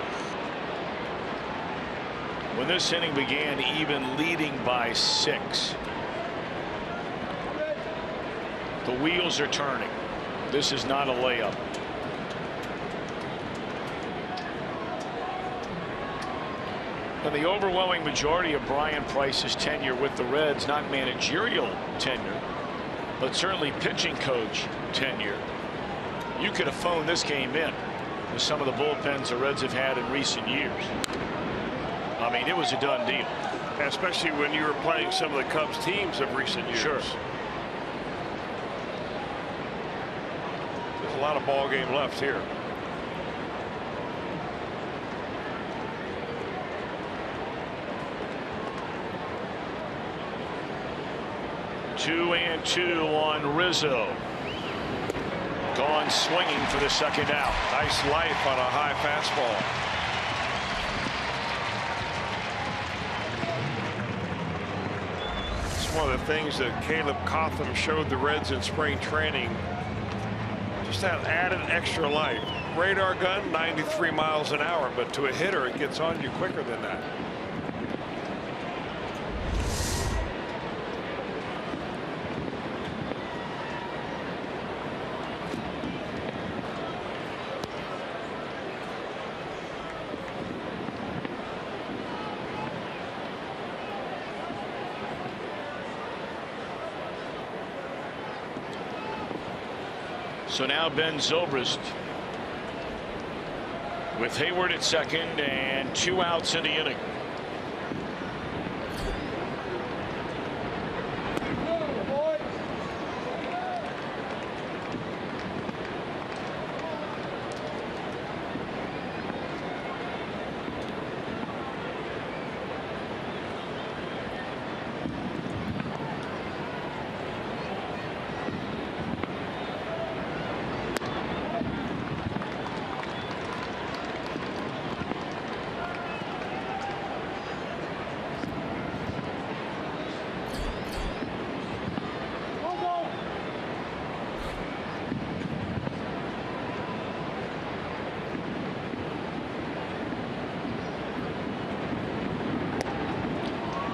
Speaker 3: when this inning began, even leading by 6. The wheels are turning. This is not a layup. And the overwhelming majority of Brian Price's tenure with the Reds, not managerial tenure, but certainly pitching coach tenure, you could have phoned this game in with some of the bullpens the Reds have had in recent years. I mean, it was a done deal.
Speaker 4: Especially when you were playing some of the Cubs teams of recent years.
Speaker 3: Sure.
Speaker 4: A lot of ball game left here.
Speaker 3: Two and two on Rizzo. Gone swinging for the second out.
Speaker 4: Nice life on a high fastball. It's one of the things that Caleb Cotham showed the Reds in spring training. Just that added extra life. Radar gun 93 miles an hour, but to a hitter it gets on you quicker than that.
Speaker 3: So now Ben Zobrist with Hayward at second and 2 outs in the inning.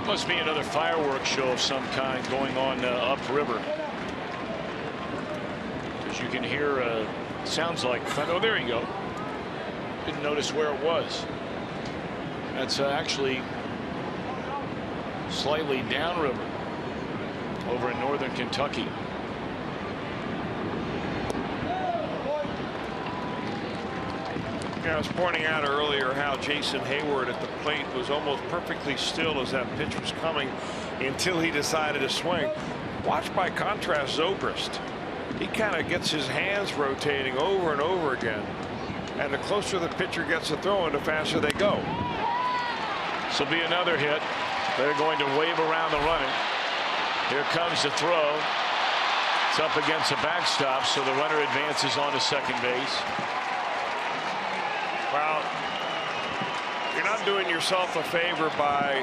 Speaker 3: Must be another fireworks show of some kind going on upriver. As you can hear, sounds like thunder. Oh, there you go. Didn't notice where it was. That's actually slightly downriver over in northern Kentucky.
Speaker 4: I was pointing out earlier how Jason Hayward at the plate was almost perfectly still as that pitch was coming until he decided to swing. Watch by contrast Zobrist. He kind of gets his hands rotating over and over again. And the closer the pitcher gets to throwing, the faster they go.
Speaker 3: This will be another hit. They're going to wave around the runner. Here comes the throw. It's up against the backstop, so the runner advances on to second base.
Speaker 4: Well, you're not doing yourself a favor by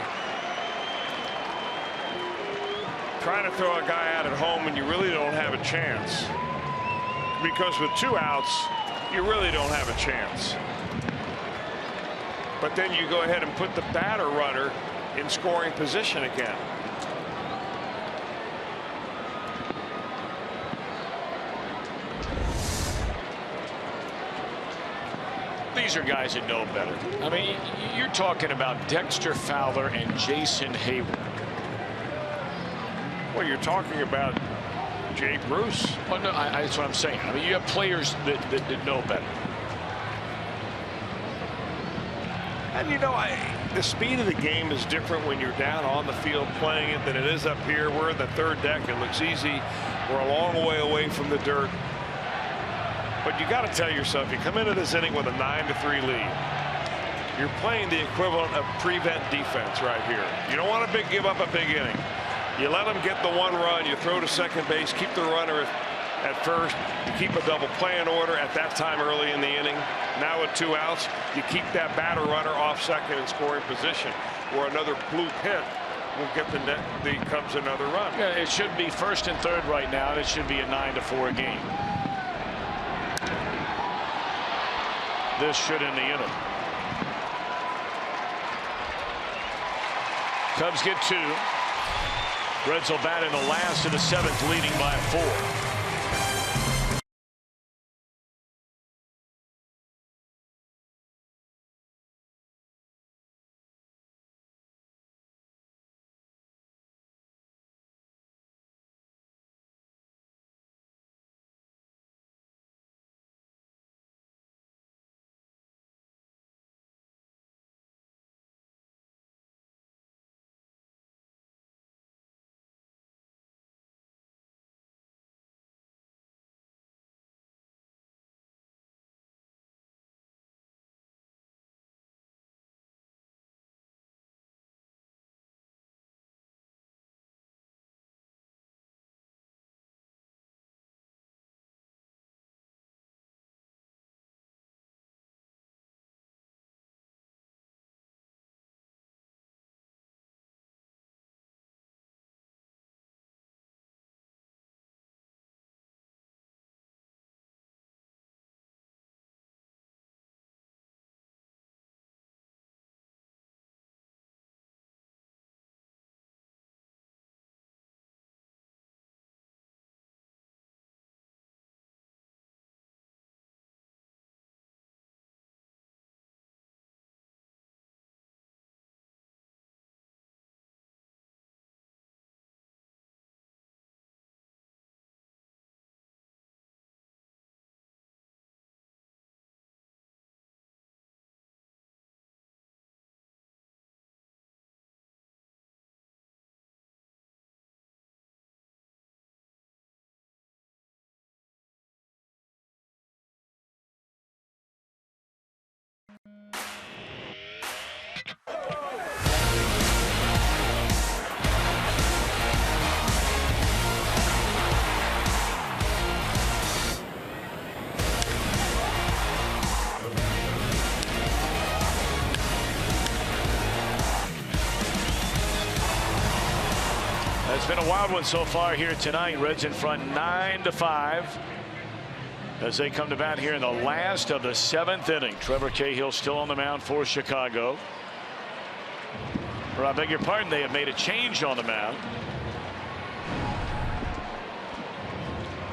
Speaker 4: trying to throw a guy out at home when you really don't have a chance. Because with 2 outs, you really don't have a chance. But then you go ahead and put the batter runner in scoring position again.
Speaker 3: these are guys that know better. I mean, you're talking about Dexter Fowler and Jason Hayward.
Speaker 4: Well, you're talking about Jay Bruce.
Speaker 3: Well, no, that's what I'm saying. I mean, you have players that know better.
Speaker 4: And you know, the speed of the game is different when you're down on the field playing it than it is up here. We're in the third deck. It looks easy. We're a long way away from the dirt. But you got to tell yourself, you come into this inning with a 9-3 lead. You're playing the equivalent of prevent defense right here. You don't want to give up a big inning. You let them get the one run. You throw to second base, keep the runner at first. You keep a double play in order at that time early in the inning. Now with 2 outs, you keep that batter runner off second in scoring position, or another blue pin will get comes another run.
Speaker 3: Yeah, it should be first and third right now, and it should be a 9-4 game. This should end the inning. Cubs get 2. Reds will bat in the last of the 7th, leading by 4. It's been a wild one so far here tonight. Reds in front 9-5 as they come to bat here in the last of the 7th inning. Trevor Cahill still on the mound for Chicago. Or I beg your pardon, they have made a change on the mound.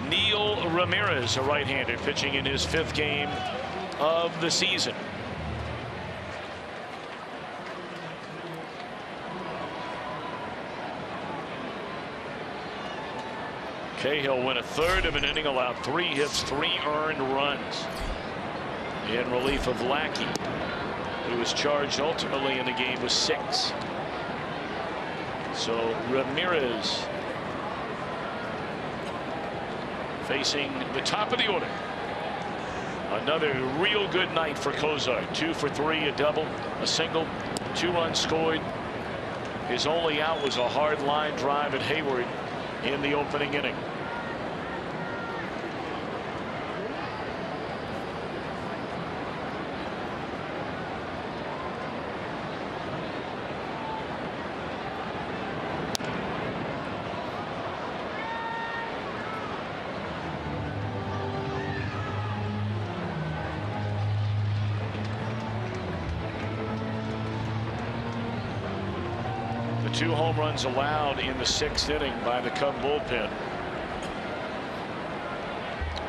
Speaker 3: Neil Ramirez, a right-hander, pitching in his 5th game of the season. Cahill went a 1/3 of an inning, allowed 3 hits, 3 earned runs in relief of Lackey, who was charged ultimately in the game with 6. So Ramirez facing the top of the order. Another real good night for Cozart. 2 for 3, a double, a single, 2 runs scored. His only out was a hard line drive at Hayward in the opening inning. The 2 home runs allowed in the 6th inning by the Cub bullpen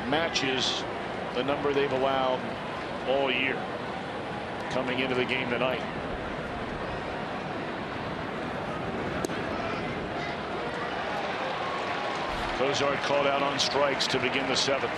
Speaker 3: matches the number they've allowed all year. coming into the game tonight. Cozart called out on strikes to begin the 7th.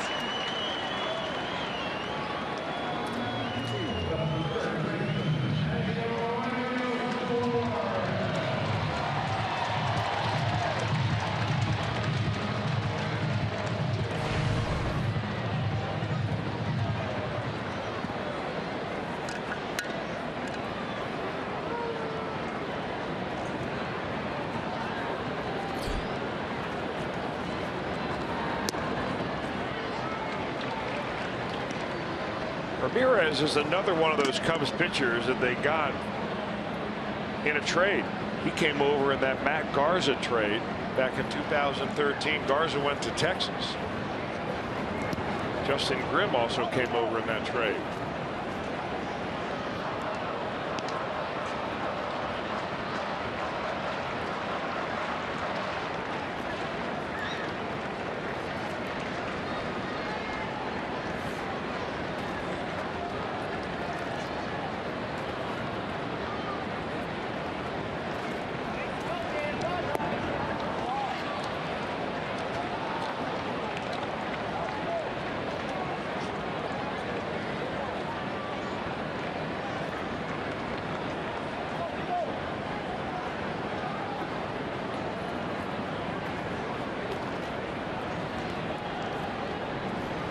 Speaker 4: Ramirez is another one of those Cubs pitchers that they got in a trade. He came over in that Matt Garza trade back in 2013. Garza went to Texas. Justin Grimm also came over in that trade.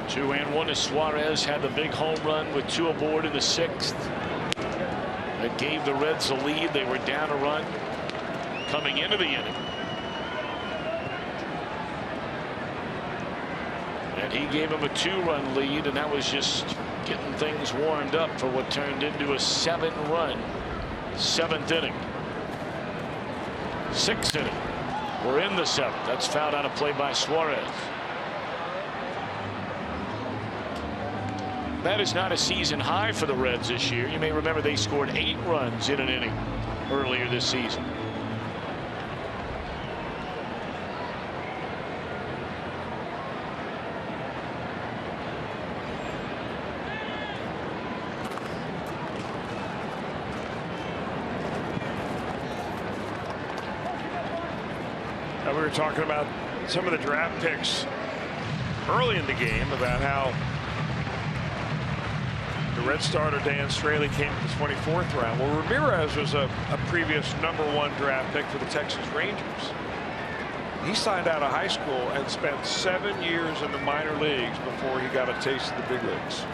Speaker 4: Two and one as Suarez had the big home run with 2 aboard in the 6th. That gave the Reds a lead. They were down a run coming into the inning. And he gave him a 2-run lead, and that was just getting things warmed up for what turned into a 7-run 7th inning. 6th inning. We're in the 7th. That's fouled out of play by Suarez. That is not a season high for the Reds this year. You may remember they scored 8 runs in an inning earlier this season. Now, we were talking about some of the draft picks early in the game about how the Red starter Dan Straley came in the 24th round. Well, Ramirez was a previous #1 draft pick for the Texas Rangers. He signed out of high school and spent 7 years in the minor leagues before he got a taste of the big leagues.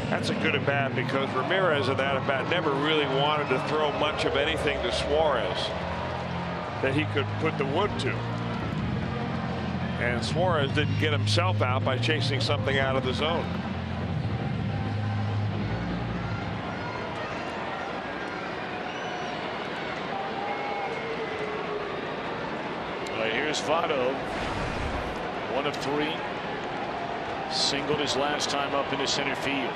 Speaker 4: That's a good at bat because Ramirez at that at bat never really wanted to throw much of anything to Suarez that he could put the wood to. And Suarez didn't get himself out by chasing something out of the zone.
Speaker 3: All right, here's VOTTO. 1 of 3. Singled his last time up into center field.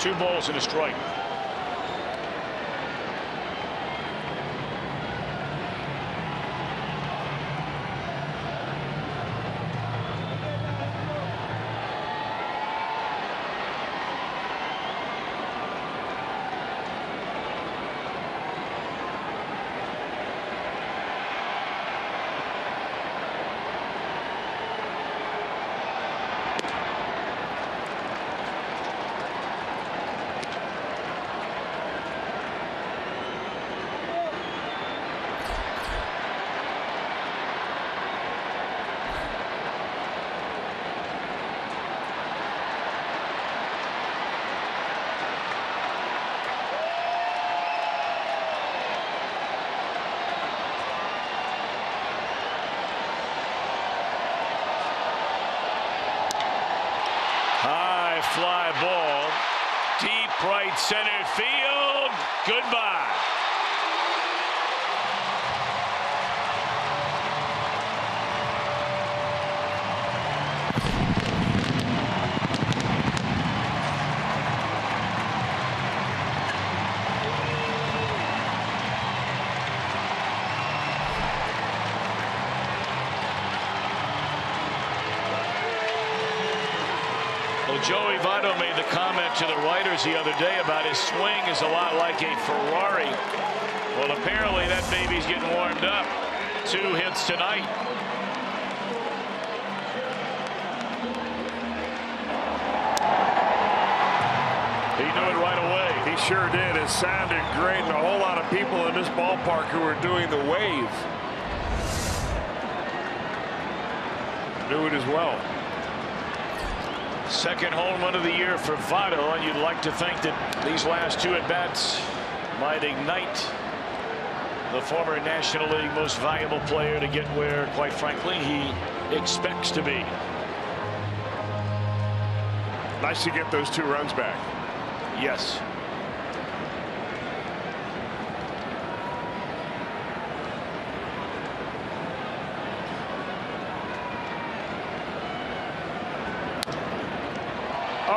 Speaker 3: 2 balls and a strike. Fly ball, deep right center field. Goodbye. Joey Votto made the comment to the writers the other day about his swing is a lot like a Ferrari. Well, apparently that baby's getting warmed up. 2 hits tonight. He knew it right away.
Speaker 4: He sure did. It sounded great, and a whole lot of people in this ballpark who were doing the wave knew it as well.
Speaker 3: Second home run of the year for Votto, and you'd like to think that these last 2 at-bats might ignite the former National League most valuable player to get where, quite frankly, he expects to be.
Speaker 4: Nice to get those 2 runs back.
Speaker 3: Yes.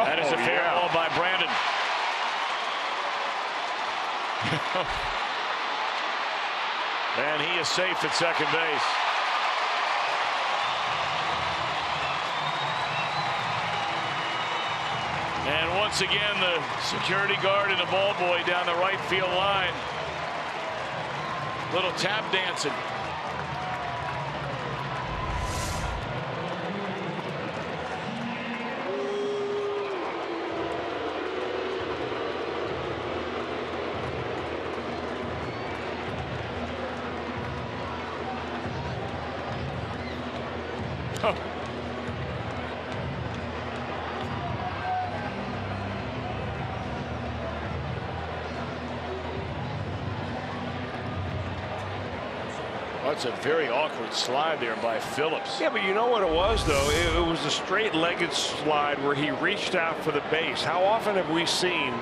Speaker 3: That is a fair ball by Brandon. And he is safe at second base. And once again, the security guard and the ball boy down the right field line. Little tap dancing. That's a very awkward slide there by Phillips.
Speaker 4: Yeah, but you know what it was, though? It was a straight-legged slide where he reached out for the base. How often have we seen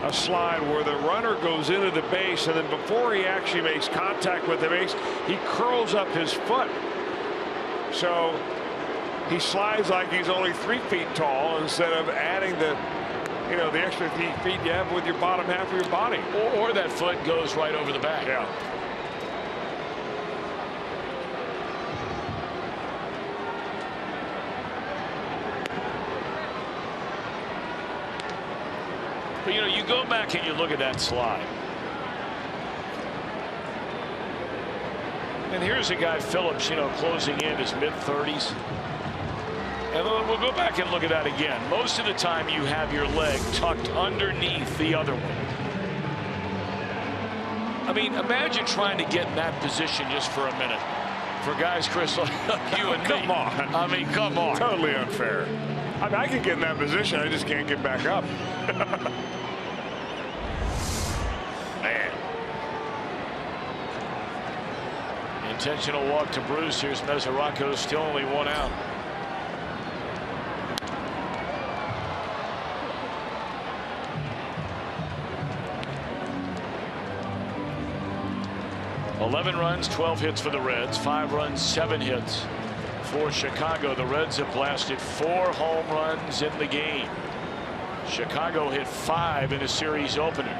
Speaker 4: a slide where the runner goes into the base, and then before he actually makes contact with the base, he curls up his foot? So he slides like he's only 3 feet tall instead of adding the, you know, the extra 3 feet you have with your bottom half of your body.
Speaker 3: Or that foot goes right over the back.
Speaker 4: Yeah.
Speaker 3: But, you know, you go back and you look at that slide. And here's a guy, Phillips, you know, closing in his mid-30s. And we'll go back and look at that again. Most of the time you have your leg tucked underneath the other one. I mean, imagine trying to get in that position just for a minute. For guys, Chris, like you and me.
Speaker 4: Come on.
Speaker 3: I mean, come on.
Speaker 4: Totally unfair. I mean, I can get in that position. I just can't get back up.
Speaker 3: Man. Intentional walk to Bruce. Here's Mesoraco, still only 1 out. $11 runs, 12 hits for the Reds, 5 runs, 7 hits for Chicago. The Reds have blasted 4 home runs in the game. Chicago hit 5 in a series opener.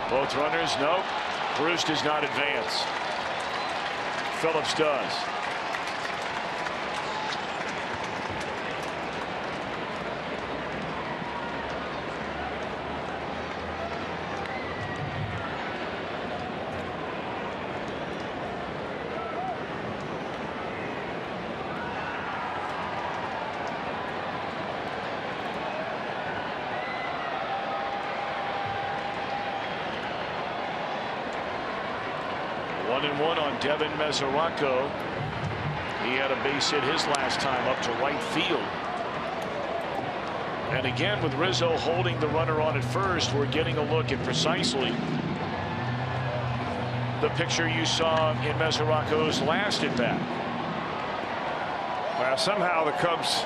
Speaker 3: Both runners, nope. Bruce does not advance. Phillips does. One on Devin MESORACO. He had a base hit his last time up to right field. And again, with Rizzo holding the runner on at first, we're getting a look at precisely the picture you saw in MESORACO's last at bat.
Speaker 4: Well, somehow the Cubs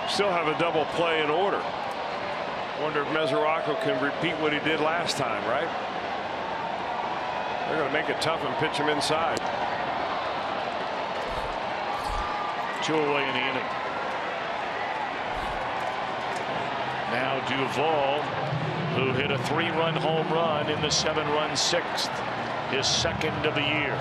Speaker 4: still have a double play in order. Wonder if MESORACO can repeat what he did last time, right? They're going to make it tough and pitch him inside.
Speaker 3: 2 away in the inning. Now Duvall, who hit a 3-run home run in the 7-run 6th, his 2nd of the year.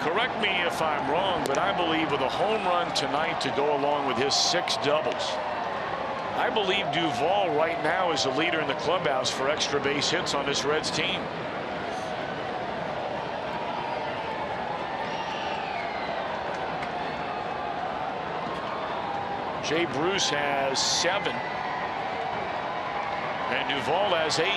Speaker 3: Correct me if I'm wrong, but I believe with a home run tonight to go along with his 6 doubles, I believe Duvall right now is the leader in the clubhouse for extra base hits on this Reds team. Jay Bruce has 7, and Duvall has 8.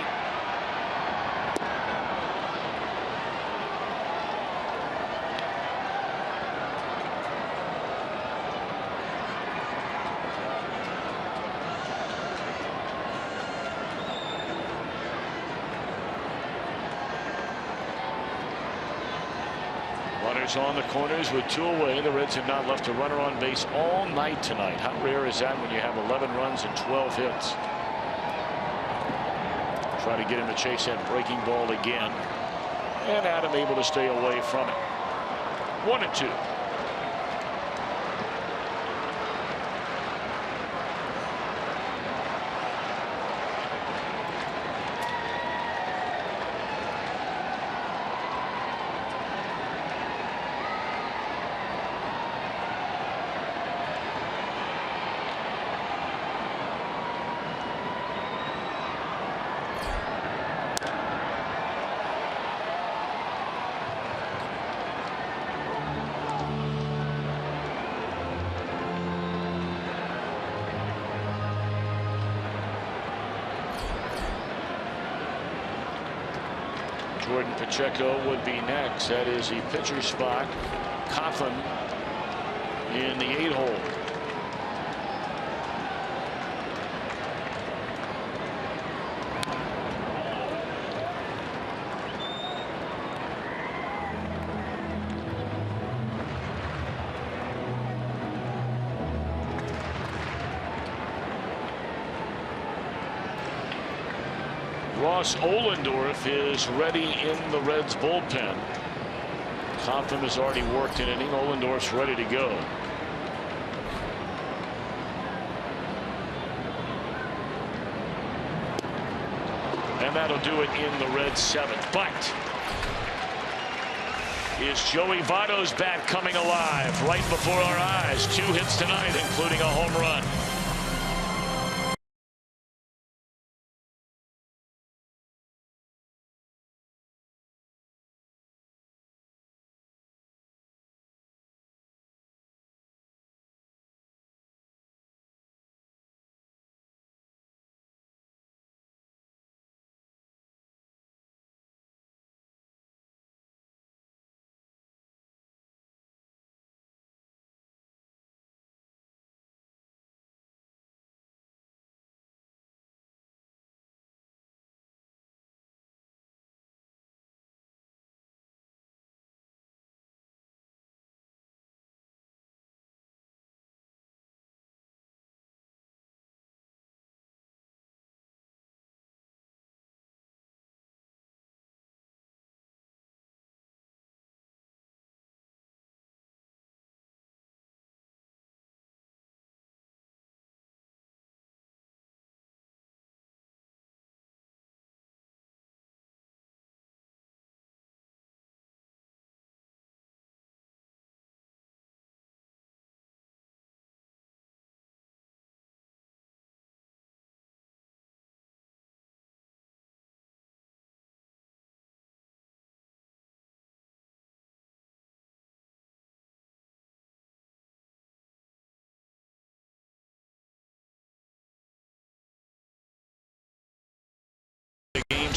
Speaker 3: Runners on the corners with 2 away. The Reds have not left a runner on base all night tonight. How rare is that when you have 11 runs and 12 hits? Try to get him to chase that breaking ball again. And Adam able to stay away from it. 1-2. Jordan Pacheco would be next. That is the pitcher spot. Coffin in the 8-hole. Ross Ohlendorf is ready in the Reds bullpen. Coffin has already worked an inning. Ohlendorf's ready to go. And that'll do it in the Reds 7th. But is Joey Votto's bat coming alive right before our eyes? 2 hits tonight, including a home run.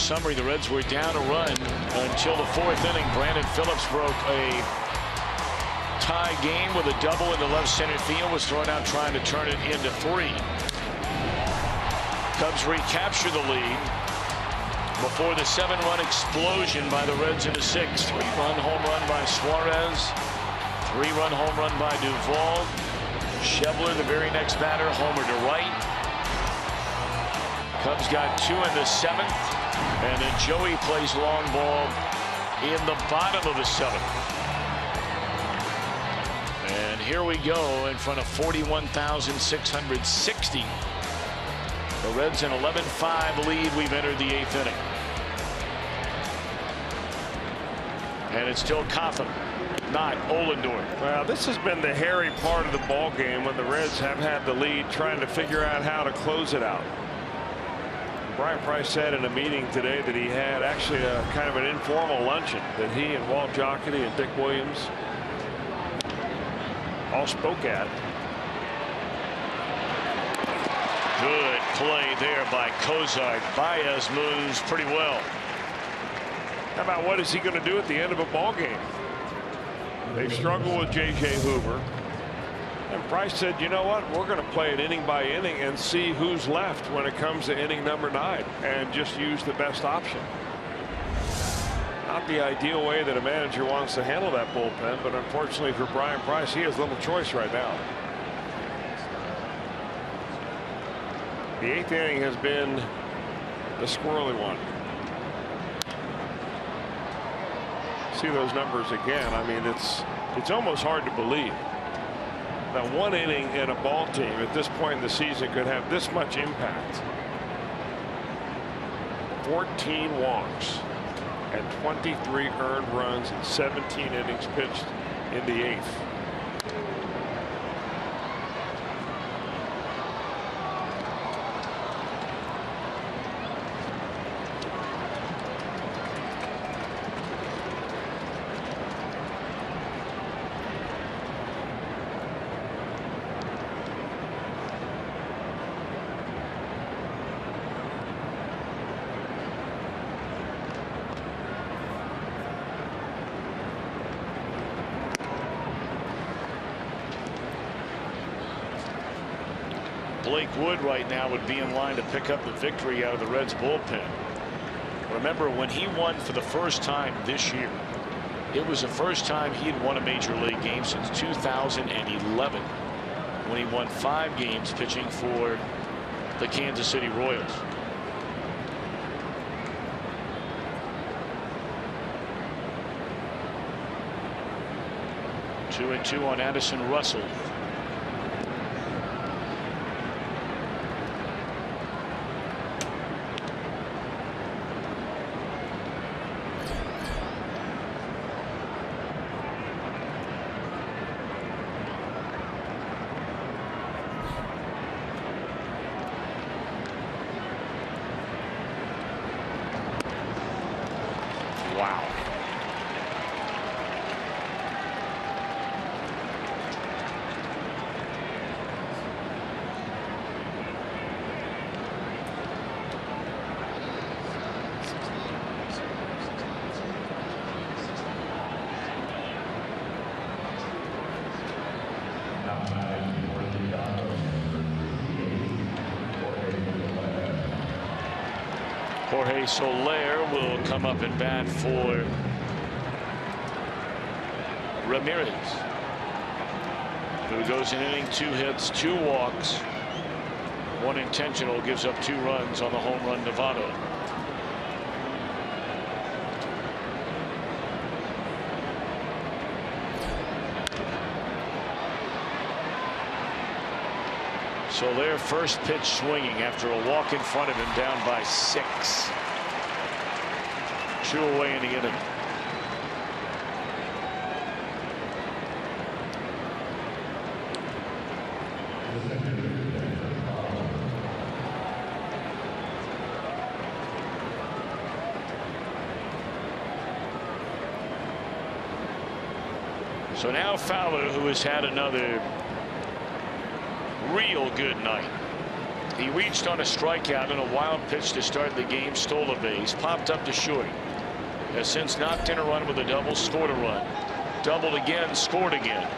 Speaker 3: summary, the Reds were down a run until the 4th inning. Brandon Phillips broke a tie game with a double into left center field, was thrown out trying to turn it into 3. Cubs recapture the lead before the 7-run explosion by the Reds in the 6th. 3-run home run by Suarez, 3-run home run by Duvall. Schebler, the very next batter, homer to right. Cubs got 2 in the 7th, and then Joey plays long ball in the bottom of the 7th. And here we go in front of 41,660. The Reds an 11-5 lead. We've entered the 8th inning. And it's still Cotham, not Ohlendorf.
Speaker 4: Well, this has been the hairy part of the ball game when the Reds have had the lead, trying to figure out how to close it out. Brian Price said in a meeting today that he had actually a kind of an informal luncheon that he and Walt Jocketty and Dick Williams all spoke at.
Speaker 3: Good play there by Cozart. Baez moves pretty well.
Speaker 4: How about what is he going to do at the end of a ball game? They've struggled with J.J. Hoover. And Price said, you know what, we're going to play it inning by inning and see who's left when it comes to inning number 9 and just use the best option. Not the ideal way that a manager wants to handle that bullpen, but unfortunately for Brian Price, he has little choice right now. The 8th inning has been the squirrely one. See those numbers again. I mean, it's almost hard to believe that 1 inning in a ball team at this point in the season could have this much impact. 14 walks and 23 earned runs in 17 innings pitched in the 8th.
Speaker 3: Blake Wood right now would be in line to pick up the victory out of the Reds bullpen. Remember, when he won for the first time this year, it was the first time he had won a major league game since 2011, when he won 5 games pitching for the Kansas City Royals. Two and 2 on Addison Russell. Wow. Jorge Soler will come up and bat for Ramirez, who goes in inning 2 hits, 2 walks, 1 intentional, gives up 2 runs on the home run to VOTTO. Soler first pitch swinging after a walk in front of him, down by 6. 2 away in the inning. So now Fowler, who has had another real good night. He reached on a strikeout and a wild pitch to start the game, stole a base, popped up to short. Has since knocked in a run with a double, scored a run. Doubled again, scored again.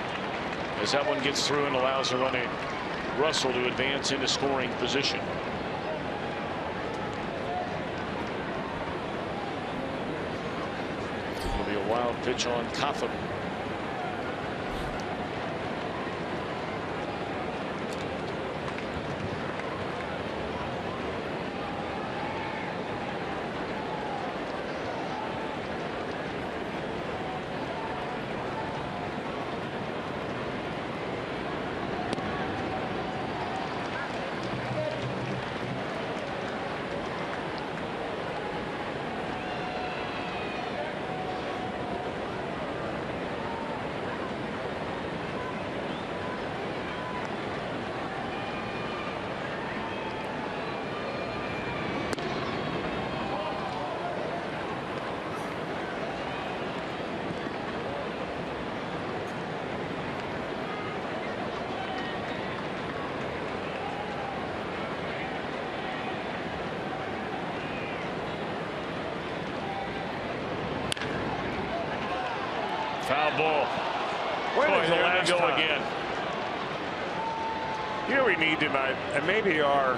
Speaker 3: As that one gets through and allows a runner Russell to advance into scoring position. It'll be a wild pitch on Coffin. Foul ball.
Speaker 4: Where
Speaker 3: Boy,
Speaker 4: is
Speaker 3: there
Speaker 4: the
Speaker 3: they go
Speaker 4: time?
Speaker 3: again.
Speaker 4: Here we need tonight, and maybe our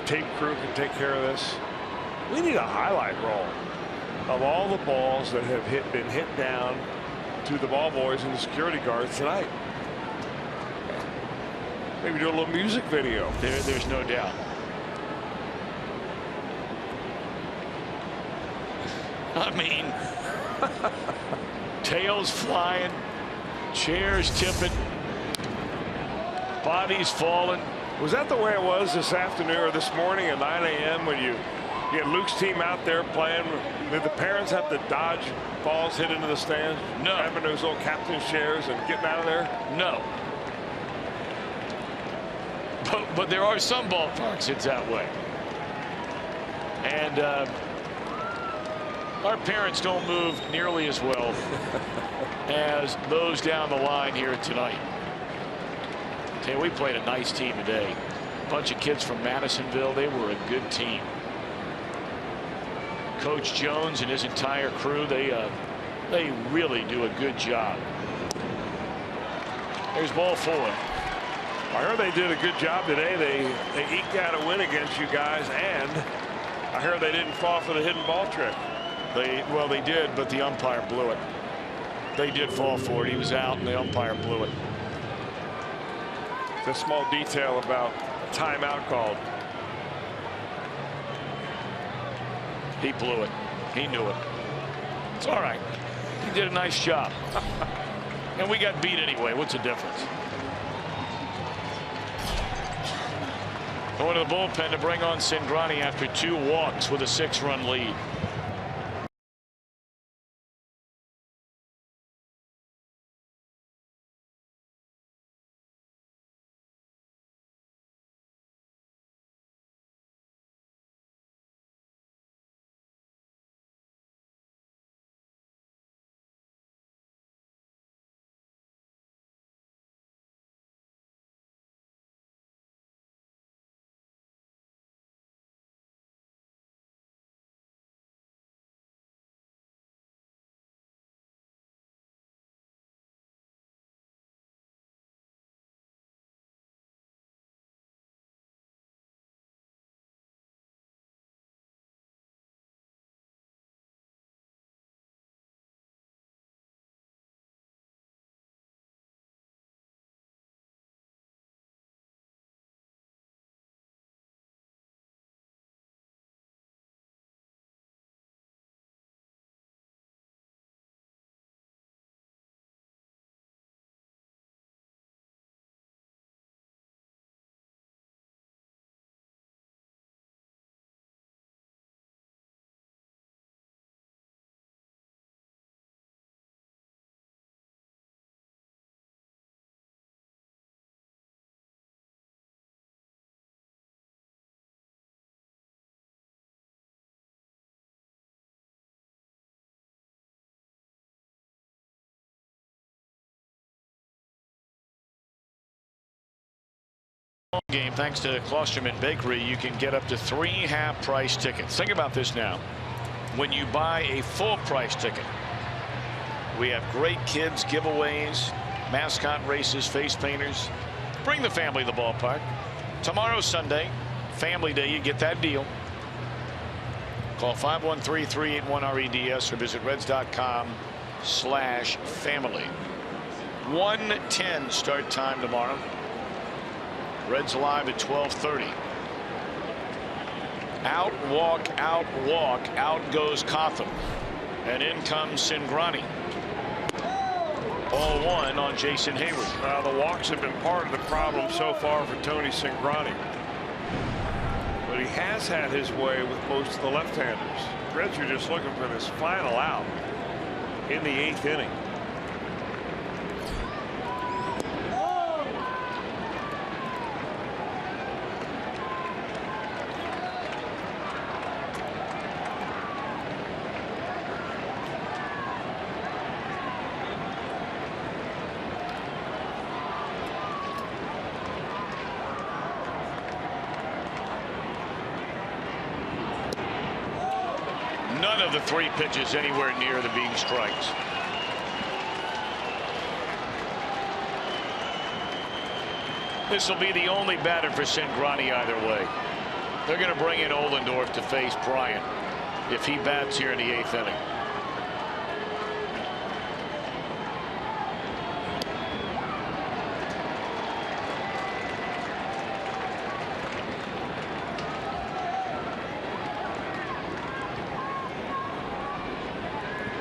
Speaker 4: tape crew can take care of this. We need a highlight roll of all the balls that have been hit down to the ball boys and the security guards tonight. Maybe do a little music video.
Speaker 3: There's no doubt. I mean, tails flying, chairs tipping, bodies falling.
Speaker 4: Was that the way it was this afternoon or this morning at 9 a.m. when you get Luke's team out there playing? Did the parents have to dodge balls hit into the stands?
Speaker 3: No.
Speaker 4: Having those old captain's chairs and getting out of there?
Speaker 3: No. But there are some ballparks it's that way. And our parents don't move nearly as well as those down the line here tonight. Hey, we played a nice team today. A bunch of kids from Madisonville. They were a good team. Coach Jones and his entire crew, they really do a good job. There's ball 4.
Speaker 4: I heard they did a good job today. They eked out a win against you guys, and I heard they didn't fall for the hidden ball trick.
Speaker 3: Well, they did, but the umpire blew it. They did fall for it. He was out, and the umpire blew it.
Speaker 4: The small detail about a timeout called.
Speaker 3: He blew it. He knew it. It's all right. He did a nice job. And we got beat anyway. What's the difference? Going to the bullpen to bring on Cingrani after 2 walks with a 6-run lead. Game, thanks to Klosterman Bakery, you can get up to 3 half-price tickets. Think about this now. When you buy a full-price ticket, we have great kids giveaways, mascot races, face painters. Bring the family to the ballpark. Tomorrow, Sunday, Family Day, you get that deal. Call 513-381-REDS or visit reds.com/family. 1:10 start time tomorrow. Reds live at 12:30. Out, walk, out goes Cotham. And in comes Cingrani. Ball 1 on Jason Hayward.
Speaker 4: The walks have been part of the problem so far for Tony Cingrani. But he has had his way with most of the left-handers. Reds are just looking for this final out in the 8th inning.
Speaker 3: None of the 3 pitches anywhere near the being strikes. This will be the only batter for Cingrani either way. They're going to bring in Ohlendorf to face Bryant if he bats here in the 8th inning.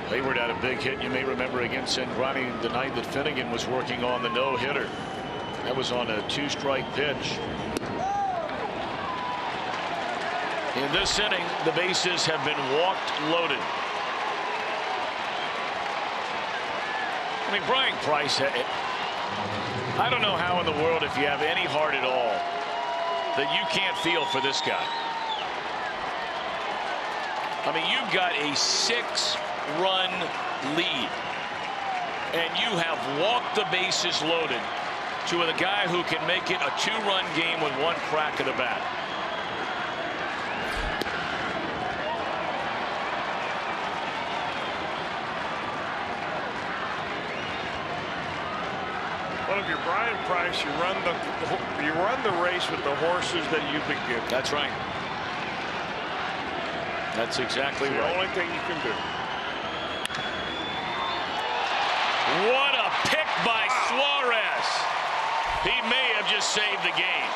Speaker 3: Hayward had a big hit, you may remember, against Cingrani the night that Finnegan was working on the no-hitter. That was on a 2-strike pitch. In this inning, the bases have been walked loaded. I mean, Brian Price, I don't know how in the world, if you have any heart at all, that you can't feel for this guy. I mean, you've got a 6-run lead, and you have walked the bases loaded to the guy who can make it a 2-run game with 1 crack of the bat.
Speaker 4: Well, if you're Brian Price, you run the race with the horses that you've been given.
Speaker 3: That's right. That's exactly right.
Speaker 4: The only thing you can do.
Speaker 3: What a pick by Suarez. He may have just saved the game,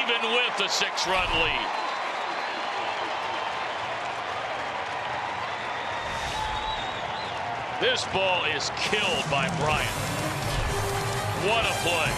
Speaker 3: even with the 6-run lead. This ball is killed by Bryant. What a play.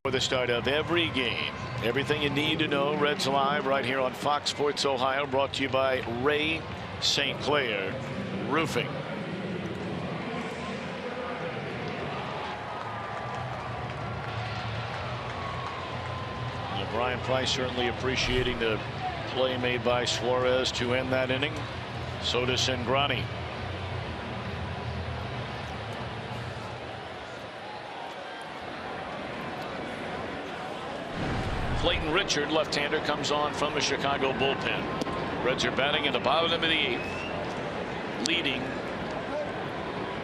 Speaker 3: For the start of every game, everything you need to know. Reds Live right here on Fox Sports Ohio, brought to you by Ray St. Clair Roofing. Brian Price certainly appreciating the play made by Suarez to end that inning. So does Cingrani. Clayton Richard, left-hander, comes on from the Chicago bullpen. Reds are batting in the bottom of the 8th, leading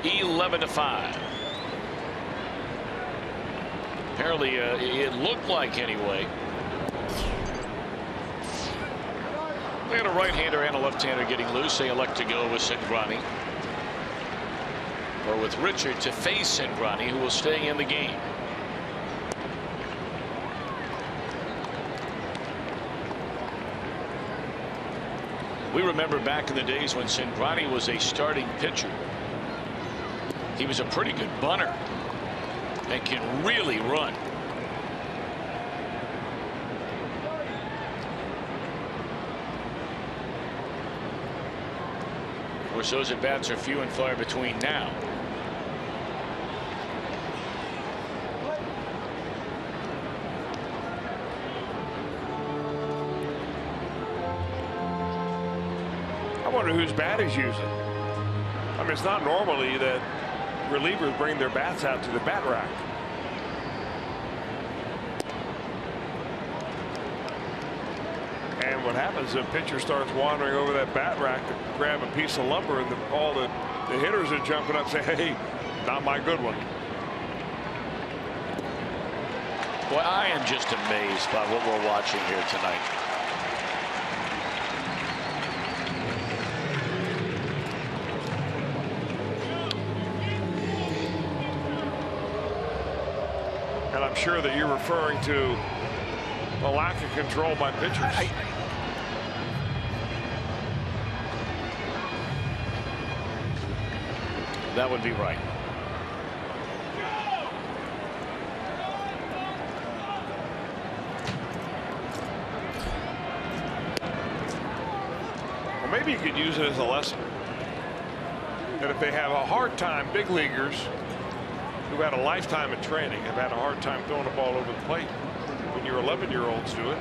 Speaker 3: 11-5. Apparently, it looked like anyway. They had a right-hander and a left-hander getting loose. They elect to go with Cingrani, or with Richard to face Cingrani, who will stay in the game. We remember back in the days when Cingrani was a starting pitcher. He was a pretty good bunter and can really run. Of course, those at bats are few and far between now.
Speaker 4: I wonder whose bat he's using. I mean, it's not normally that relievers bring their bats out to the bat rack. And what happens is a pitcher starts wandering over that bat rack to grab a piece of lumber, and all the hitters are jumping up saying, hey, not my good one.
Speaker 3: Boy, I am just amazed by what we're watching here tonight.
Speaker 4: And I'm sure that you're referring to a lack of control by pitchers.
Speaker 3: That would be right.
Speaker 4: Well, maybe you could use it as a lesson that if they have a hard time, big leaguers who had a lifetime of training have had a hard time throwing the ball over the plate. When your 11-year-olds do it,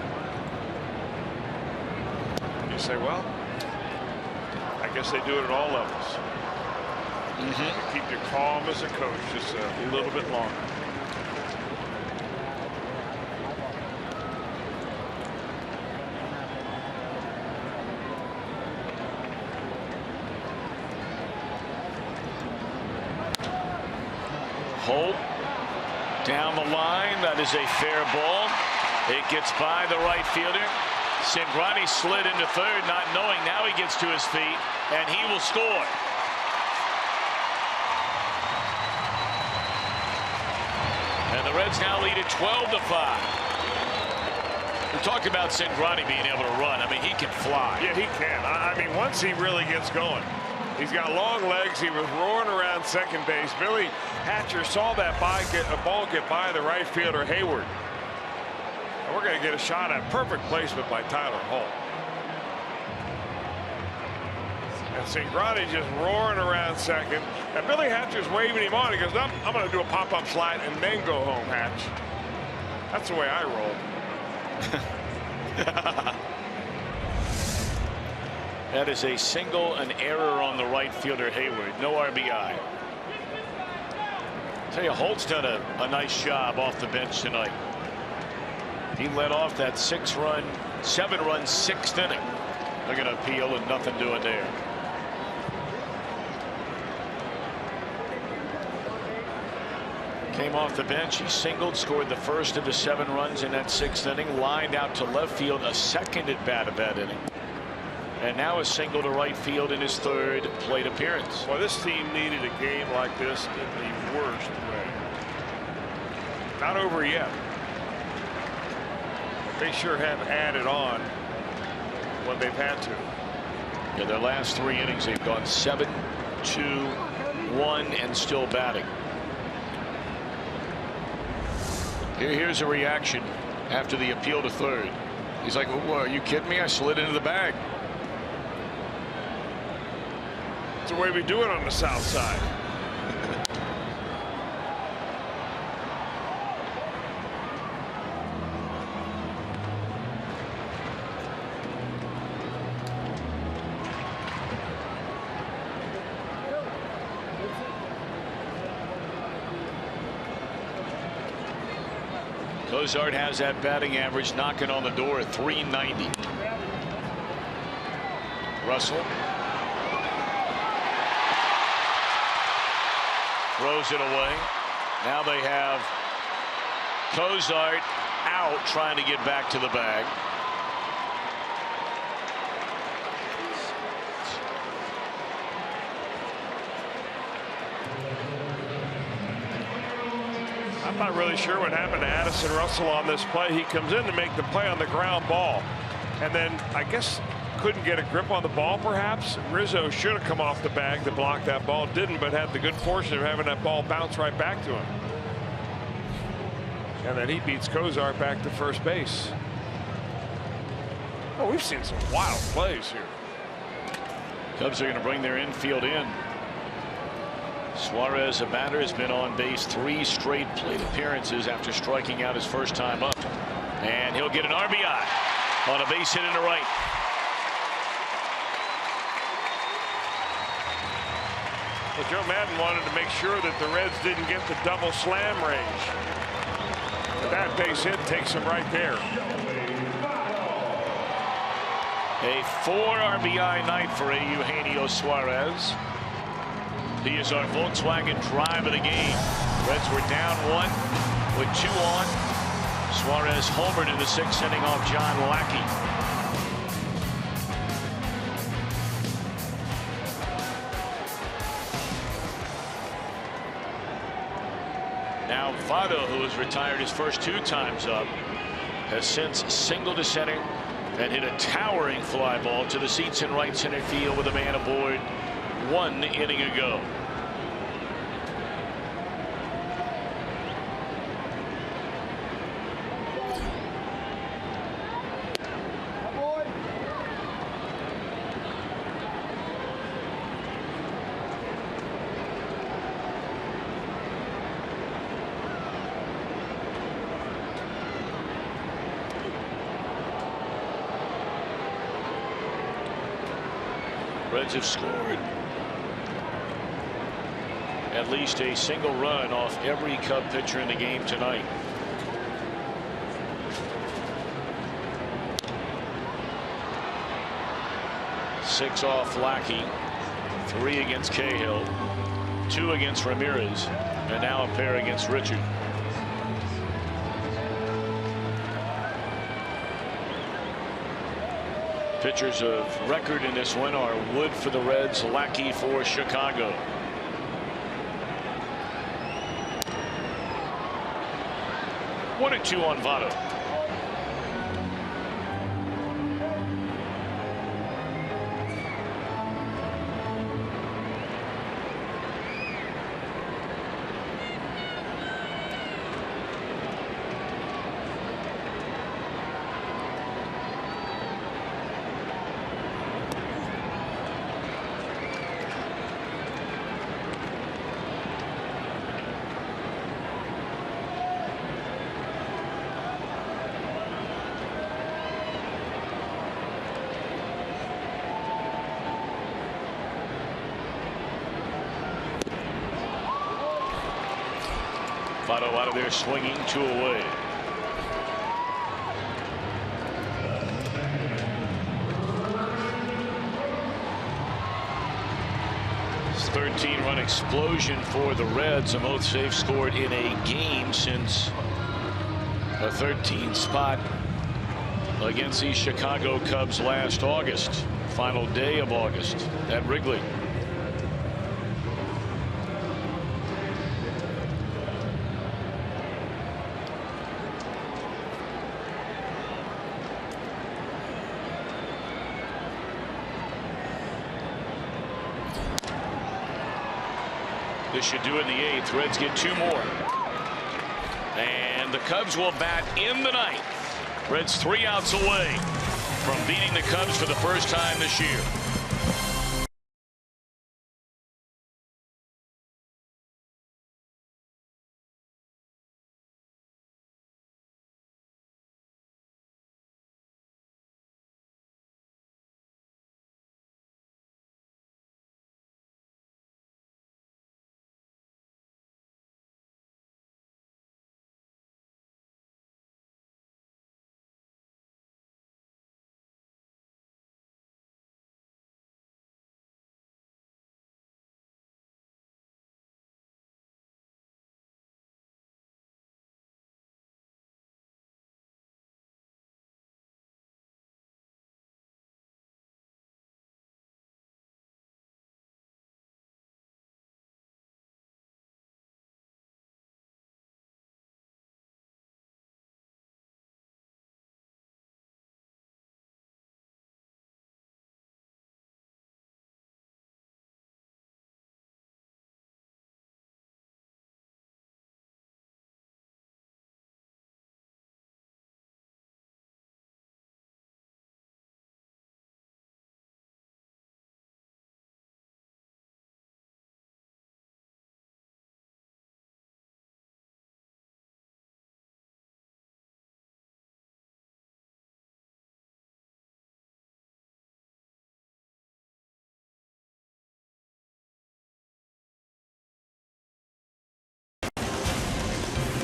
Speaker 4: you say, well, I guess they do it at all levels. Keep you calm as a coach just a little bit longer.
Speaker 3: Holt down the line. That is a fair ball. It gets by the right fielder. Cingrani slid into third, not knowing. Now he gets to his feet, and he will score. And the Reds now lead at 12-5. We talked about Cingrani being able to run. I mean, he can fly.
Speaker 4: Yeah, he can. I mean, once he really gets going, he's got long legs. He was roaring around second base. Billy Hatcher saw that ball get by the right fielder, Hayward. And we're going to get a shot at perfect placement by Tyler Holt. And Cingrani just roaring around second. And Billy Hatcher's waving him on. He goes, no, I'm going to do a pop-up slide and then go home, Hatch. That's the way I roll.
Speaker 3: That is a single, an error on the right fielder, Hayward. No RBI. Tell you, Holt's done a nice job off the bench tonight. He led off that 7-run 6th inning. They're going to appeal and nothing doing there. Came off the bench. He singled, scored the first of the 7 runs in that 6th inning, lined out to left field, a second at bat of that inning, and now a single to right field in his 3rd plate appearance.
Speaker 4: Well, this team needed a game like this in the worst way. Not over yet. They sure have added on when they've had to.
Speaker 3: In their last 3 innings, they've gone 7, 2, 1, and still batting. Here's a reaction after the appeal to third. He's like, well, are you kidding me? I slid into the bag.
Speaker 4: It's the way we do it on the south side.
Speaker 3: Cozart has that batting average knocking on the door at 390. Russell throws it away. Now they have Cozart out trying to get back to the bag.
Speaker 4: I'm not really sure what happened to Addison Russell on this play. He comes in to make the play on the ground ball, and then I guess couldn't get a grip on the ball perhaps. Rizzo should have come off the bag to block that ball, didn't, but had the good fortune of having that ball bounce right back to him. And then he beats Cozart back to first base. Oh, we've seen some wild plays here.
Speaker 3: Cubs are going to bring their infield in. Suarez, a batter, has been on base 3 straight plate appearances after striking out his first time up. And he'll get an RBI on a base hit into right.
Speaker 4: Well, Joe Madden wanted to make sure that the Reds didn't get the double slam range. But that base hit takes him right there.
Speaker 3: A 4 RBI night for Eugenio Suarez. He is our Volkswagen drive of the game. Reds were down 1 with 2 on. Suarez homered in the 6th inning off John Lackey. Now VOTTO, who has retired his first 2 times up, has since singled to center and hit a towering fly ball to the seats in right center field with a man aboard 1 inning ago. Reds have scored at least a single run off every Cub pitcher in the game tonight. Six off Lackey, 3 against Cahill, 2 against Ramirez, and now a pair against Richard. Pitchers of record in this one are Wood for the Reds, Lackey for Chicago. One and 2 on VOTTO. VOTTO out of there swinging, 2 away. It's 13-run explosion for the Reds, the most they've scored in a game since a 13 spot against the Chicago Cubs last August. Final day of August at Wrigley. This should do it in the 8th. Reds get 2 more. And the Cubs will bat in the ninth. Reds 3 outs away from beating the Cubs for the first time this year.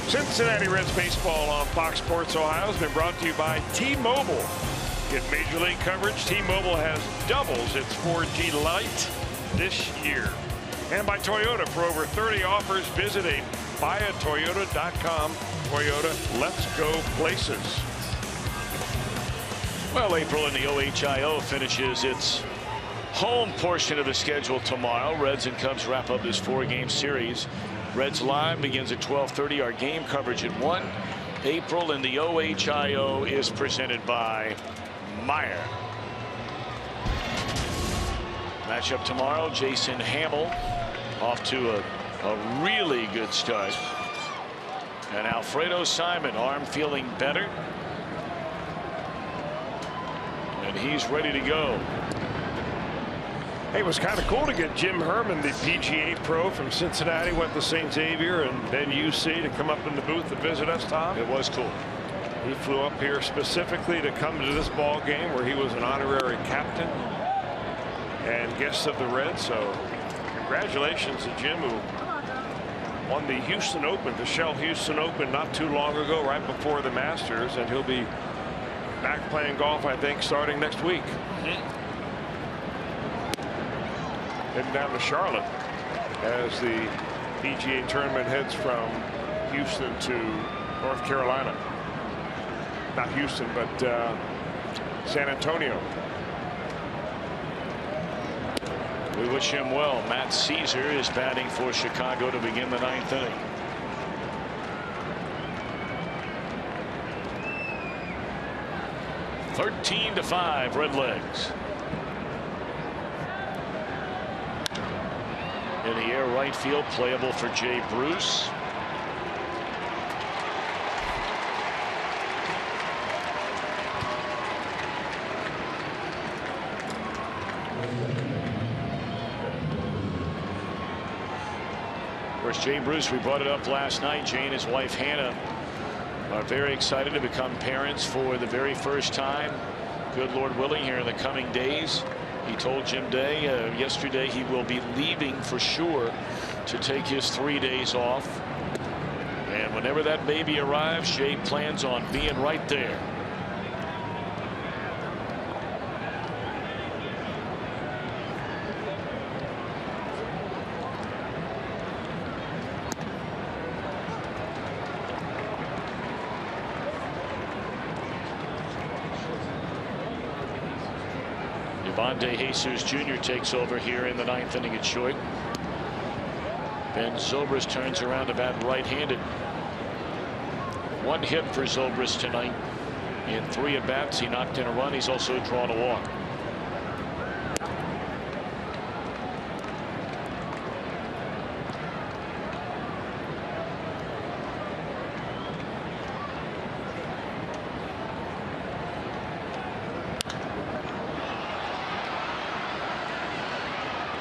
Speaker 4: Cincinnati Reds baseball on Fox Sports Ohio has been brought to you by T-Mobile. Get Major League coverage. T-Mobile has doubles its 4G Lite this year. And by Toyota. For over 30 offers, visit buyatoyota.com. Toyota, let's go places.
Speaker 3: Well, April in the OHIO finishes its home portion of the schedule tomorrow. Reds and Cubs wrap up this 4-game series. Reds Live begins at 12:30. Our game coverage at 1. April in the OHIO is presented by Meyer. Matchup tomorrow, Jason Hamill off to a really good start. And Alfredo Simon, arm feeling better. And he's ready to go.
Speaker 4: Hey, it was kind of cool to get Jim Herman, the PGA pro from Cincinnati, went to St. Xavier and then UC, to come up in the booth and visit us, Tom.
Speaker 3: It was cool.
Speaker 4: He flew up here specifically to come to this ball game where he was an honorary captain and guest of the Reds. So congratulations to Jim, who won the Houston Open, the Shell Houston Open, not too long ago, right before the Masters, and he'll be back playing golf, I think, starting next week. Heading down to Charlotte as the PGA tournament heads from Houston to North Carolina. Not Houston, but San Antonio.
Speaker 3: We wish him well. Matt Caesar is batting for Chicago to begin the 9th inning. (13-5) Redlegs. In the air, right field, playable for Jay Bruce. Of course, Jay Bruce, we brought it up last night. Jay and his wife Hannah are very excited to become parents for the very first time. Good Lord willing, here in the coming days. He told Jim Day yesterday he will be leaving for sure to take his 3 days off. And whenever that baby arrives, Jay plans on being right there. Devontae Jesus Jr. takes over here in the 9th inning at short. Ben Zobrist turns around to bat right-handed. 1 hit for Zobrist tonight. In 3 at-bats, he knocked in a run. He's also drawn a walk.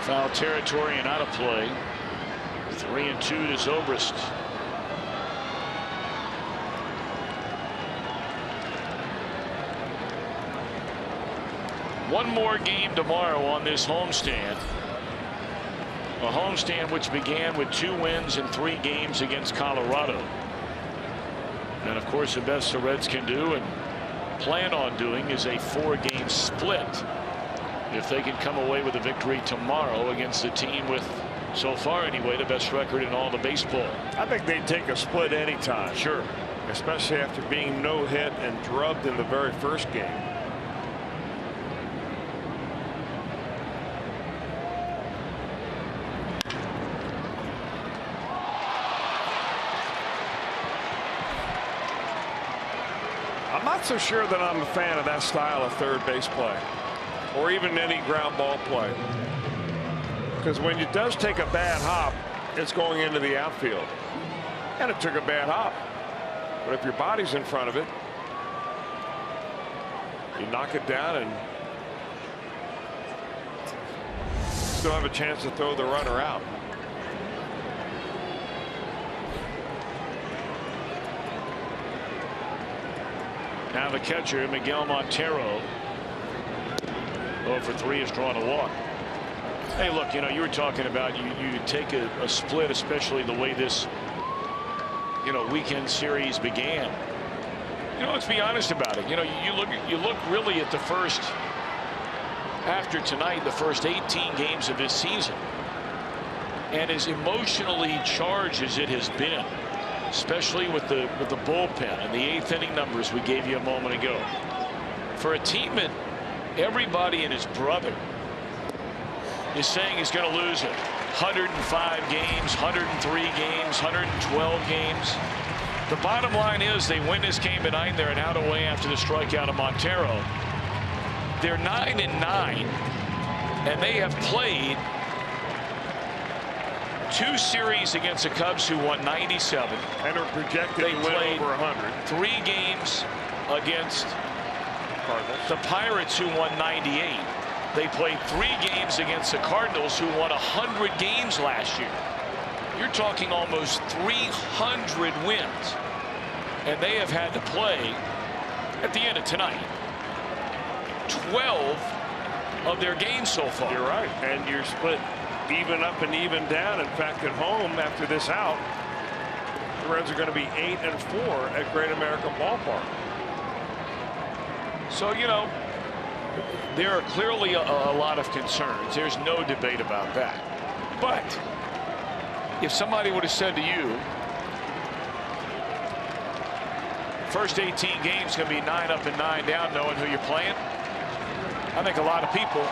Speaker 3: Foul territory and out of play. 3-2 to ZOBRIST. One more game tomorrow on this homestand. A homestand which began with 2 wins in 3 games against Colorado. And of course, the best the Reds can do and plan on doing is a 4-game split. If they can come away with a victory tomorrow against the team with, so far anyway, the best record in all the baseball.
Speaker 4: I think they'd take a split anytime.
Speaker 3: Sure.
Speaker 4: Especially after being no hit and drubbed in the very first game. I'm not so sure that I'm a fan of that style of third base play or even any ground ball play, because when it does take a bad hop, it's going into the outfield, and it took a bad hop. But if your body's in front of it, you knock it down and still have a chance to throw the runner out.
Speaker 3: Now the catcher, Miguel Montero, 0 for 3, has drawn a walk. Hey, look, you know, you were talking about you take a split, especially the way this, you know, weekend series began. You know, let's be honest about it. You know, you look really at the first, after tonight, the first 18 games of this season, and as emotionally charged as it has been, especially with the bullpen and the 8th inning numbers we gave you a moment ago, for a team that everybody and his brother is saying he's going to lose it. 105 games, 103 games, 112 games. The bottom line is they win this game tonight. They're an out away after the strikeout of Montero. They're 9-9, and they have played 2 series against the Cubs, who won 97
Speaker 4: and are projected to win over 100.
Speaker 3: 3 games against the Pirates, who won 98. They played 3 games against the Cardinals, who won 100 games last year. You're talking almost 300 wins, and they have had to play at the end of tonight 12 of their games so far.
Speaker 4: You're right, and you're split even up and even down. In fact, at home after this out, the Reds are going to be 8-4 at Great American Ballpark.
Speaker 3: So, you know, there are clearly a lot of concerns. There's no debate about that. But if somebody would have said to you, first 18 games going to be 9 up and 9 down, knowing who you're playing, I think a lot of people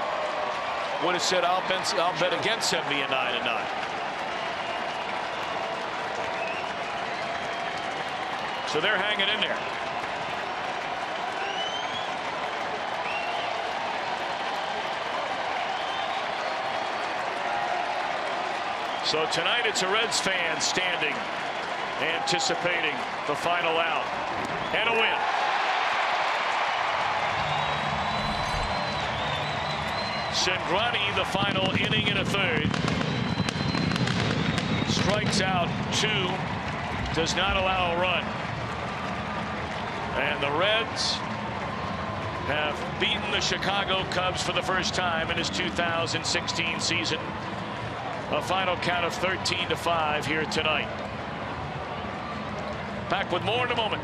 Speaker 3: would have said, I'll bet against them being 9-9. So they're hanging in there. So tonight it's a Reds fan standing, anticipating the final out and a win. Cingrani, the final inning in a third. Strikes out 2, does not allow a run. And the Reds have beaten the Chicago Cubs for the first time in his 2016 season. A final count of 13-5 here tonight. Back with more in a moment.